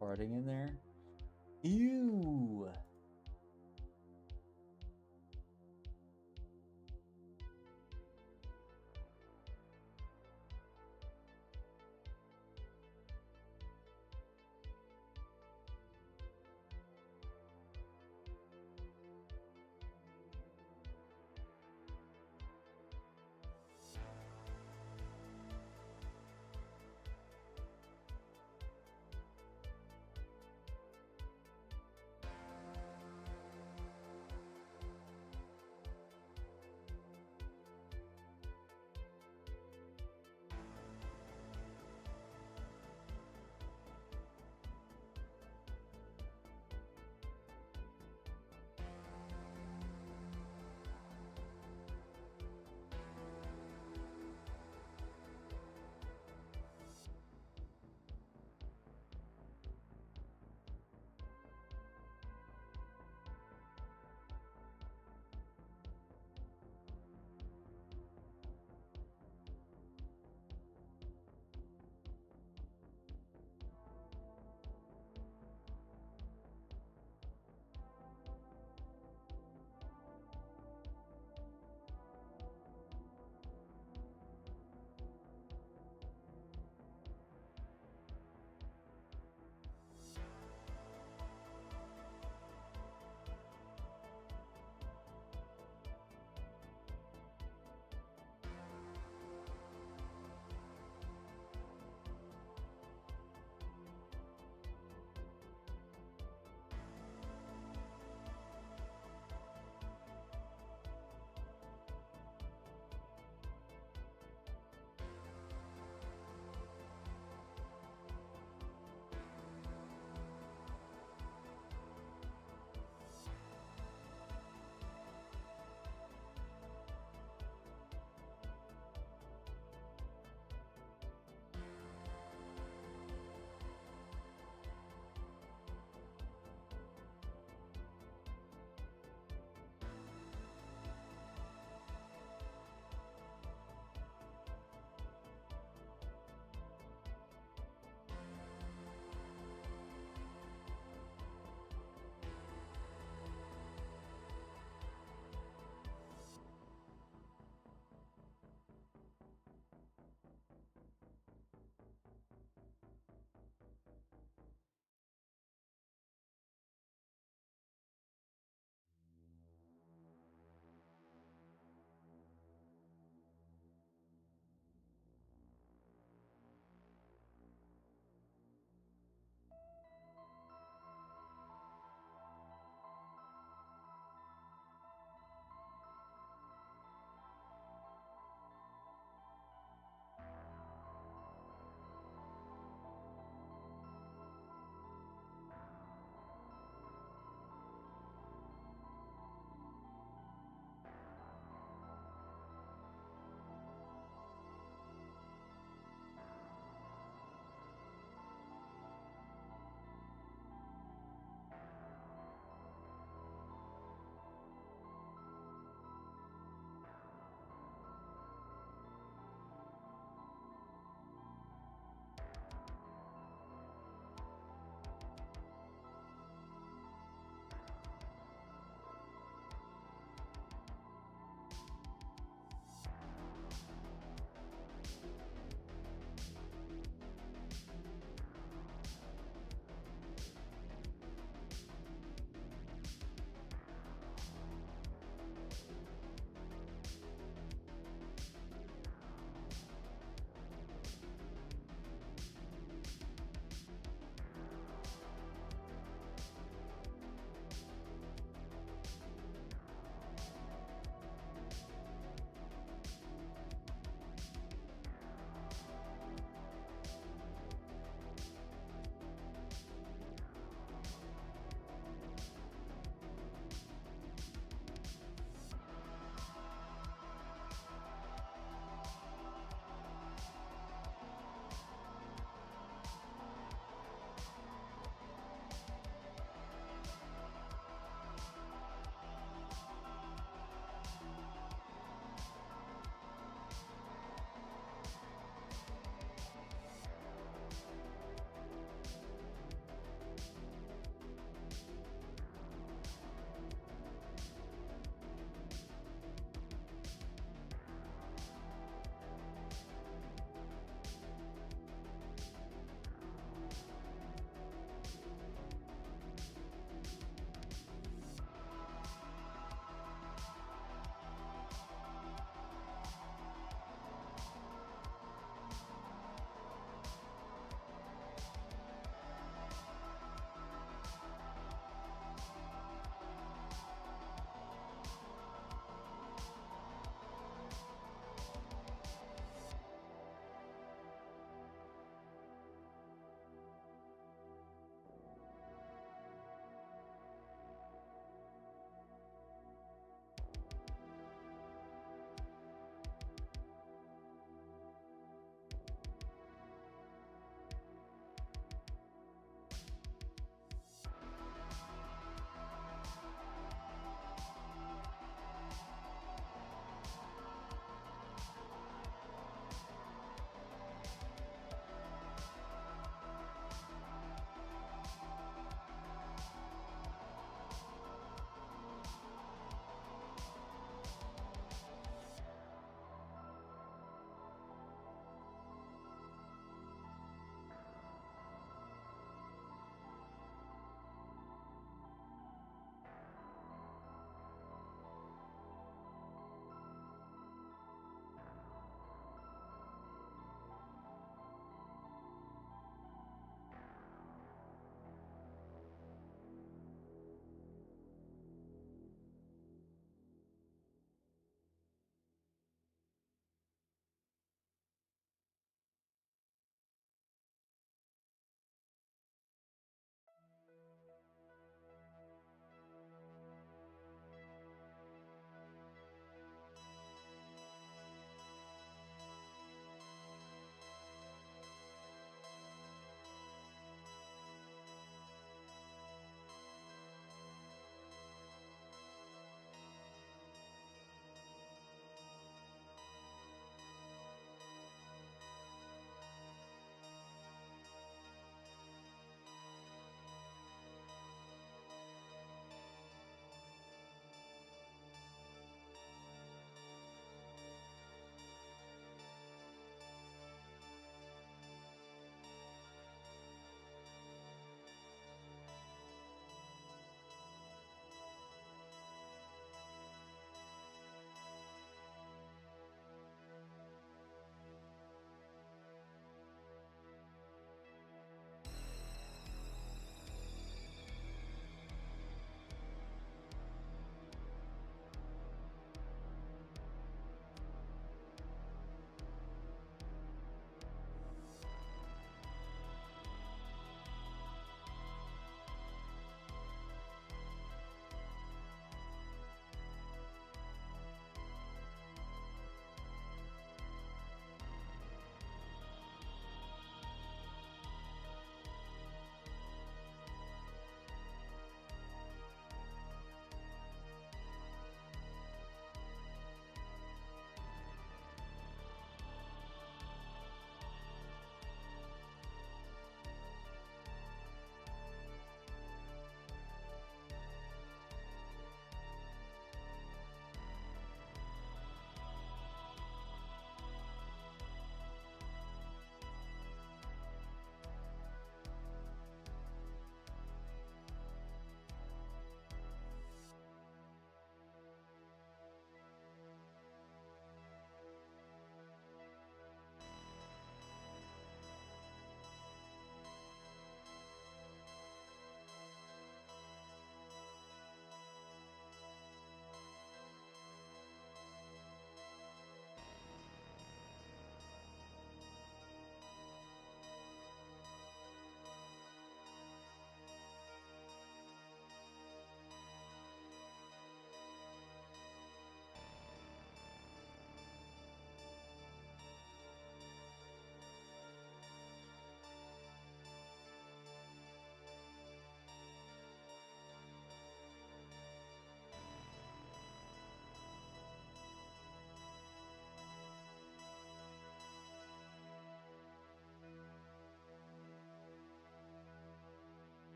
farting in there. Ew.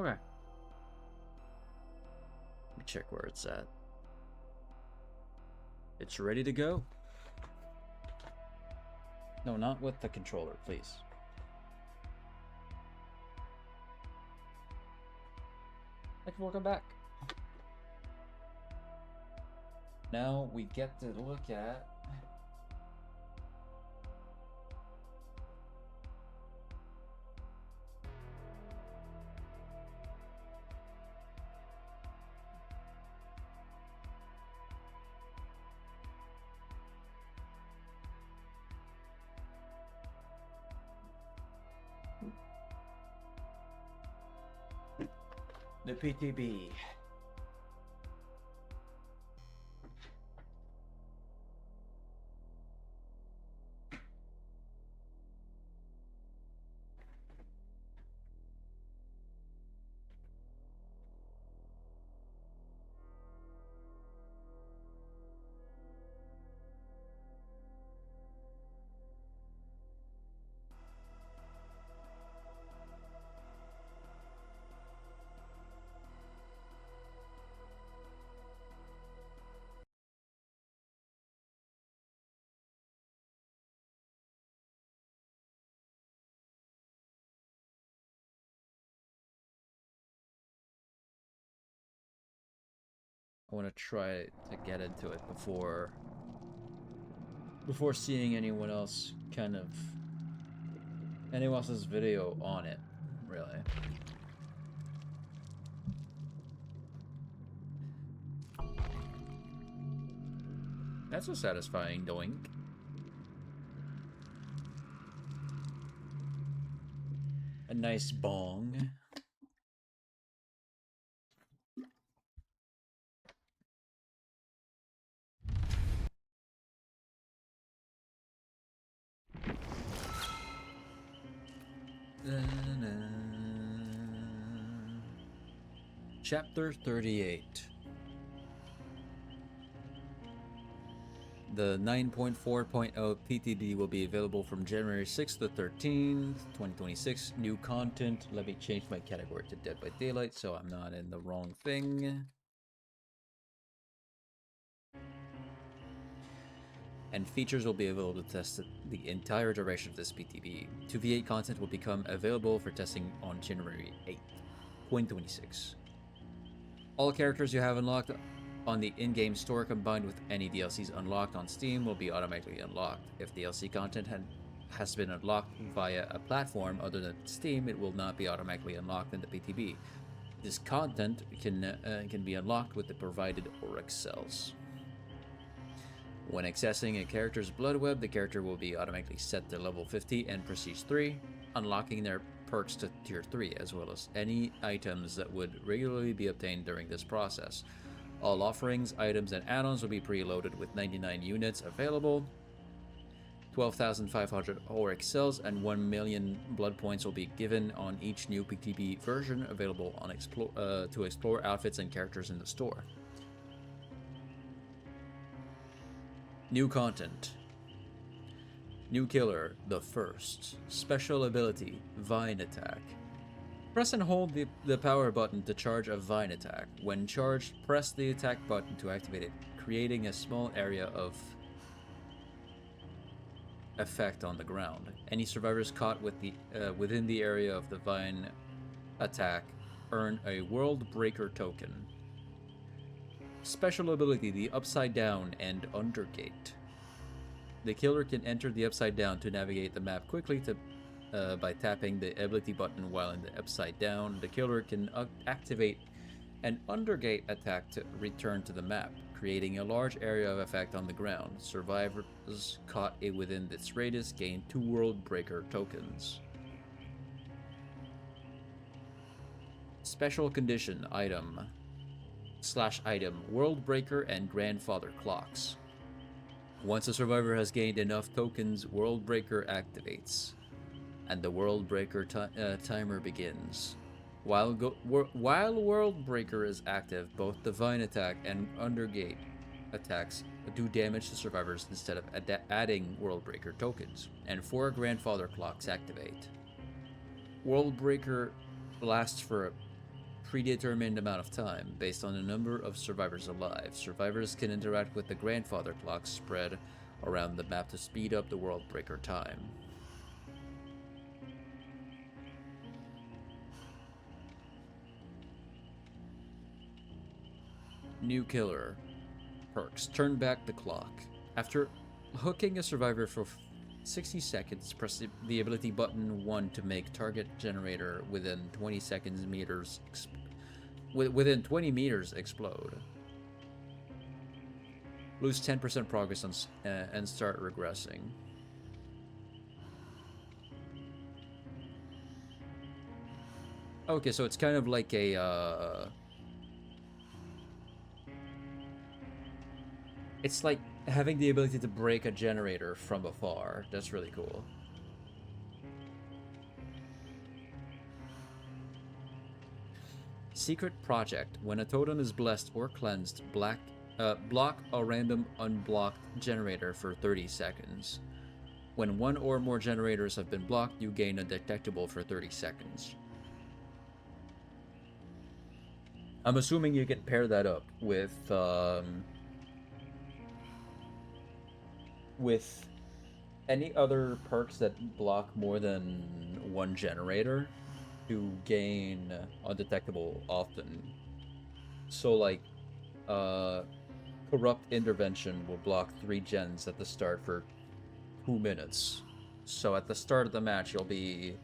Okay. Let me check where it's at. It's ready to go. No, not with the controller, please. Thanks for welcome back. Now we get to look at the PTB. I want to try to get into it before seeing anyone else's video on it, really. That's a satisfying doink. A nice bong. Chapter 38. The 9.4.0 PTB will be available from January 6th to 13th, 2026. New content. Let me change my category to Dead by Daylight so I'm not in the wrong thing. And features will be available to test the entire duration of this PTB. 2v8 content will become available for testing on January 8th, 2026. All characters you have unlocked on the in-game store combined with any DLCs unlocked on Steam will be automatically unlocked. If DLC content has been unlocked via a platform other than Steam, it will not be automatically unlocked in the PTB. This content can be unlocked with the provided Oryx cells. When accessing a character's blood web, the character will be automatically set to level 50 and Prestige 3, unlocking their perks to Tier 3, as well as any items that would regularly be obtained during this process. All offerings, items, and add-ons will be preloaded with 99 units available. 12,500 Oryx cells and 1 million blood points will be given on each new PTB version available on to explore outfits and characters in the store. New content. New killer, the First. Special ability, Vine Attack. Press and hold the power button to charge a Vine attack. When charged, press the attack button to activate it, creating a small area of effect on the ground. Any survivors caught within the area of the Vine attack earn a World Breaker token. Special ability, the Upside Down and Undergate. The killer can enter the Upside Down to navigate the map quickly by tapping the ability button while in the Upside Down. The killer can activate an Undergate attack to return to the map, creating a large area of effect on the ground. Survivors caught within this radius gain 2 World Breaker tokens. Special condition item /item World Breaker and Grandfather Clocks. Once a survivor has gained enough tokens, World Breaker activates, and the World Breaker timer begins. While World Breaker is active, both Divine Attack and Undergate attacks do damage to survivors instead of adding World Breaker tokens, and 4 Grandfather Clocks activate. World Breaker lasts for predetermined amount of time based on the number of survivors alive. Survivors can interact with the grandfather clock spread around the map to speed up the world breaker time. New killer. Perks. Turn back the clock. After hooking a survivor for 60 seconds, press the ability button 1 to make target generator within 20 meters explode. Lose 10% progress and start regressing. Okay, so it's kind of like a it's like having the ability to break a generator from afar. That's really cool. Secret project. When a totem is blessed or cleansed, block a random unblocked generator for 30 seconds. When one or more generators have been blocked, you gain a detectable for 30 seconds. I'm assuming you can pair that up with any other perks that block more than one generator to gain undetectable often. So like corrupt intervention will block 3 gens at the start for 2 minutes. So at the start of the match you'll be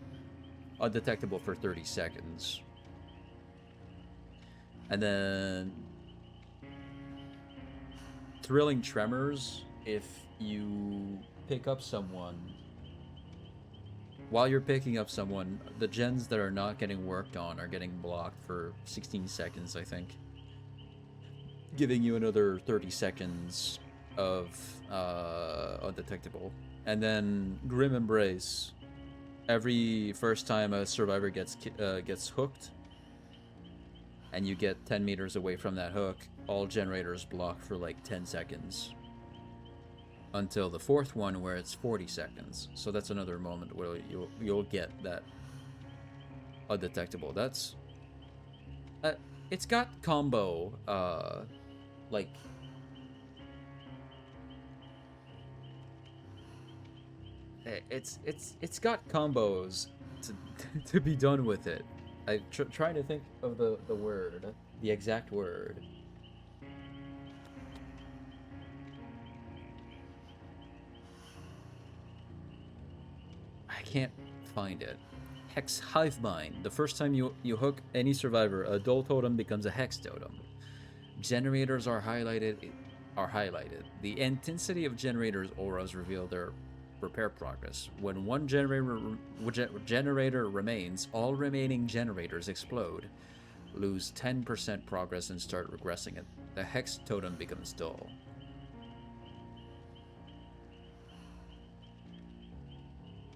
undetectable for 30 seconds. And then thrilling tremors, if you pick up someone, while you're picking up someone, the gens that are not getting worked on are getting blocked for 16 seconds, I think, giving you another 30 seconds of undetectable. And then Grim Embrace, every first time a survivor gets hooked and you get 10 meters away from that hook, all generators block for like 10 seconds. Until the 4th one where it's 40 seconds. So that's another moment where you'll get that undetectable. That's it's got combo like it's got combos to be done with it. I'm trying to think of the word, the exact word. I can't find it. Hex Hivebind. The first time you hook any survivor, a dull totem becomes a hex totem. Generators are highlighted. The intensity of generators' auras reveal their repair progress. When one generator remains, all remaining generators explode. Lose 10% progress and start regressing it. The hex totem becomes dull.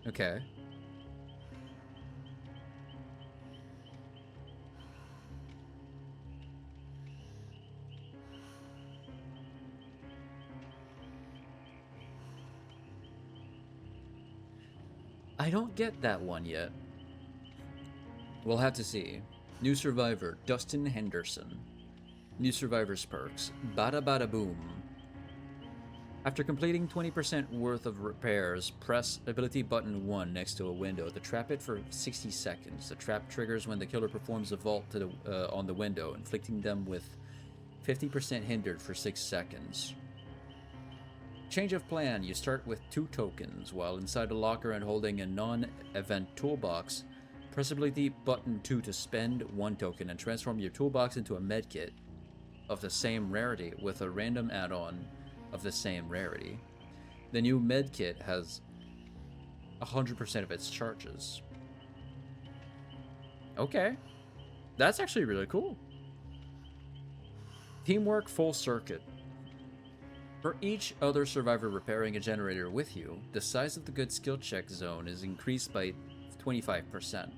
Okay. I don't get that one yet. We'll have to see. New survivor, Dustin Henderson. New survivors perks, Bada Bada Boom. After completing 20% worth of repairs, press ability button 1 next to a window to trap it for 60 seconds. The trap triggers when the killer performs a vault to on the window, inflicting them with 50% hindered for 6 seconds. Change of plan. You start with 2 tokens. While inside a locker and holding a non-event toolbox, press ability button 2 to spend 1 token and transform your toolbox into a medkit of the same rarity with a random add-on of the same rarity. The new medkit has 100% of its charges. Okay. That's actually really cool. Teamwork full circuit. For each other survivor repairing a generator with you, the size of the good skill check zone is increased by 25%.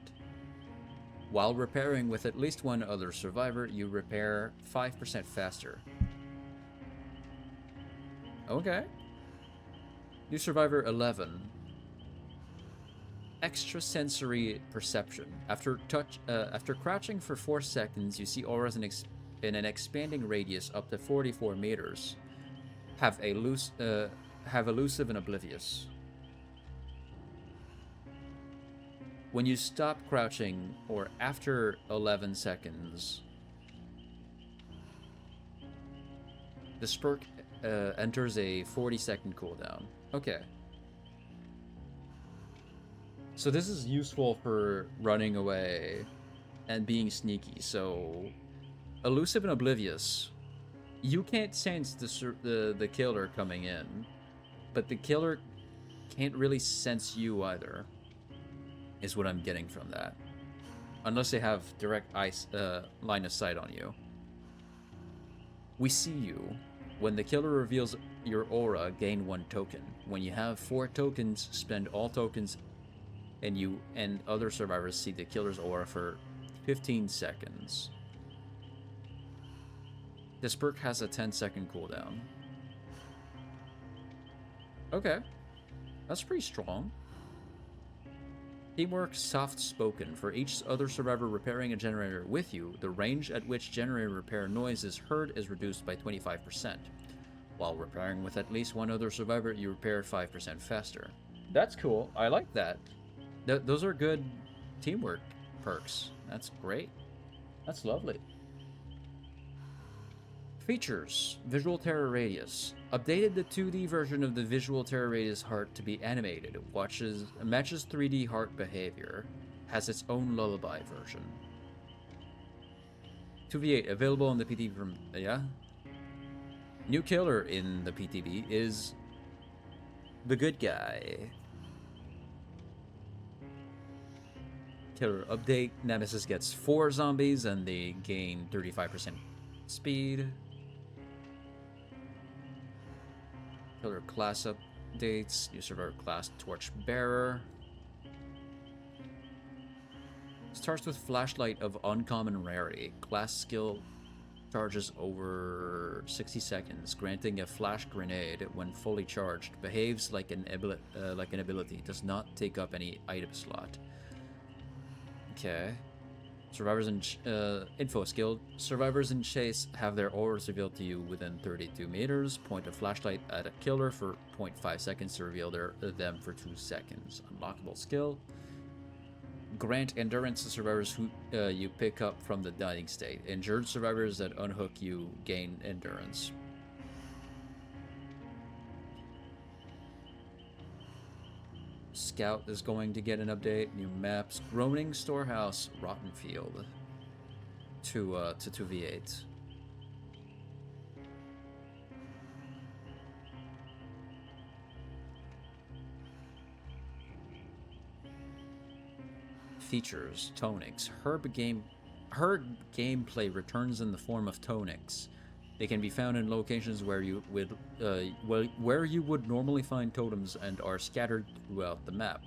While repairing with at least one other survivor, you repair 5% faster. Okay. New survivor 11. extrasensory perception. After crouching for 4 seconds, you see auras in an expanding radius up to 44 meters. Have elusive and oblivious. When you stop crouching, or after 11 seconds, the spurk enters a 40-second cooldown. Okay. So this is useful for running away and being sneaky. So, elusive and oblivious. You can't sense the killer coming in, but the killer can't really sense you either, is what I'm getting from that. Unless they have direct line of sight on you. We see you. When the killer reveals your aura, gain 1 token. When you have 4 tokens, spend all tokens, and you and other survivors see the killer's aura for 15 seconds. This perk has a 10-second cooldown. Okay. That's pretty strong. Teamwork soft-spoken. For each other survivor repairing a generator with you, the range at which generator repair noise is heard is reduced by 25%. While repairing with at least 1 other survivor, you repair 5% faster. That's cool. I like that. Those are good teamwork perks. That's great. That's lovely. Features. Visual Terror Radius. Updated the 2D version of the Visual Terror Radius heart to be animated. Matches 3D heart behavior. Has its own lullaby version. 2v8. Available on the PTB from... yeah? New killer in the PTB is... the good guy. Killer update. Nemesis gets 4 zombies and they gain 35% speed. Killer class updates. New survivor class Torchbearer. Starts with Flashlight of uncommon rarity. Class skill charges over 60 seconds, granting a flash grenade when fully charged. Behaves like an ability. Does not take up any item slot. Okay. Survivors in info skill. Survivors in chase have their auras revealed to you within 32 meters. Point a flashlight at a killer for 0.5 seconds to reveal them for 2 seconds. Unlockable skill. Grant endurance to survivors who you pick up from the dying state. Injured survivors that unhook you gain endurance. Scout is going to get an update. New maps. Groaning Storehouse, Rotten Field. To 2v8. Features. Tonics. Her gameplay returns in the form of tonics. They can be found in locations where you would normally find totems and are scattered throughout the map.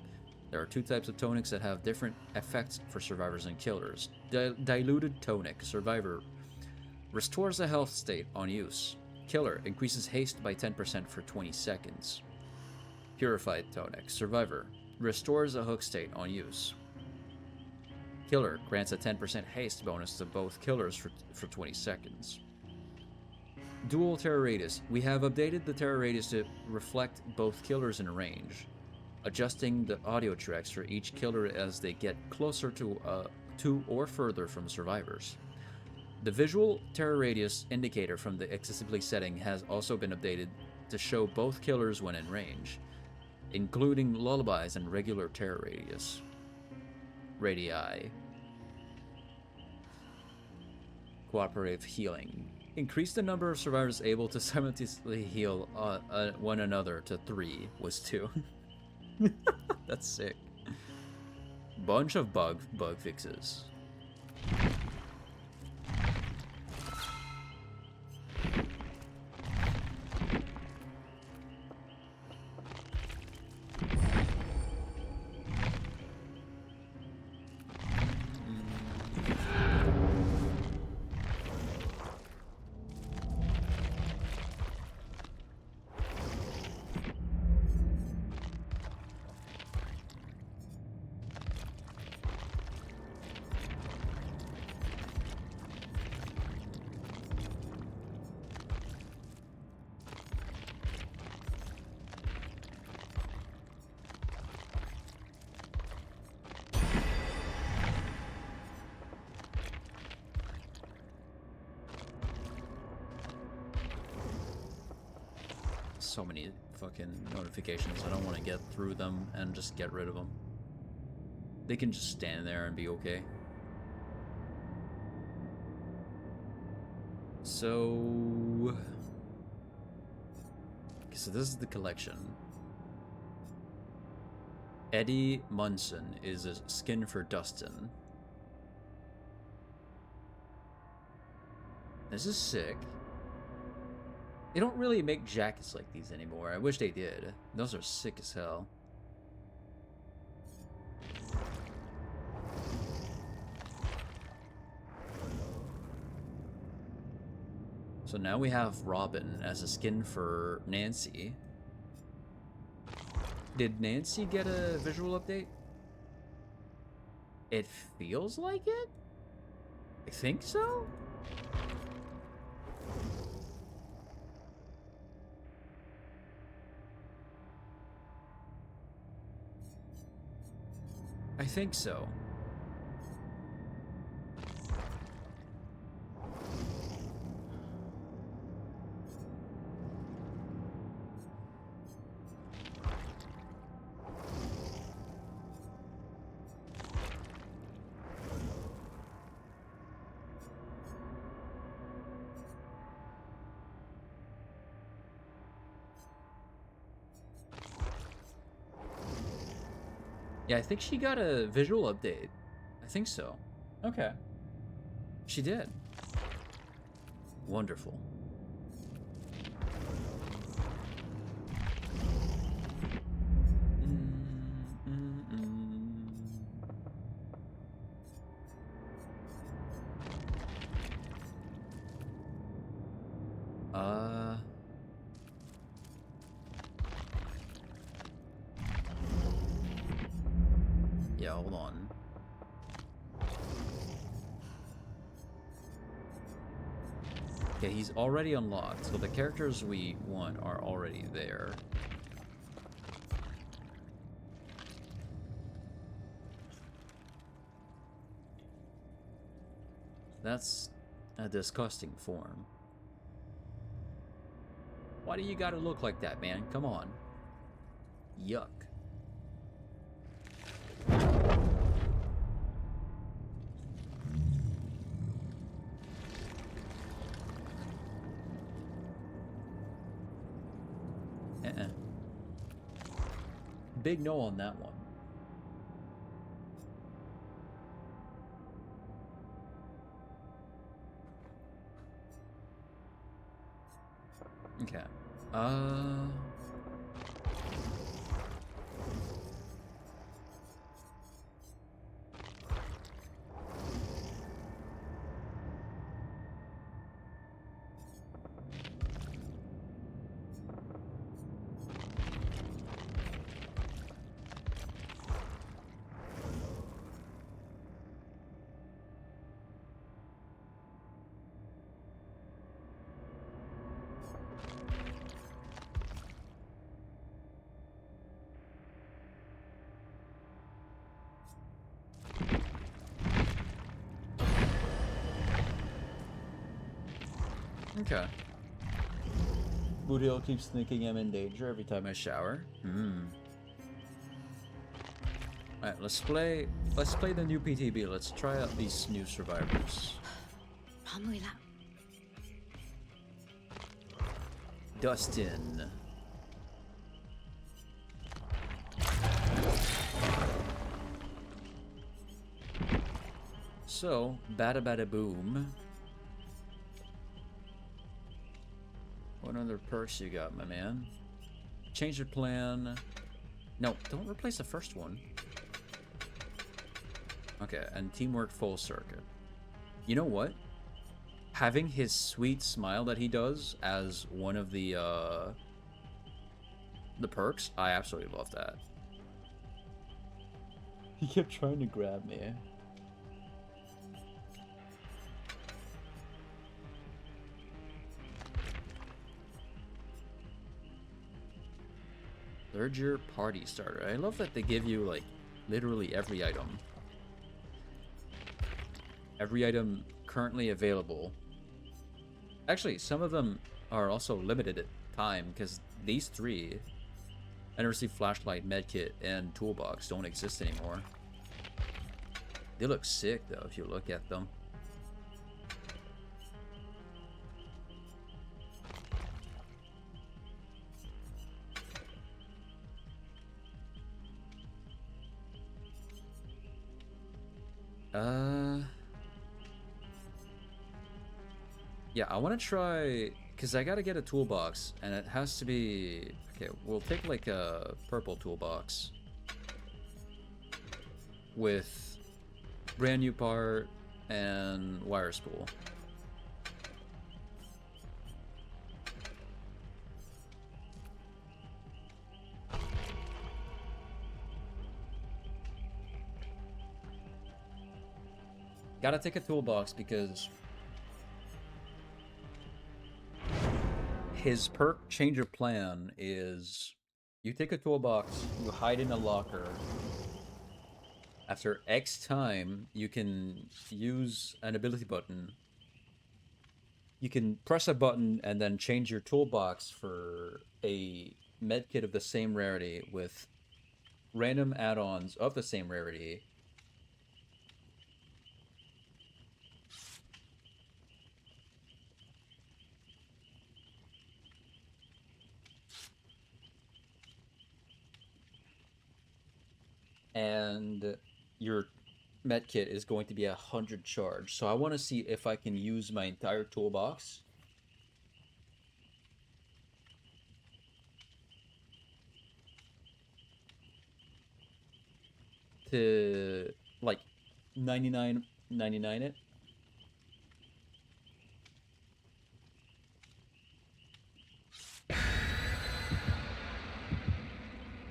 There are 2 types of tonics that have different effects for survivors and killers. Diluted tonic. Survivor restores a health state on use. Killer increases haste by 10% for 20 seconds. Purified tonic. Survivor restores a hook state on use. Killer grants a 10% haste bonus to both killers for 20 seconds. Dual Terror Radius. We have updated the Terror Radius to reflect both killers in range, adjusting the audio tracks for each killer as they get closer to or further from survivors. The Visual Terror Radius indicator from the accessibility setting has also been updated to show both killers when in range, including lullabies and regular Terror Radius. Radii. Cooperative healing. Increase the number of survivors able to simultaneously heal one another to 3 was 2. That's sick. Bunch of bug fixes. so many fucking notifications. I don't want to get through them and just get rid of them. They can just stand there and be okay. So... Okay, so this is the collection. Eddie Munson is a skin for Dustin. This is sick. They don't really make jackets like these anymore. I wish they did. Those are sick as hell. So now we have Robin as a skin for Nancy. Did Nancy get a visual update? It feels like it? I think so? I think so. Yeah, I think she got a visual update. I think so. Okay. She did. Wonderful. Yeah, hold on. Okay, he's already unlocked, so the characters we want are already there. That's a disgusting form. Why do you gotta look like that, man? Come on. Yuck. Big no on that one. Okay. Okay. Boodle keeps thinking I'm in danger every time I shower. Alright, let's play the new PTB. Let's try out these new survivors. Dustin. So, bada bada boom. What other perks you got, my man? Change your plan. No, don't replace the first one. Okay, and teamwork full circuit. You know what? Having his sweet smile that he does as one of the perks, I absolutely love that. He kept trying to grab me. Third year party starter. I love that they give you like literally every item. Every item currently available. Actually, some of them are also limited time, because these three, energy flashlight, medkit, and toolbox, don't exist anymore. They look sick though if you look at them. Yeah, I want to try, because I gotta get a toolbox, and it has to be... Okay, we'll take like a purple toolbox with brand new part and wire spool. Gotta take a toolbox because his perk changer plan is you take a toolbox, you hide in a locker. After X time, you can use an ability button. You can press a button and then change your toolbox for a medkit of the same rarity with random add-ons of the same rarity. And your medkit is going to be 100 charge. So I want to see if I can use my entire toolbox to like 99 it.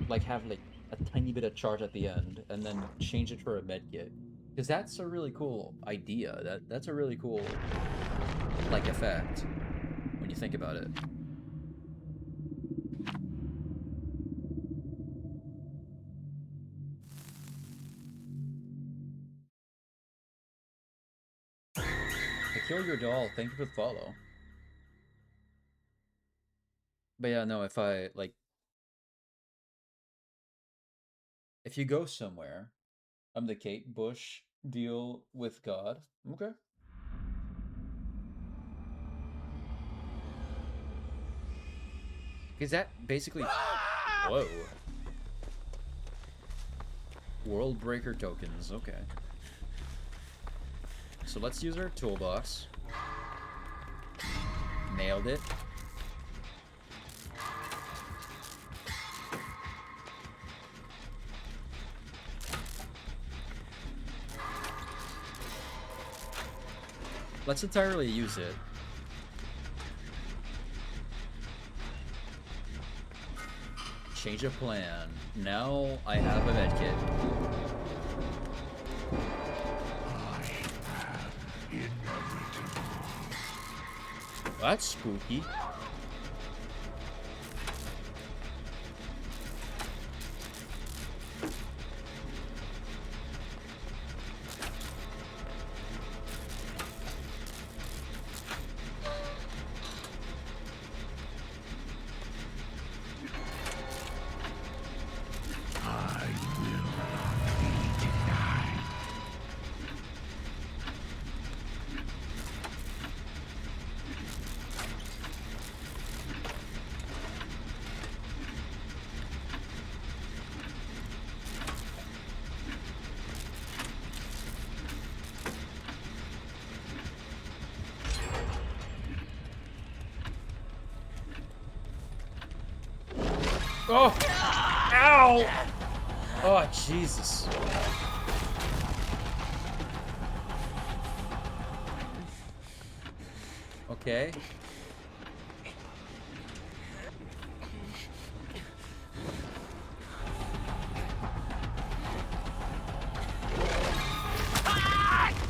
Like have like a tiny bit of charge at the end and then change it for a medkit. Because that's a really cool idea. That's a really cool like effect when you think about it. Kill your doll, thank you for the follow. But yeah, no, if I like if you go somewhere, I'm the Kate Bush deal with God. Okay. Is that basically... Whoa. World Breaker tokens, okay. So let's use our toolbox. Nailed it. Let's entirely use it. Change of plan. Now I have a medkit. That's spooky. Oh! Ow! Oh, Jesus. Okay.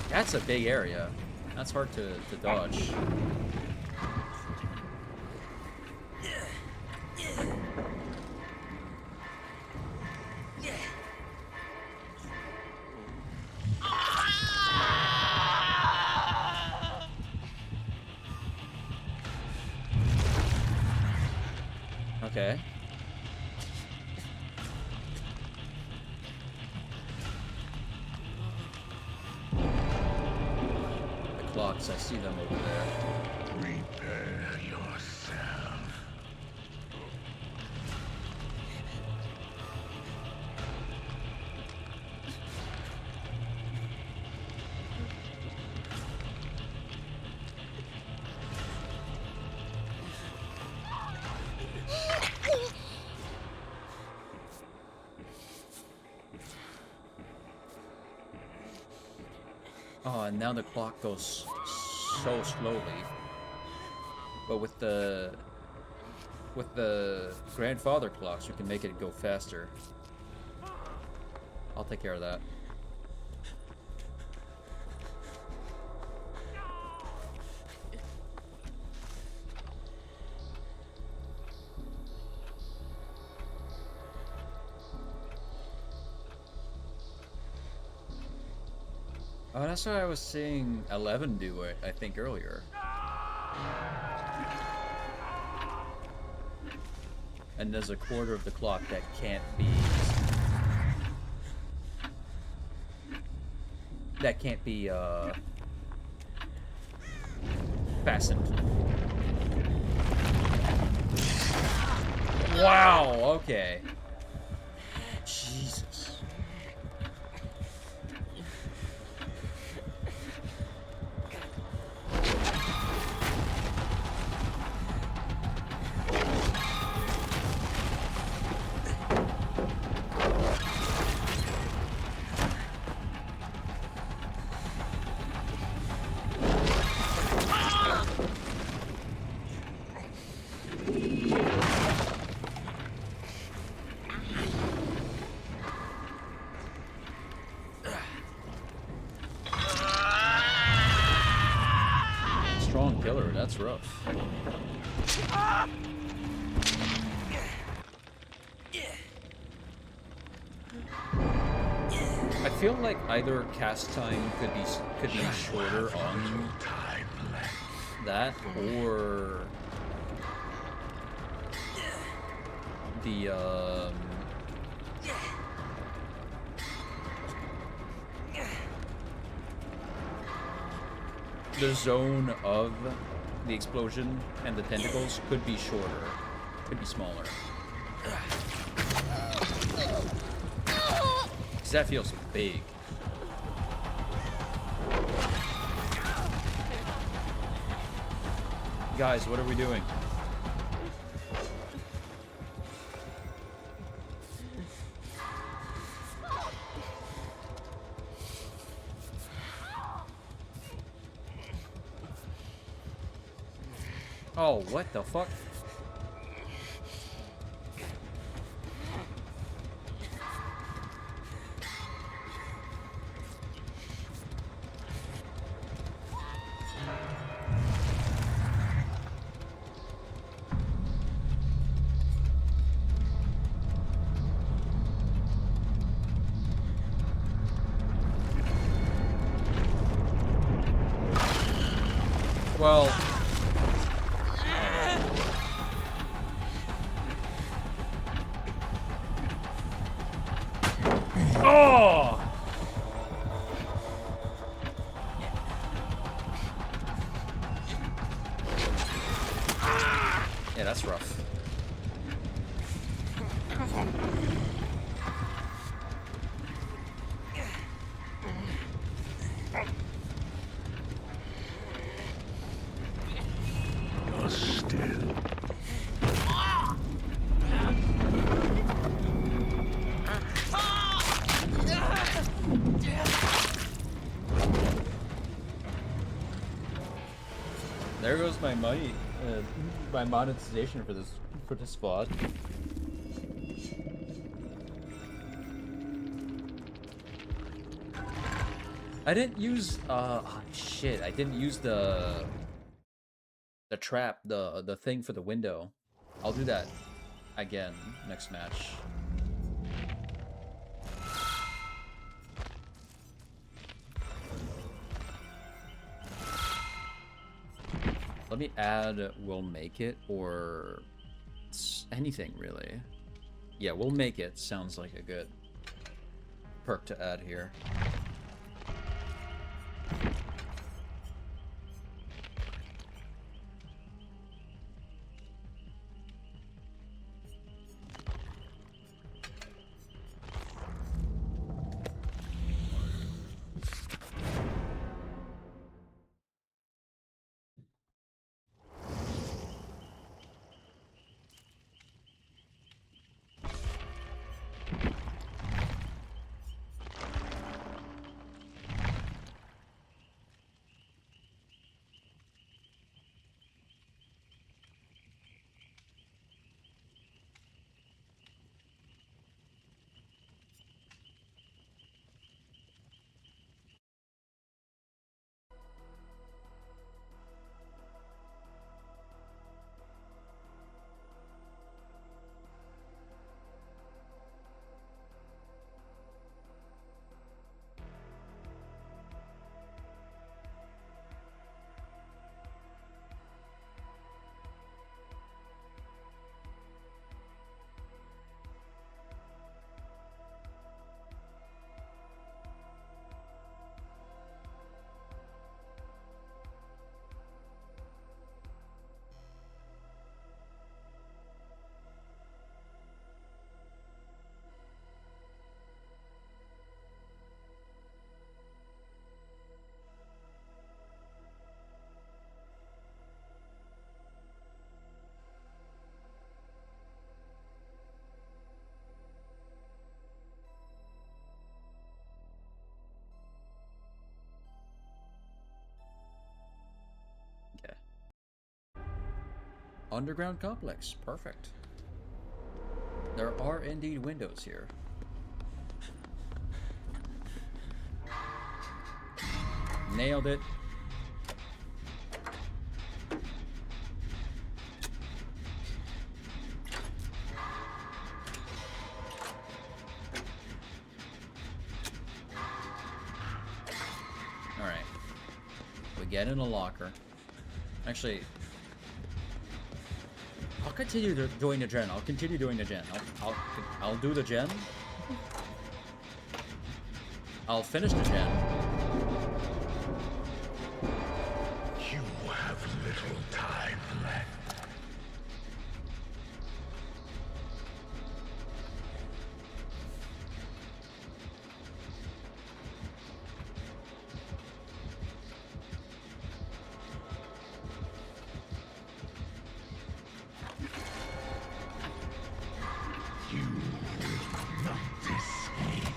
That's a big area. That's hard to dodge. Okay. The clocks, I see them over there. Prepare yourself. Oh, and now the clock goes so slowly. But with the grandfather clocks, we can make it go faster. I'll take care of that. Oh, that's what I was seeing 11 do, I think, earlier. And there's a quarter of the clock that can't be... fastened. Wow, okay. Jesus. Strong killer, that's rough. I feel like either cast time could be shorter on that, or the zone of the explosion and the tentacles could be shorter, could be smaller. Because that feels big. Guys, what are we doing? Oh, what the fuck? Well... Oh! Yeah, that's rough. You're still. There goes my money, my monetization for this VOD. I didn't use shit, I didn't use the trap, the thing for the window. I'll do that again next match. Let me add "will make it" or anything really. Yeah, we'll make it. Sounds like a good perk to add here. Okay. Underground complex. Perfect. There are indeed windows here. Nailed it. Alright. We get in a locker. Actually, I'll continue doing the gen. I'll continue doing the gen. I'll do the gen. I'll finish the gen. You have little time left. You will not escape.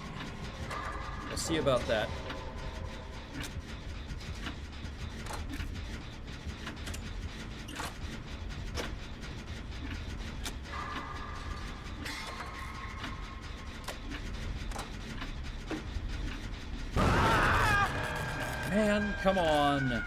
We'll see about that. Man, come on.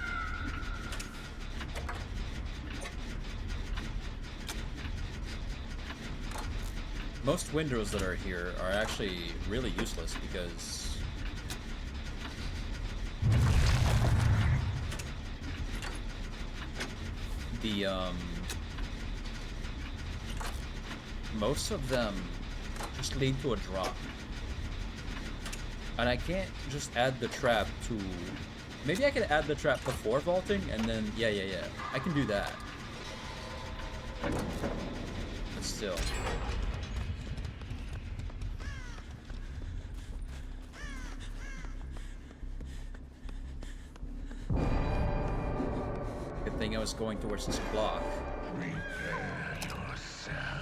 Most windows that are here are actually really useless because the most of them just lead to a drop. And I can't just add the trap to... Maybe I can add the trap before vaulting and then... Yeah. I can do that. But still. Good thing I was going towards this clock. Prepare yourself.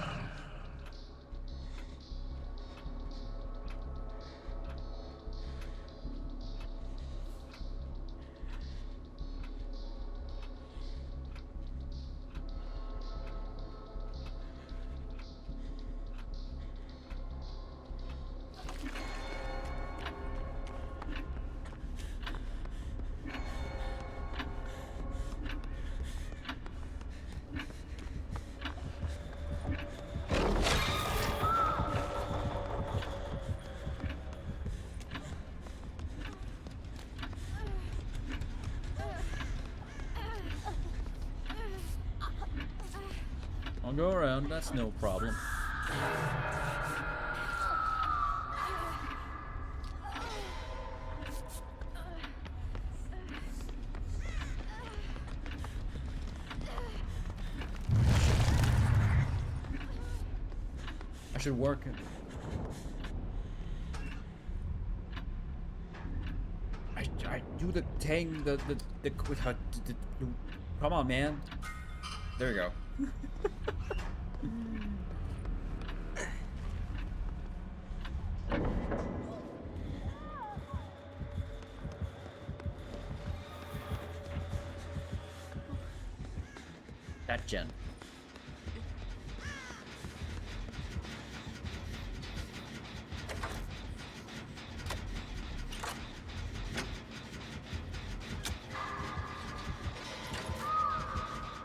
I'll go around. That's no problem. I should work it. I do the thing, come on, man. There we go. That gen.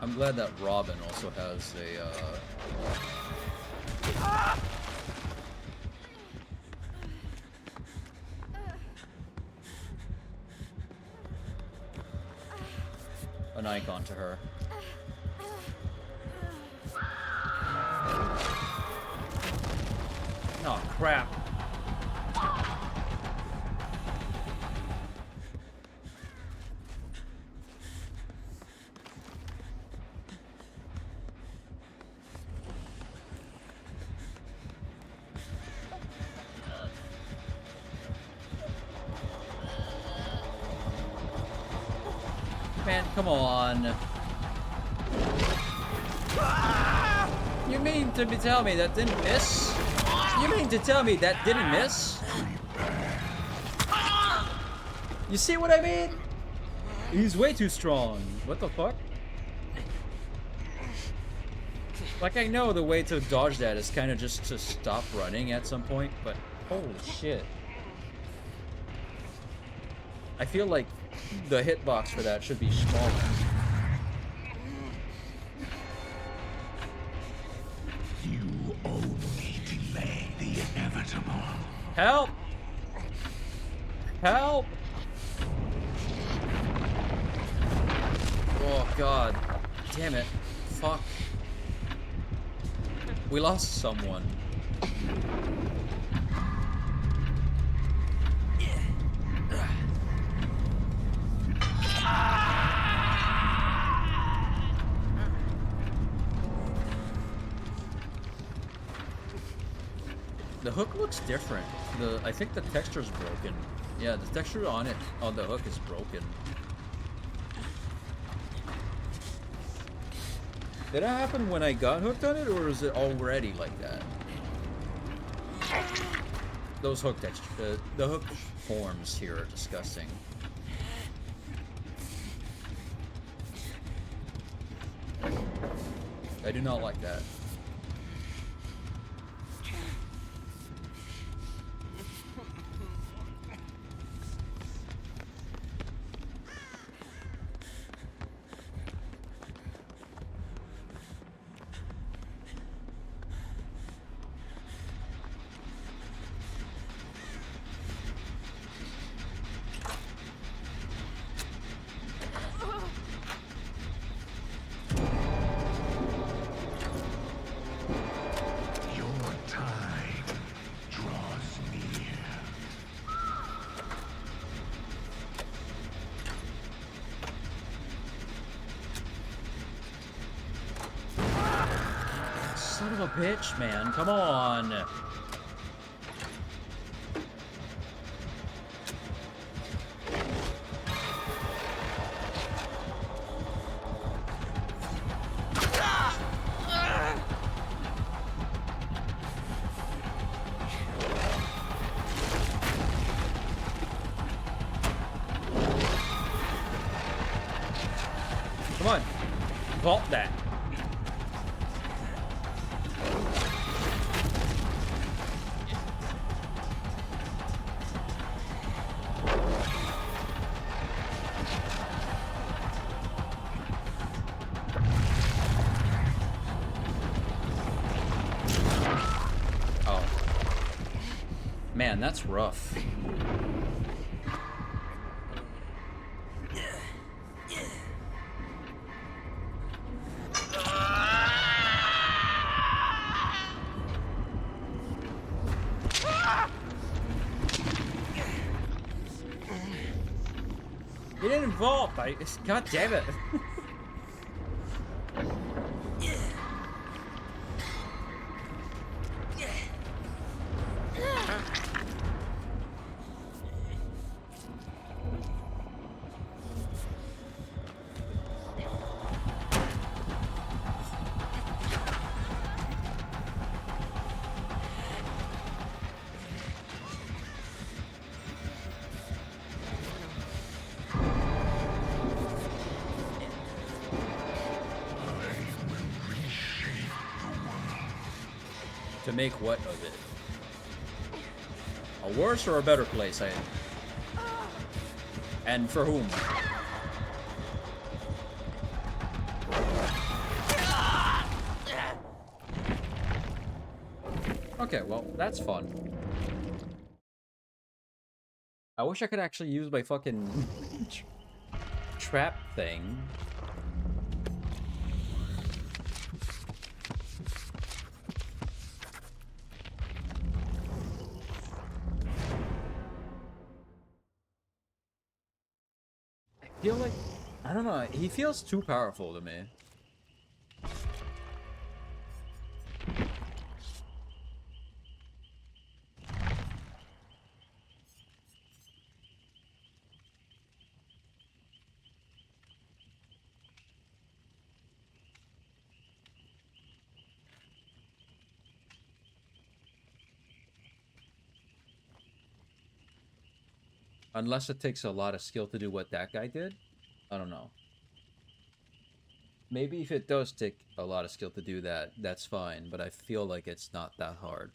I'm glad that Robin also has an icon to her. Oh crap. Man, come on. You mean to tell me that didn't miss? You mean to tell me that didn't miss? You see what I mean? He's way too strong. What the fuck? Like, I know the way to dodge that is kind of just to stop running at some point, but holy shit. I feel like the hitbox for that should be smaller. You only delay the inevitable. Help! Help! Oh god. Damn it. Fuck. We lost someone. The hook looks different. I think the texture's broken. Yeah, the texture on the hook is broken. Did that happen when I got hooked on it, or is it already like that? Those hook texture, the hook forms here are disgusting. I do not like that. Son of a bitch, man. Come on. Come on. Vault that. Man, that's rough. Get involved, God damn it. To make what of it? A worse or a better place, and for whom? Okay, well, that's fun. I wish I could actually use my fucking trap thing. I feel like, I don't know, he feels too powerful to me. Unless it takes a lot of skill to do what that guy did. I don't know. Maybe if it does take a lot of skill to do that, that's fine. But I feel like it's not that hard.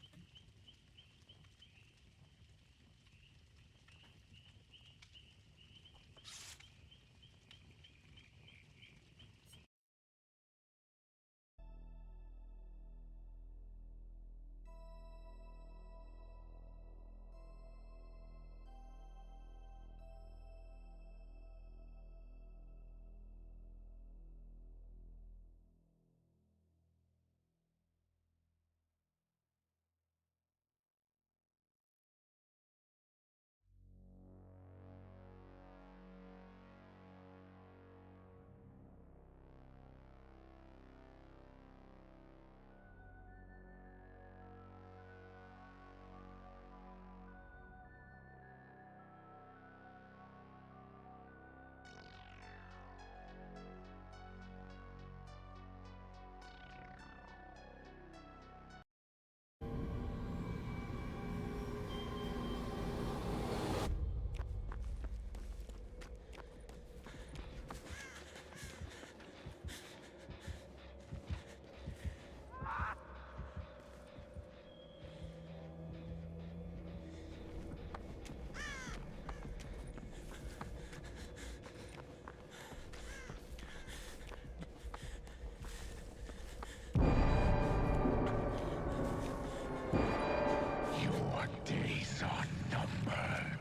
Your days are numbered.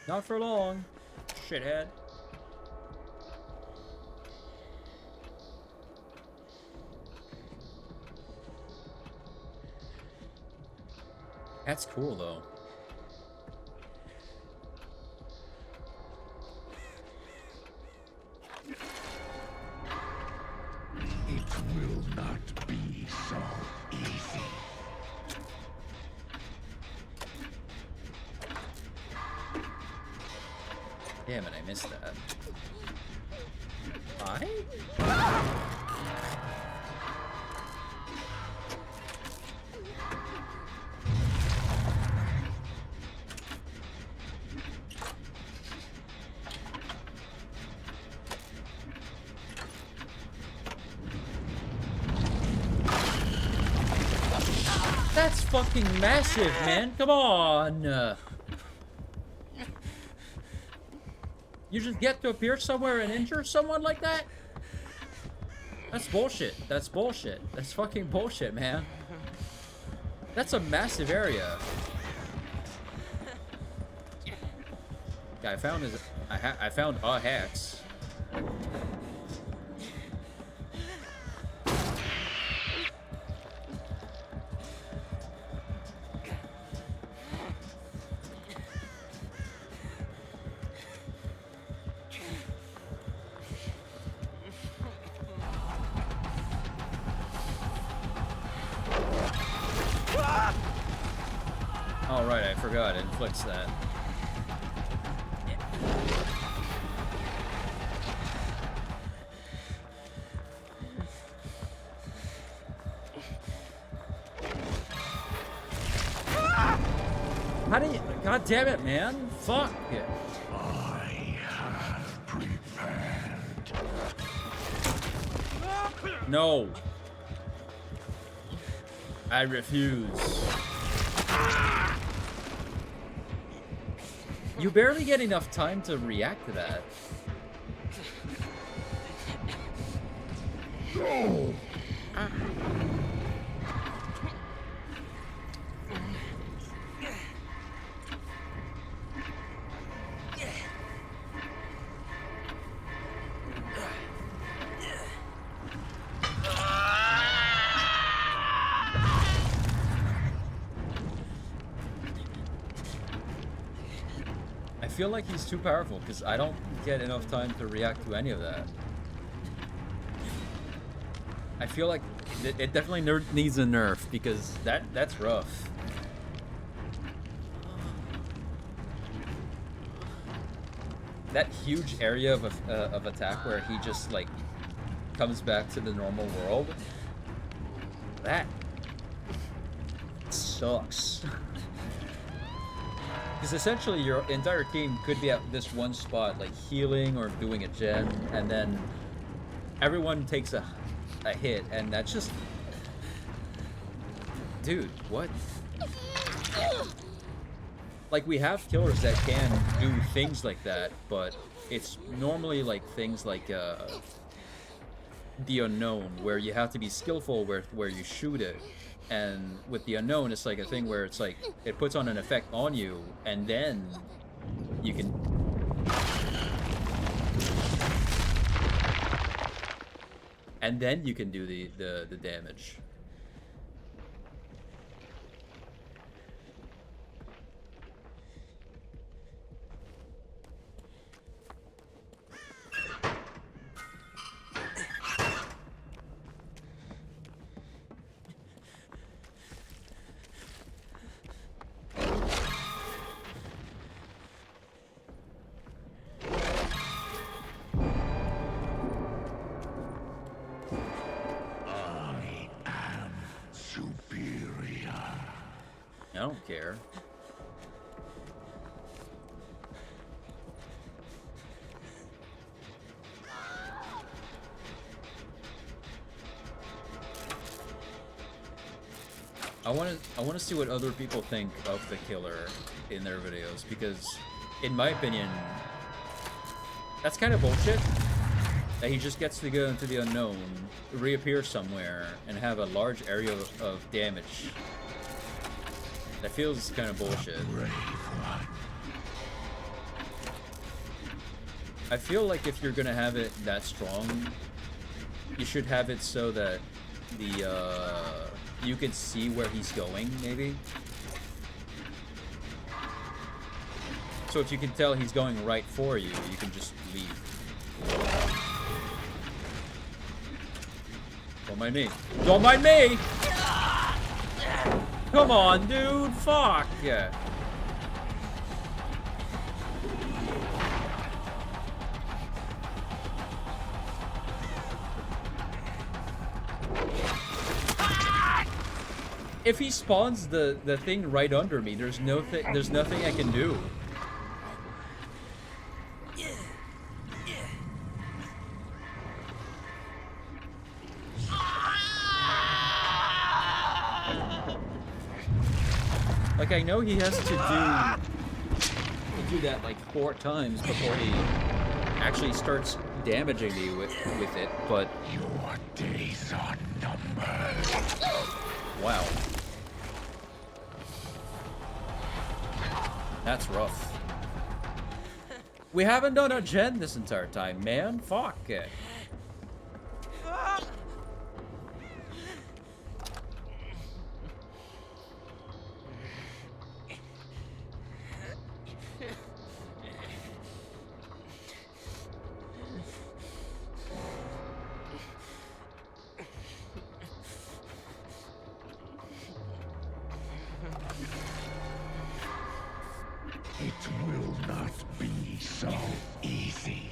Not for long, shithead. That's cool, though. It will not be so easy. Damn it, I missed that. Hi? That's fucking massive, man. Come on. You just get to appear somewhere and injure someone like that? That's bullshit. That's bullshit. That's fucking bullshit, man. That's a massive area. Yeah, I found his. I found a hex. Oh, right, I forgot. It inflicts that. How do you... God damn it, man. Fuck. I have prepared. No. I refuse. You barely get enough time to react to that. No! I feel like he's too powerful because I don't get enough time to react to any of that. I feel like it definitely needs a nerf because that's rough. That huge area of attack where he just like comes back to the normal world. That sucks. Because essentially your entire team could be at this one spot, like healing or doing a gen, and then everyone takes a hit, and that's just... Dude, what? Like, we have killers that can do things like that, but it's normally like things like the unknown, where you have to be skillful where you shoot it. And with the unknown, it's like a thing where it's like, it puts on an effect on you, and then you can... And then you can do the damage. I don't care. I want to see what other people think of the killer in their videos, because in my opinion that's kind of bullshit that he just gets to go into the unknown, reappear somewhere, and have a large area of damage. That feels kind of bullshit. I feel like if you're gonna have it that strong, you should have it so that you can see where he's going, maybe. So if you can tell he's going right for you, you can just leave. Don't mind me. Don't mind me! Come on, dude! Fuck! Yeah. If he spawns the thing right under me, there's nothing I can do. Like, I know he has to do that like 4 times before he actually starts damaging me with it, but Your days are numbered. wow. That's rough. We haven't done a gen this entire time, man. Fuck it. It will not be so easy.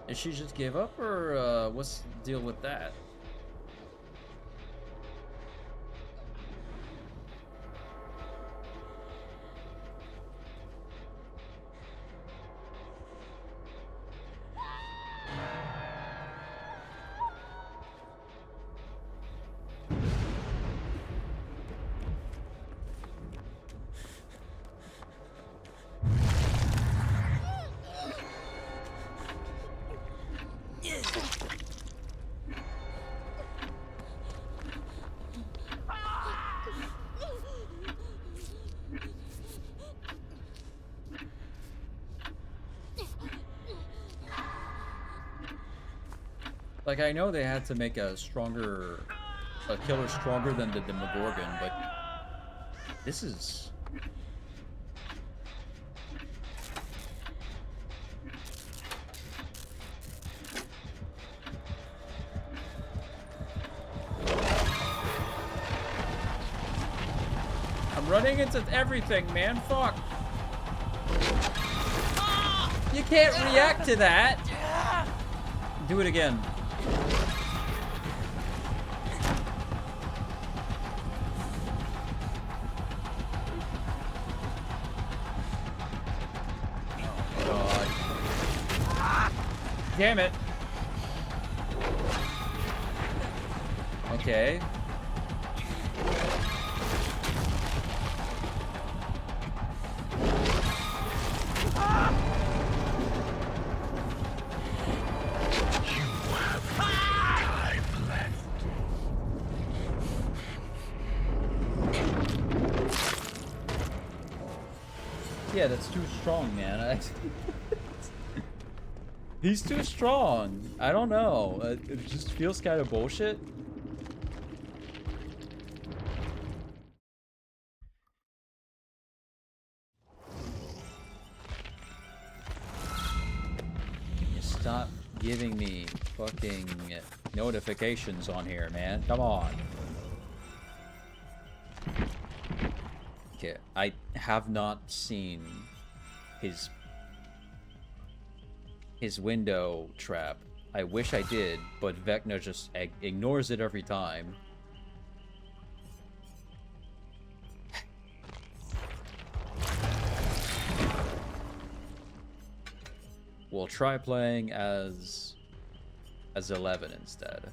Did she just give up, or what's the deal with that? Like, I know they had to make a killer stronger than the Demogorgon, but this is... I'm running into everything, man. Fuck. You can't react to that. Do it again. Damn it. Okay. Yeah, that's too strong, man. He's too strong. I don't know. It just feels kind of bullshit. Can you stop giving me fucking notifications on here, man? Come on. Okay, I have not seen his window trap. I wish I did, but Vecna just ignores it every time. We'll try playing as 11 instead.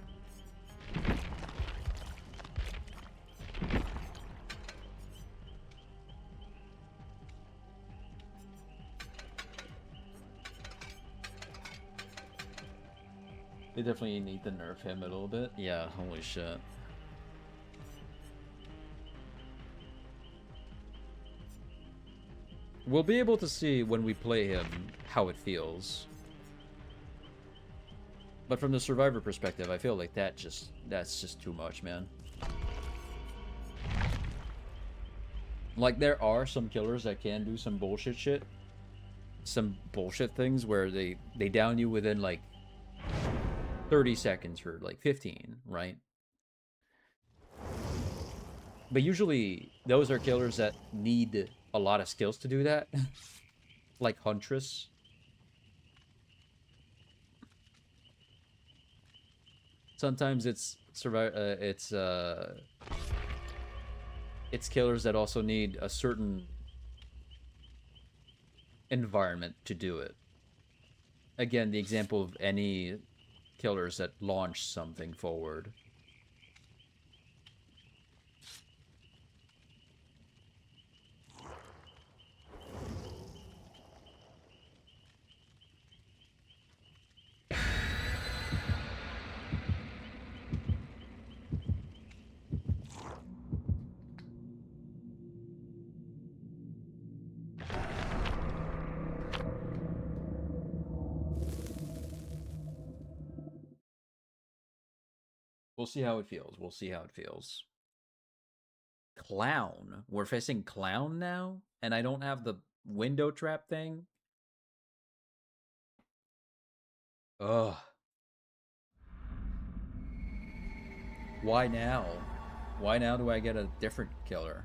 They definitely need to nerf him a little bit. Yeah, holy shit. We'll be able to see when we play him how it feels. But from the survivor perspective, I feel like that's just too much, man. Like, there are some killers that can do some bullshit shit. Some bullshit things where they down you within like 30 seconds or like 15, right? But usually those are killers that need a lot of skills to do that. Like Huntress. Sometimes it's it's killers that also need a certain environment to do it. Again, the example of any killers that launch something forward. We'll see how it feels. We'll see how it feels. Clown. We're facing Clown now? And I don't have the window trap thing? Ugh. Why now? Why now do I get a different killer?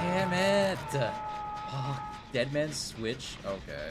Damn it! Oh, Dead Man's Switch? Okay.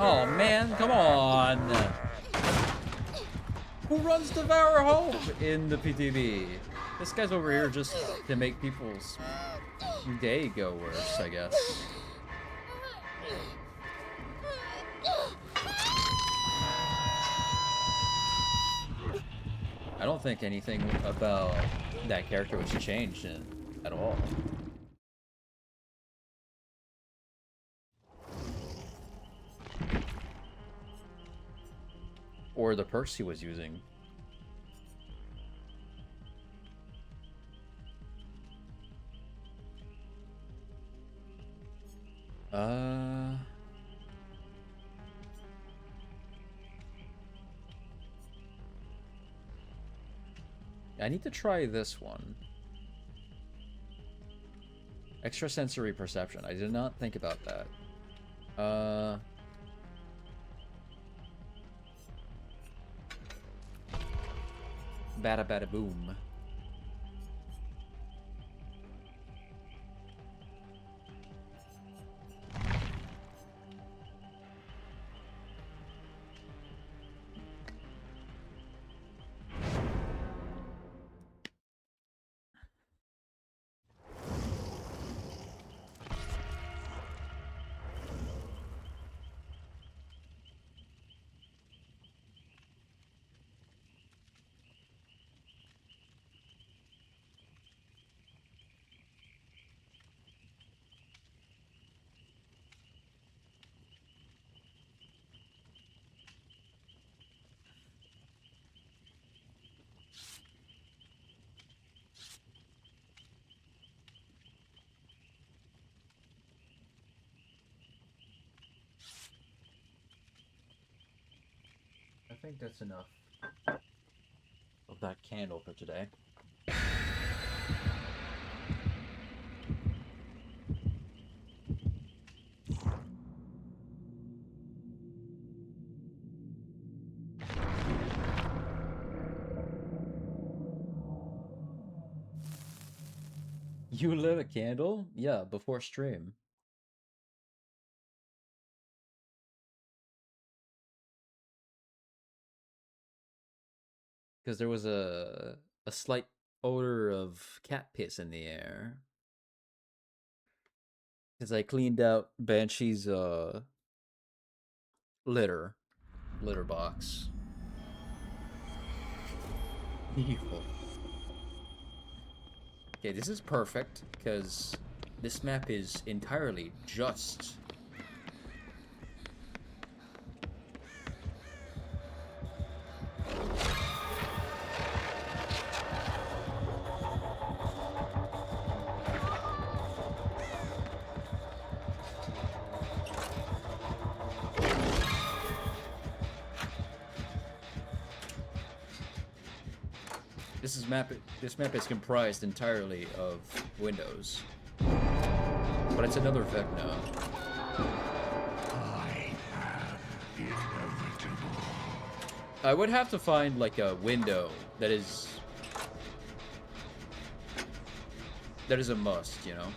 Oh man, come on! Who runs Devour Home in the PTB? This guy's over here just to make people's day go worse, I guess. I don't think anything about that character was changed at all. Or the perks he was using. I need to try this one. Extrasensory perception. I did not think about that. Bada bada boom. I think that's enough of that candle for today. You lit a candle? Yeah, before stream. Because there was a slight odor of cat piss in the air. Because I cleaned out Banshee's litter box. Evil. Okay, this is perfect because this map is entirely just. This map is comprised entirely of windows. But it's another Vecna. I would have to find like a window that is a must, you know?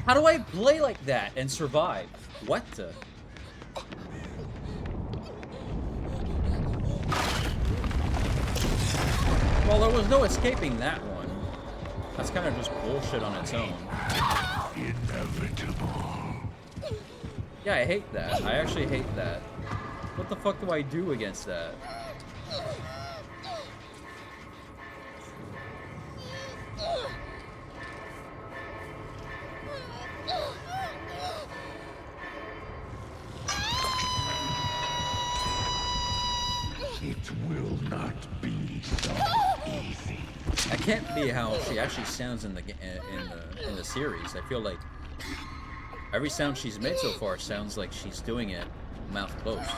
How do I play like that and survive? What the? Well, there was no escaping that one. That's kind of just bullshit on its own. Inevitable. Yeah, I hate that. I actually hate that. What the fuck do I do against that? It will not be so easy. That can't be how she actually sounds in the series. I feel like every sound she's made so far sounds like she's doing it mouth closed.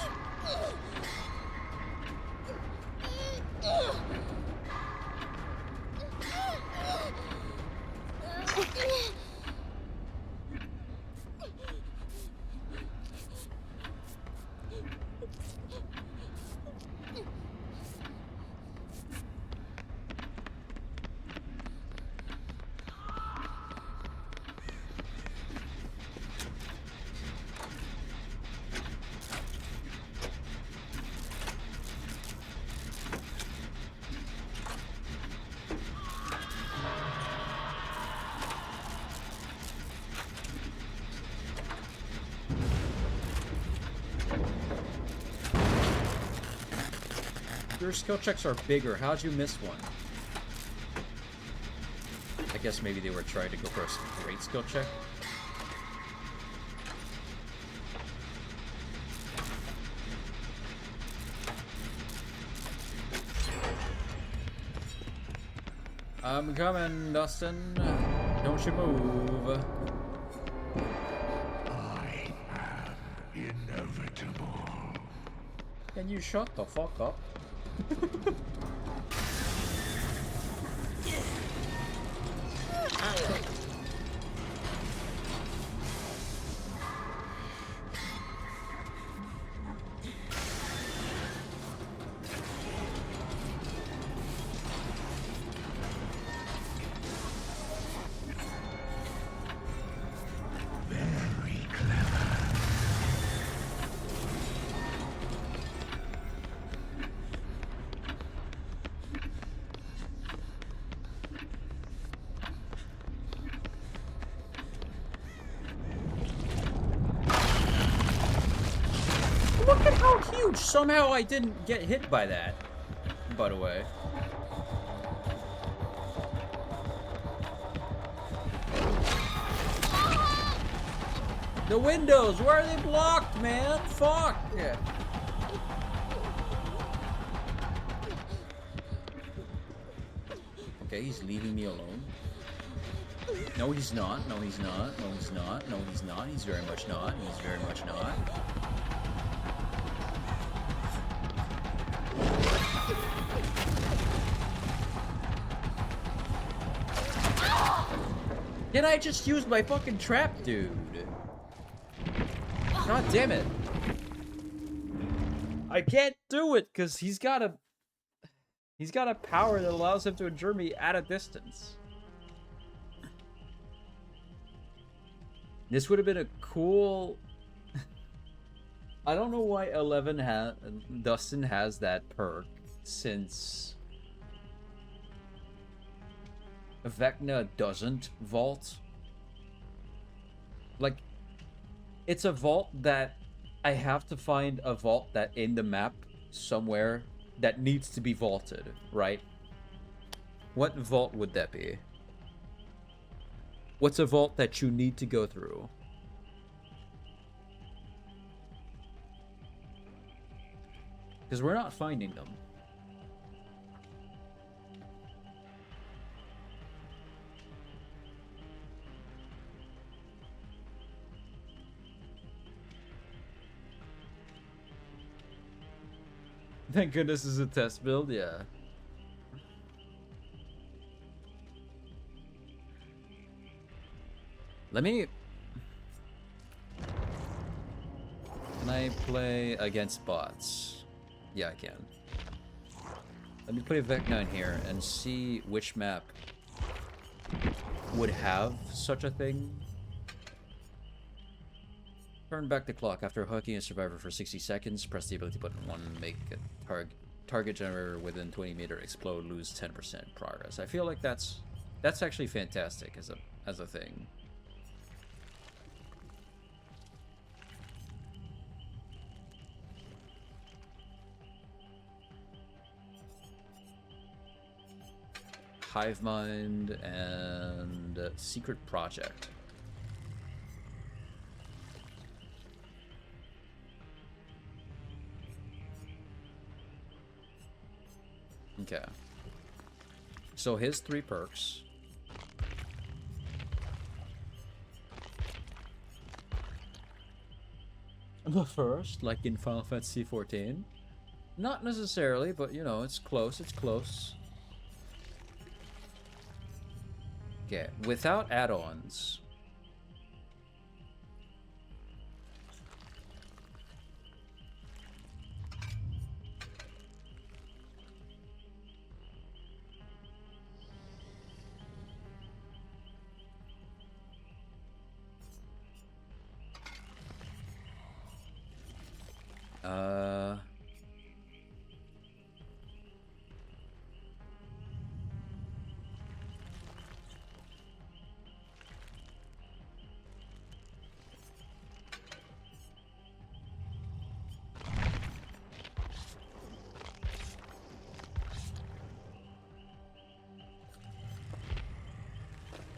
Your skill checks are bigger. How'd you miss one? I guess maybe they were trying to go for a great skill check. I'm coming, Dustin. Don't you move. I am inevitable. Can you shut the fuck up? Very clever. Look at how huge! Somehow I didn't get hit by that, by the way. The windows, why are they blocked, man? Fuck! Yeah. Okay, he's leaving me alone. No, he's not. No, he's not. No, he's not. No, he's not. He's very much not. He's very much not. Did I just use my fucking trap, dude? God damn it. I can't do it because he's got a power that allows him to injure me at a distance. This would have been a cool... I don't know why Dustin has that perk, since Vecna doesn't vault. Like, it's a vault that I have to find a vault that in the map somewhere that needs to be vaulted, right? What vault would that be? What's a vault that you need to go through? Because we're not finding them. Thank goodness it's a test build, yeah. Let me... Can I play against bots? Yeah, I can. Let me put a Vecna in here and see which map would have such a thing. Turn back the clock. After hooking a survivor for 60 seconds, press the ability button 1, make a target generator within 20 meter explode, lose 10% progress. I feel like that's actually fantastic as a thing. Hive Mind and Secret Project. Okay. So his 3 perks. The first, like in Final Fantasy 14? Not necessarily, but you know, it's close, it's close. Okay, without add-ons.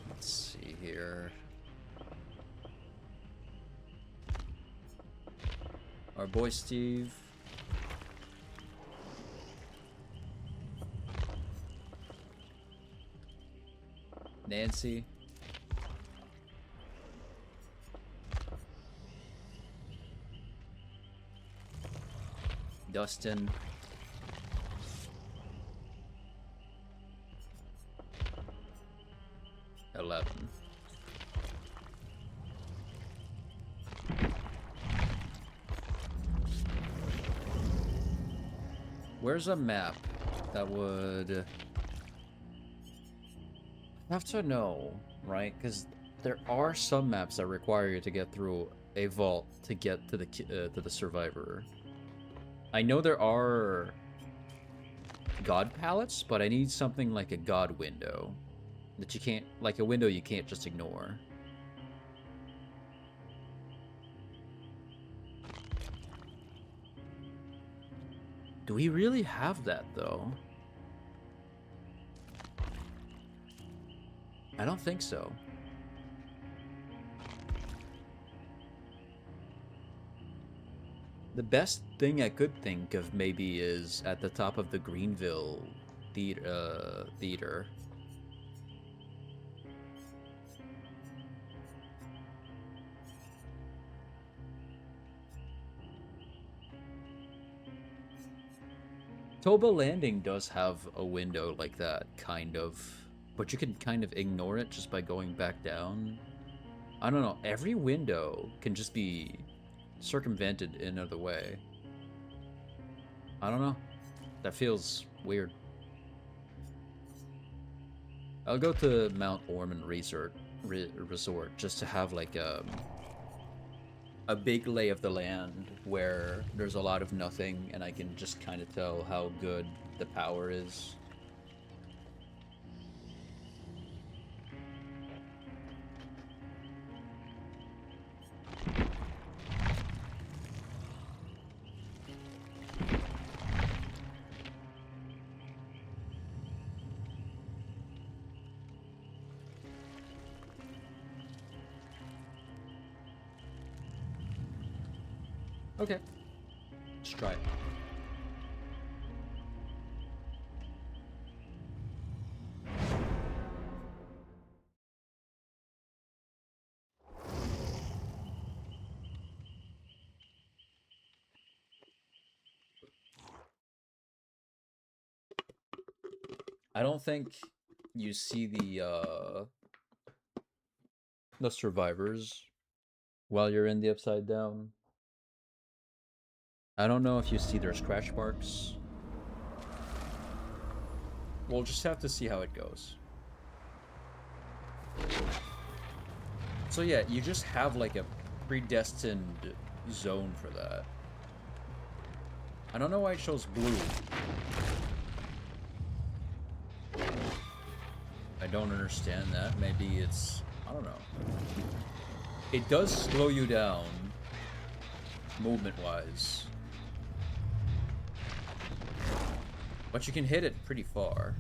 Let's see here. Our boy Steve. Nancy. Dustin. Eleven. Where's a map that would have to know, right? Because there are some maps that require you to get through a vault to get to the survivor. I know there are god palettes, but I need something like a god window that you can't, like a window you can't just ignore. Do we really have that though? I don't think so. The best thing I could think of maybe is at the top of the Greenville theater. Toba Landing does have a window like that, kind of. But you can kind of ignore it just by going back down. I don't know, every window can just be circumvented in another way. I don't know. That feels weird. I'll go to Mount Ormond Resort just to have like a big lay of the land where there's a lot of nothing and I can just kind of tell how good the power is. Okay, let's try it. I don't think you see the survivors while you're in the Upside Down. I don't know if you see their scratch marks. We'll just have to see how it goes. So yeah, you just have like a predestined zone for that. I don't know why it shows blue. I don't understand that. Maybe it's... I don't know. It does slow you down, movement-wise. But you can hit it pretty far.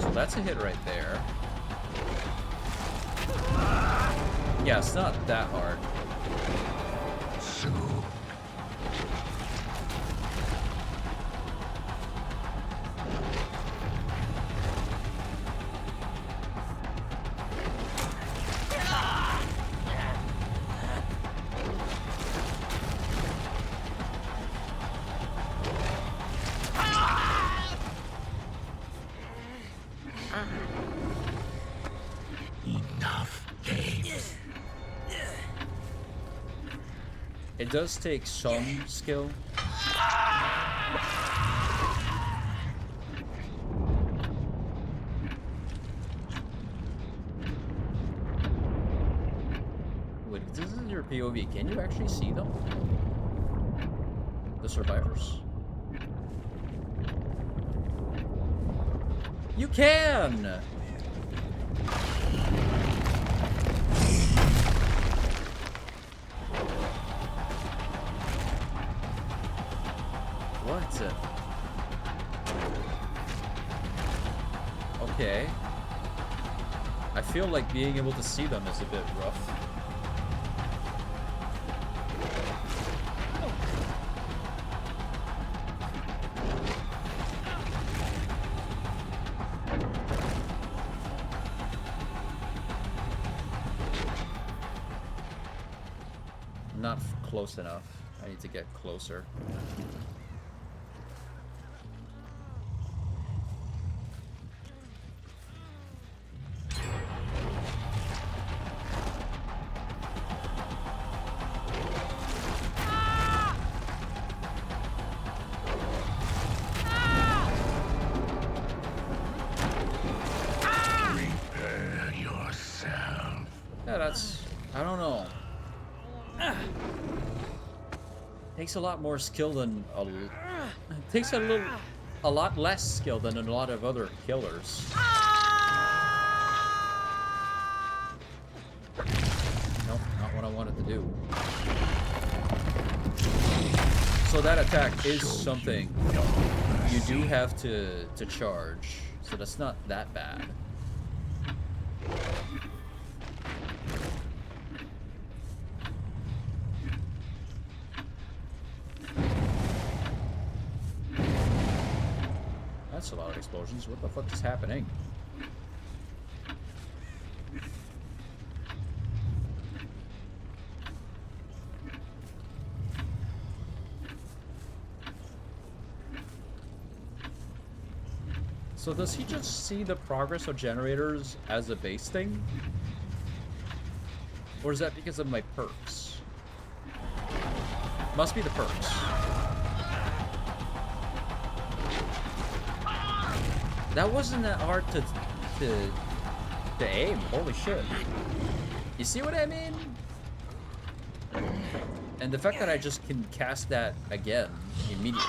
So that's a hit right there. Yeah, it's not that hard. So enough games. It does take some skill. Wait, this is your POV. Can you actually see them? The survivors? You can! What? Okay. I feel like being able to see them is a bit rough. Not close enough. I need to get closer. Prepare yourself. Yeah, that's... I don't know. Takes a lot more skill than takes a lot less skill than a lot of other killers. Nope, not what I wanted to do. So that attack is something you do have to charge. So that's not that bad. That's a lot of explosions. What the fuck is happening? So does he just see the progress of generators as a base thing? Or is that because of my perks? Must be the perks. That wasn't that hard to aim. Holy shit. You see what I mean? And the fact that I just can cast that again immediately.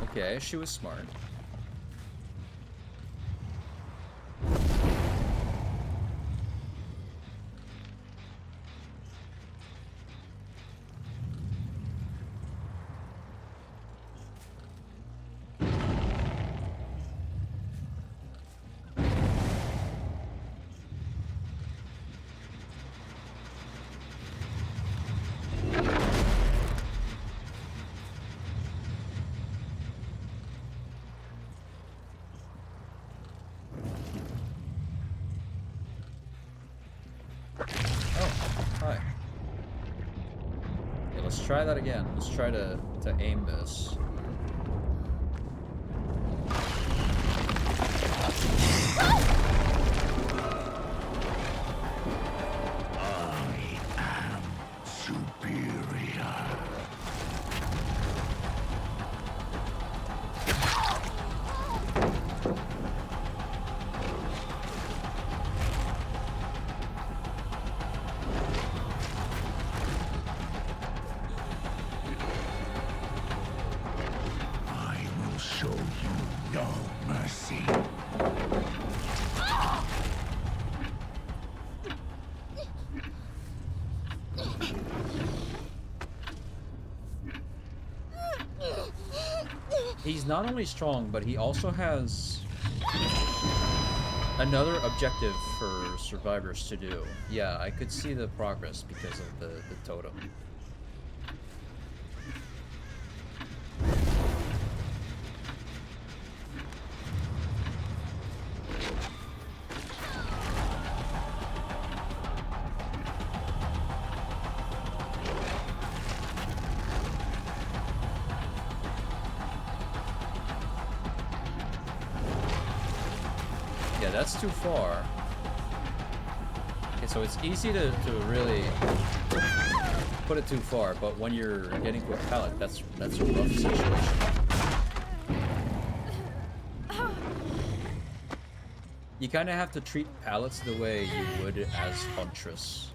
Okay, she was smart. Let's try that again. Let's try to aim this. I am superior. I will show you no mercy. he's not only strong, but he also has another objective for survivors to do. Yeah, I could see the progress because of the totem. Yeah, that's too far. Okay, so it's easy to really put it too far, but when you're getting to a pallet, that's a rough situation. You kind of have to treat pallets the way you would as Huntress.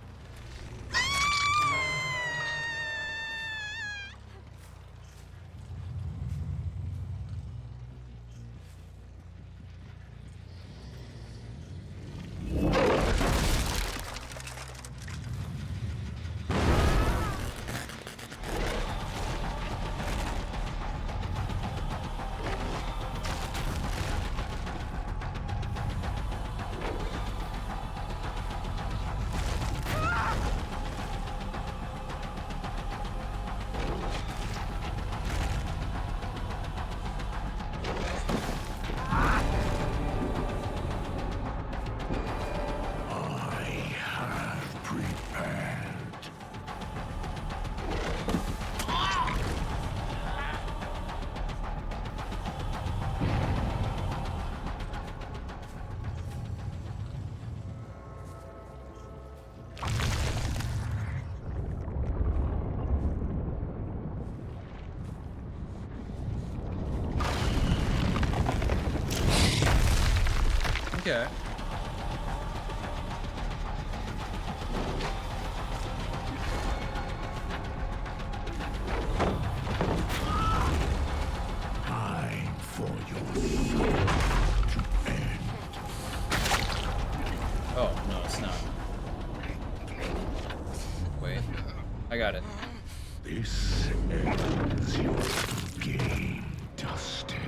Okay. Time for your soul to end. Oh, no, it's not. Wait. I got it. This ends your game, Dustin.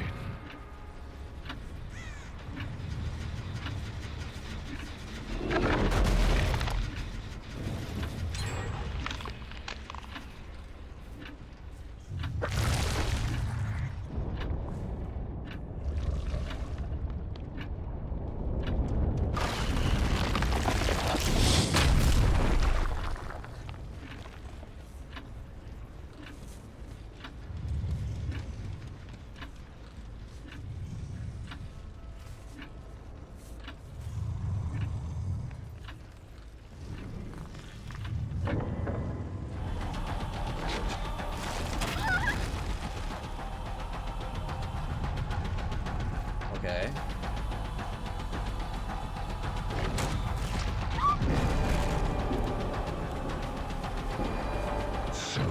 Okay. So,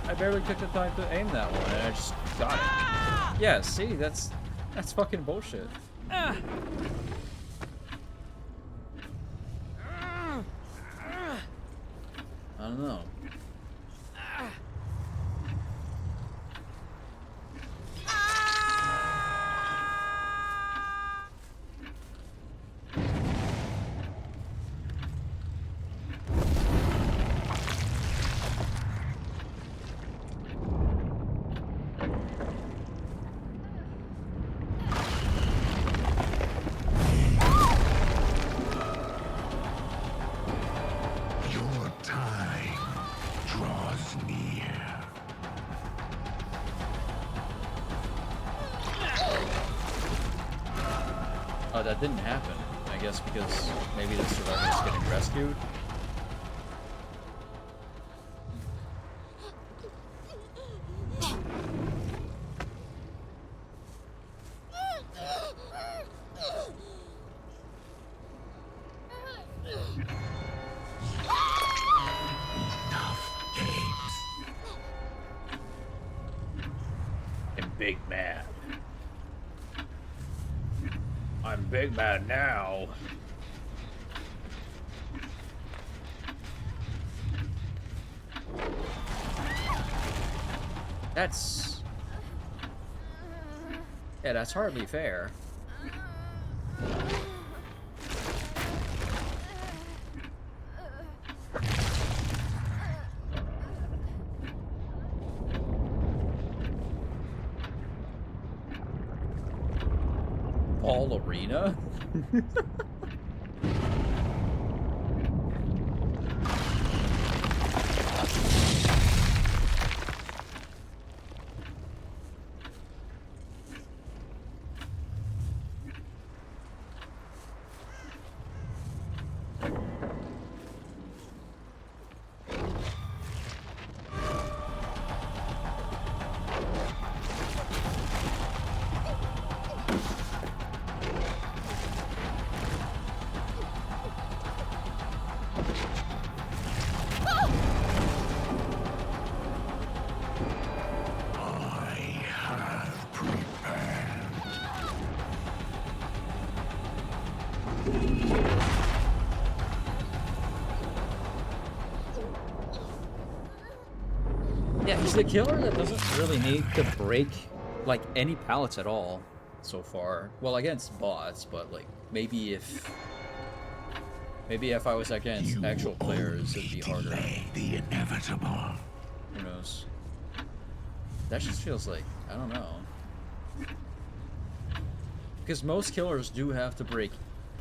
I barely took the time to aim that one, and I just got it. Yeah, see, that's fucking bullshit. Ah! I don't know. Oh, that didn't happen. I guess because maybe the survivor is getting rescued. I'm big mad. I'm big mad now. That's... yeah, that's hardly fair. Ballerina? Yeah, he's the killer that doesn't really need to break, like, any pallets at all so far. Well, against bots, but, like, maybe if I was against actual players, it'd be harder. Delay the inevitable. Who knows? That just feels like, I don't know. Because most killers do have to break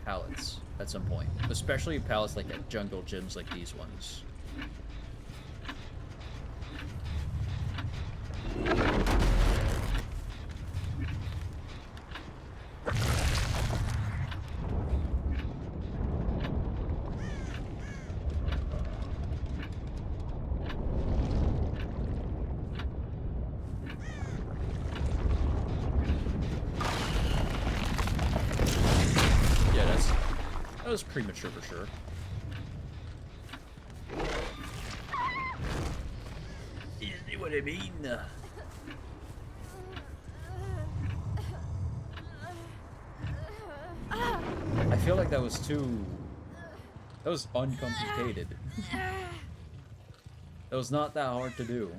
pallets at some point. Especially pallets like at jungle gyms like these ones. That was premature for sure. You see what I mean? I feel like that was uncomplicated. That was not that hard to do.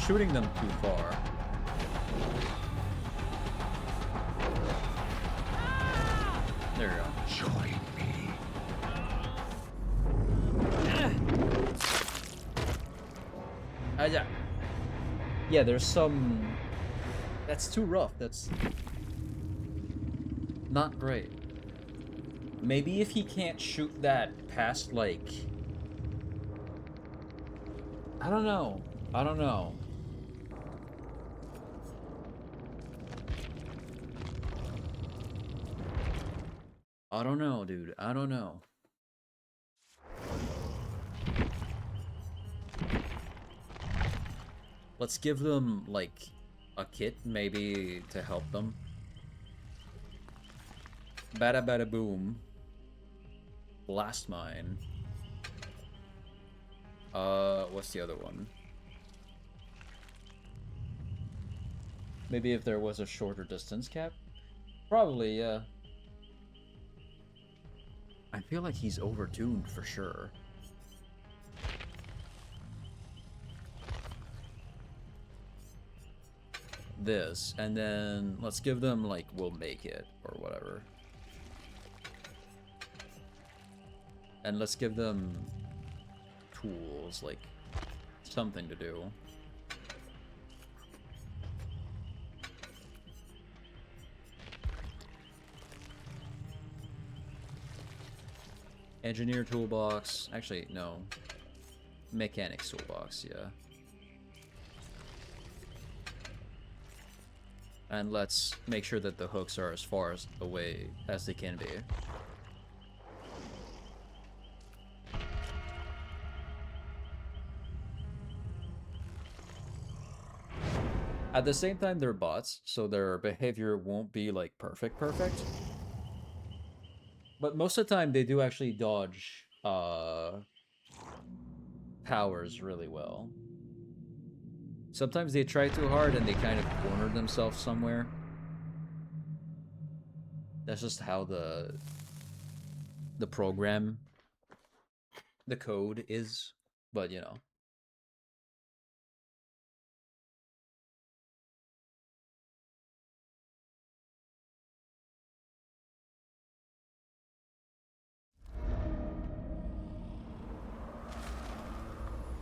Shooting them too far. There you go. Join me. Yeah, there's some... That's too rough. That's not great. Maybe if he can't shoot that past, like... I don't know. I don't know. I don't know, dude. I don't know. Let's give them, like, a kit, maybe, to help them. Bada bada boom. Blast mine. What's the other one? Maybe if there was a shorter distance cap? Probably, yeah. I feel like he's overtuned for sure. This, and then let's give them, like, we'll make it, or whatever. And let's give them tools, like, something to do. Engineer toolbox. Actually, no. Mechanics toolbox, yeah. And let's make sure that the hooks are as far away as they can be. At the same time, they're bots, so their behavior won't be, like, perfect. But most of the time, they do actually dodge powers really well. Sometimes they try too hard and they kind of corner themselves somewhere. That's just how the program, the code is, but you know.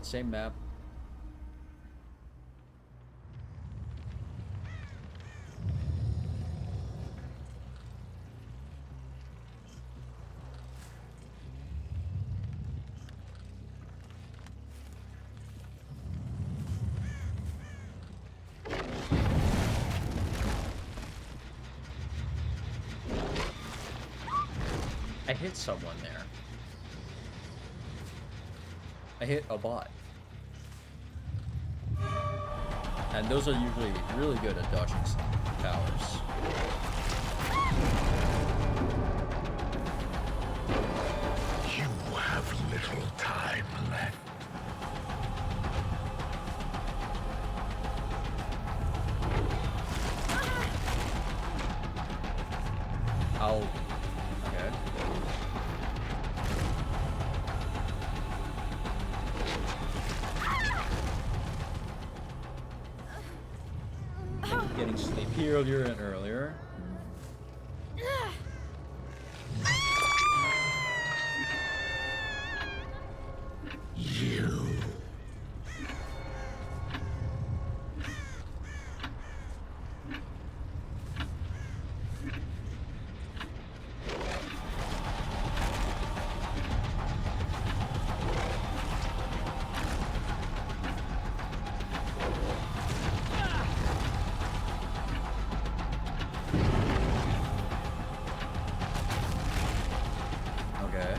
Same map. I hit someone there. I hit a bot. And those are usually really good at dodging towers. You have little time left. Okay. Getting sleepy earlier and earlier. You. Okay.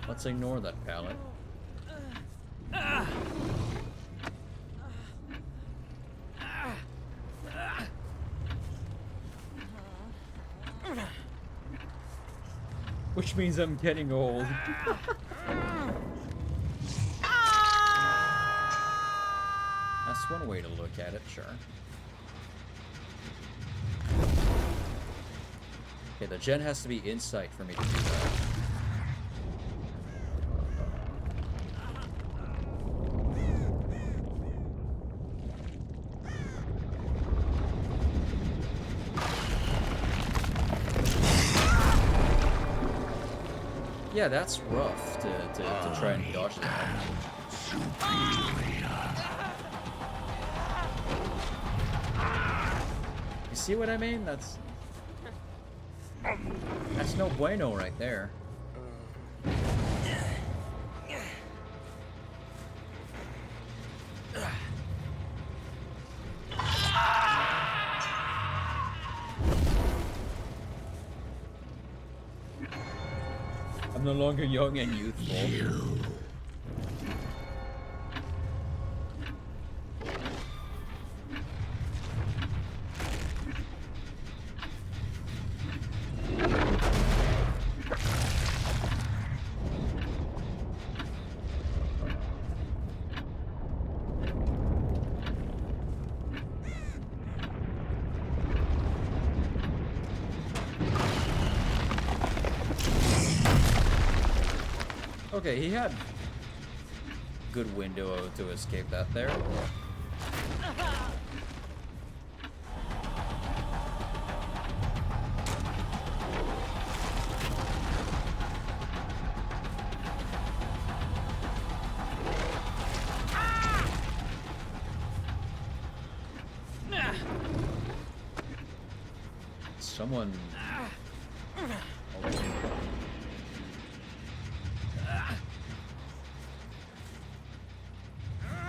Let's ignore that pallet. Which means I'm getting old. That's one way to look at it, sure. Okay, the gen has to be in sight for me to do that. Yeah, that's rough to try and dodge that. You see what I mean? That's no bueno right there. I'm no longer young and youthful. Okay, he had good window to escape that there. Someone... Oh.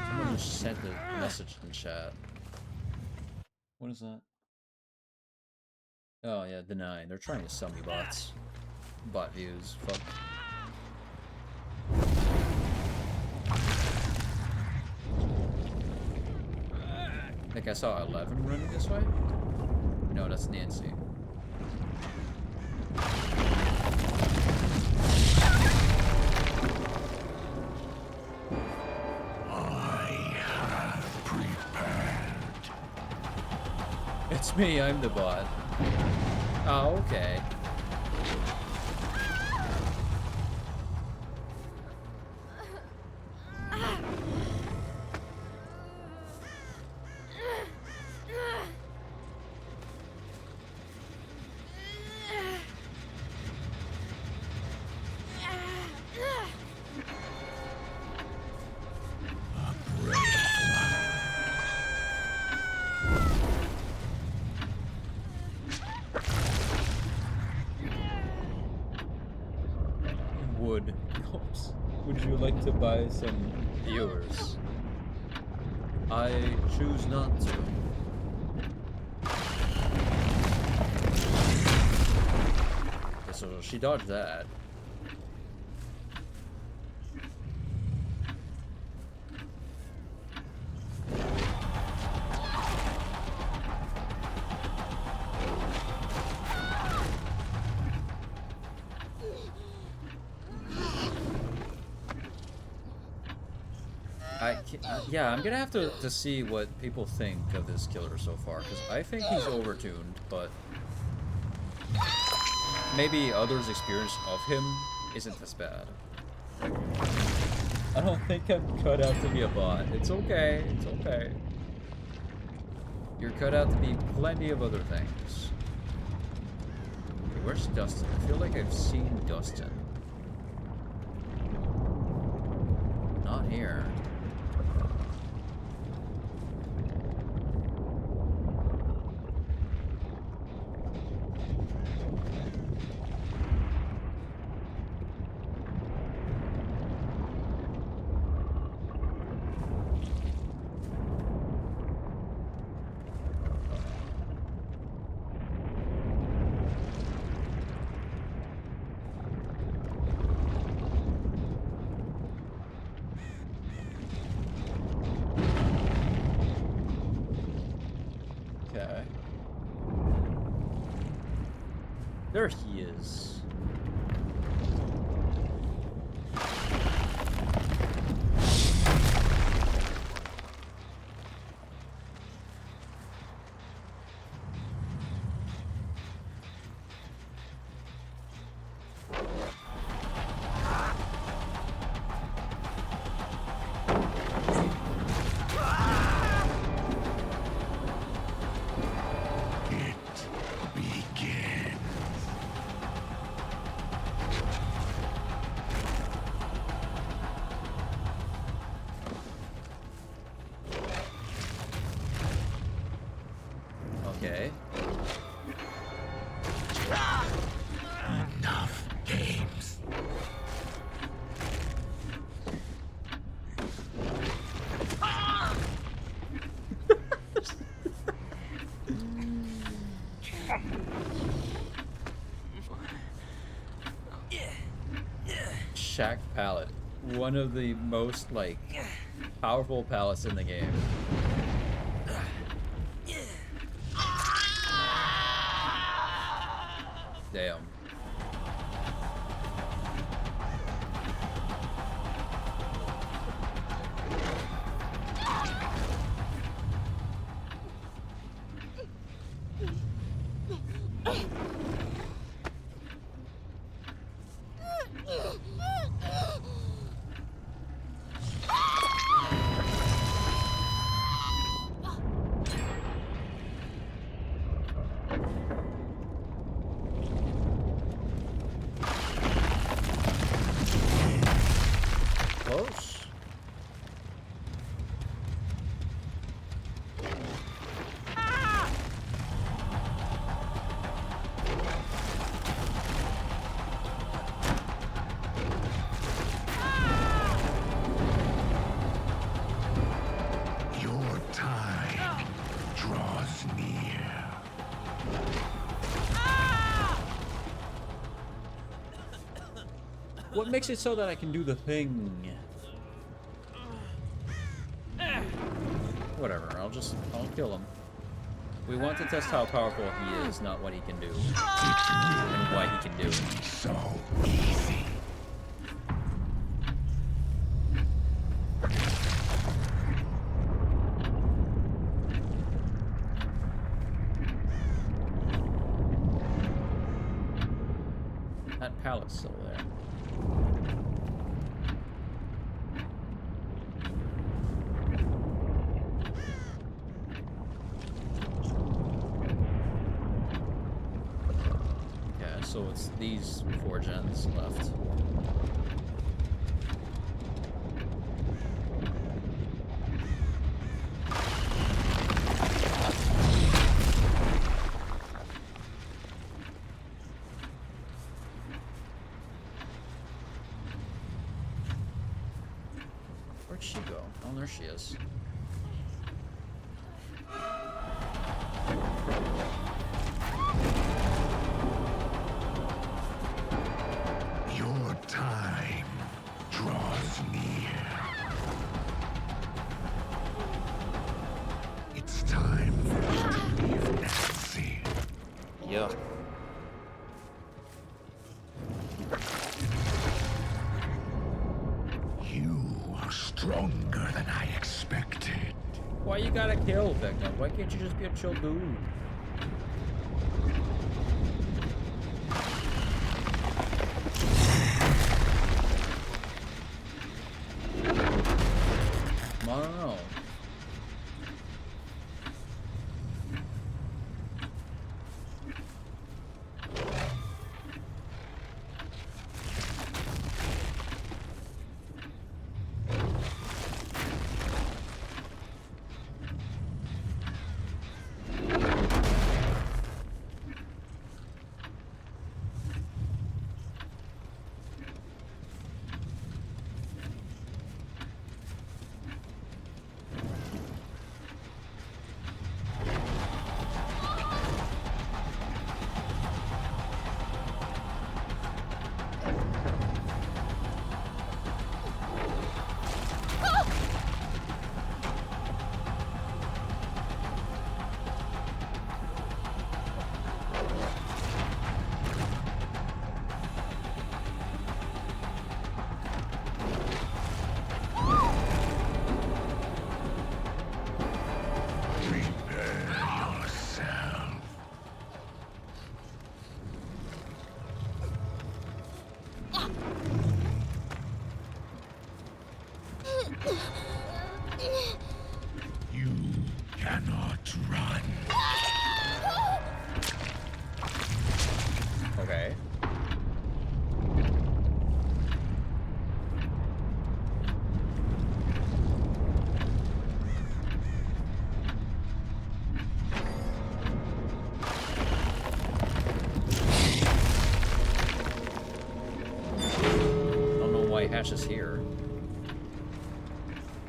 Someone just sent a message in chat. What is that? Oh yeah, deny. They're trying to sell me bots. Bot views. Fuck. I think I saw 11 running this way. No, that's Nancy. I have prepared. It's me, I'm the bot. Oh, okay. Would you like to buy some viewers? I choose not to. Okay, so she dodged that. Yeah, I'm gonna have to see what people think of this killer so far, because I think he's overtuned, but maybe others' experience of him isn't as bad. I don't think I'm cut out to be a bot. It's okay, it's okay. You're cut out to be plenty of other things. Okay, where's Dustin? I feel like I've seen Dustin. Not here. There he is. Okay. Enough games. Shack pallet. One of the most, like, powerful pallets in the game. Damn. What makes it so that I can do the thing? Whatever, I'll kill him. We want to test how powerful he is, not what he can do. And why he can do it. So easy. That pallet's still there. Yeah, so it's these 4 gens left. Where'd she go? Oh, there she is. Your time draws near. It's time for you to leave Nancy. Yuck. You are stronger than I expected. Why you gotta kill Vecna? Why can't you just be a chill dude? I don't know. Prepare yourself. You cannot run. Okay. Don't know why Hash is here.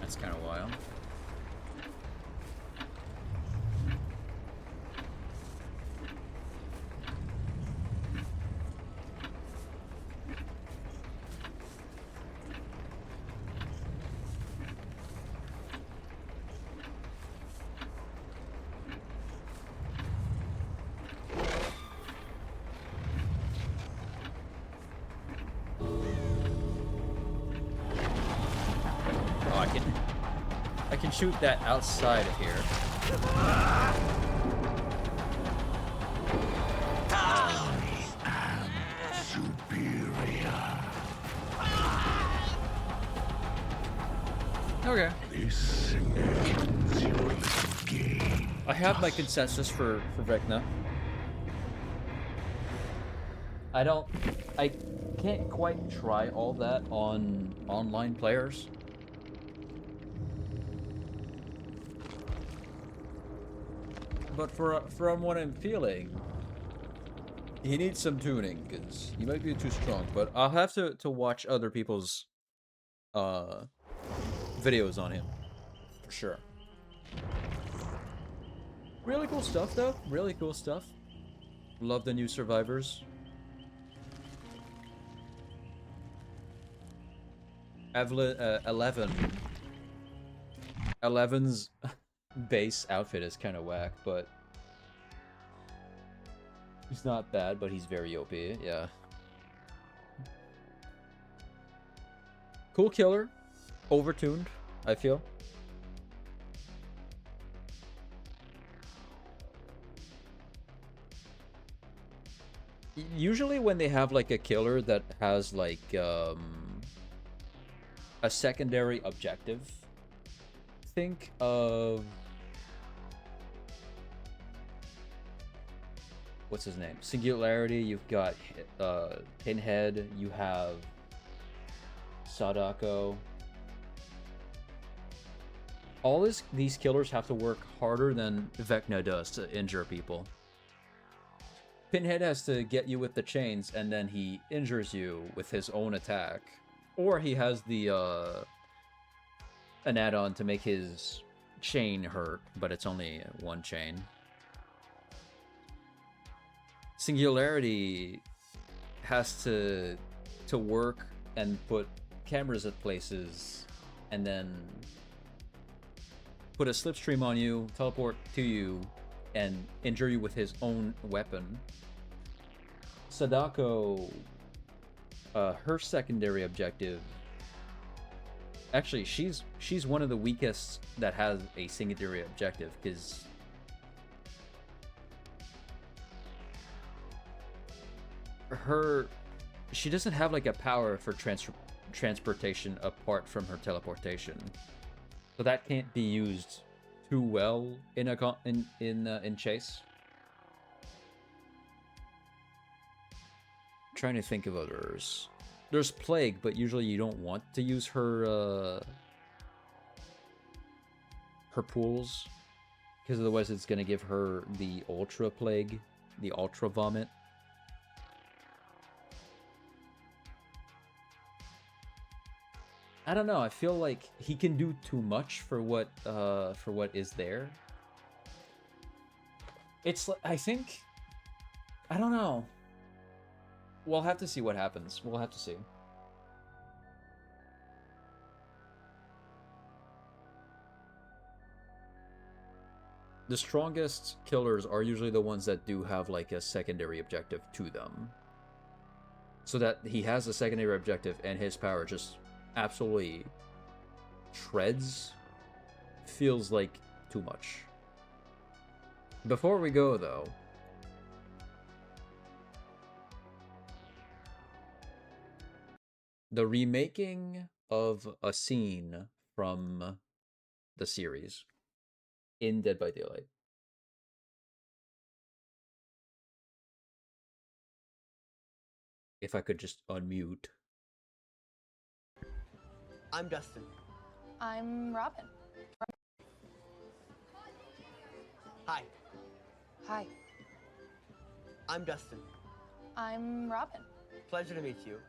That's kind of wild. I can shoot that outside of here. Superior. Okay. This ends your little game. I have my consensus for Vecna. I can't quite try all that on online players. But from what I'm feeling, he needs some tuning, because he might be too strong. But I'll have to watch other people's videos on him, for sure. Really cool stuff, though. Really cool stuff. Love the new survivors. Evelyn, 11. 11's base outfit is kind of whack, but he's not bad, but he's very OP, yeah. Cool killer. Overtuned, I feel. Usually when they have like a killer that has like a secondary objective, think of what's his name? Singularity, you've got Pinhead, you have Sadako. All these killers have to work harder than Vecna does to injure people. Pinhead has to get you with the chains, and then he injures you with his own attack. Or he has the an add-on to make his chain hurt, but it's only one chain. Singularity has to work and put cameras at places, and then put a slipstream on you, teleport to you, and injure you with his own weapon. Sadako, her secondary objective, actually she's one of the weakest that has a secondary objective, because she doesn't have like a power for transportation apart from her teleportation, so that can't be used too well in chase. Trying to think of others. There's Plague, but usually you don't want to use her pools, because otherwise it's gonna give her the Ultra Plague, the Ultra Vomit. I don't know. I feel like he can do too much for what is there. It's I think, I don't know. We'll have to see what happens. We'll have to see. The strongest killers are usually the ones that do have like a secondary objective to them. So that he has a secondary objective and his power just absolutely shreds. Feels like too much. Before we go though, the remaking of a scene from the series in Dead by Daylight. If I could just unmute. I'm Dustin. I'm Robin. Hi, Hi, I'm Dustin. I'm Robin. Pleasure to meet you.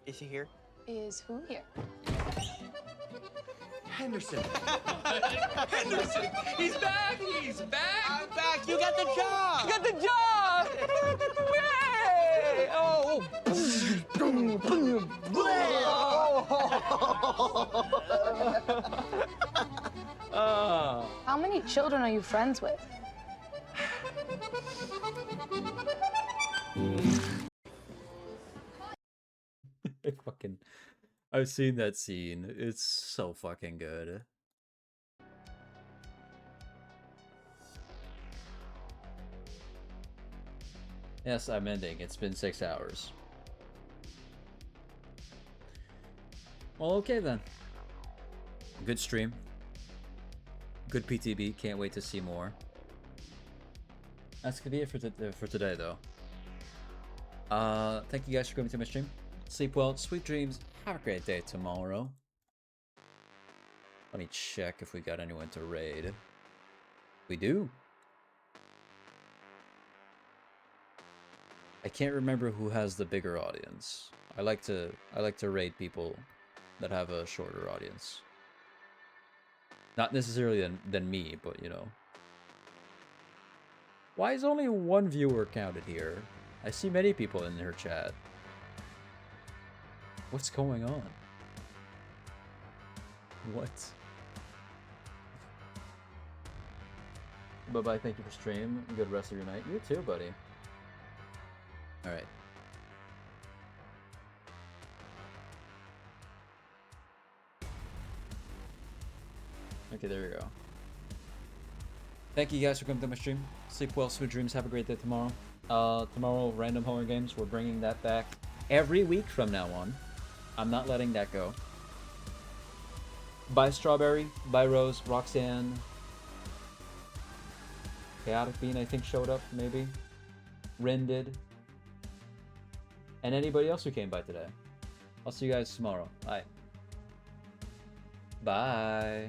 Is she here? Is who here? Henderson. Henderson! He's back! He's back! I'm back. You got the job. You got the job! Yay! Oh! How many children are you friends with? I've seen that scene. It's so fucking good. Yes, I'm ending. It's been 6 hours. Well, okay then. Good stream. Good PTB. Can't wait to see more. That's gonna be it for today, though. Thank you guys for coming to my stream. Sleep well, sweet dreams. Have a great day tomorrow. Let me check if we got anyone to raid. We do. I can't remember who has the bigger audience. I like to raid people that have a shorter audience. Not necessarily than me, but you know. Why is only one viewer counted here? I see many people in her chat. What's going on? What? Bye-bye, thank you for stream. Good rest of your night. You too, buddy. Alright. Okay, there you go. Thank you guys for coming to my stream. Sleep well, sweet dreams. Have a great day tomorrow. Tomorrow, Random Horror Games, we're bringing that back every week from now on. I'm not letting that go. Bye Strawberry, bye Rose, Roxanne. Chaotic Bean, I think, showed up, maybe. Rin did. And anybody else who came by today. I'll see you guys tomorrow. Bye. Bye.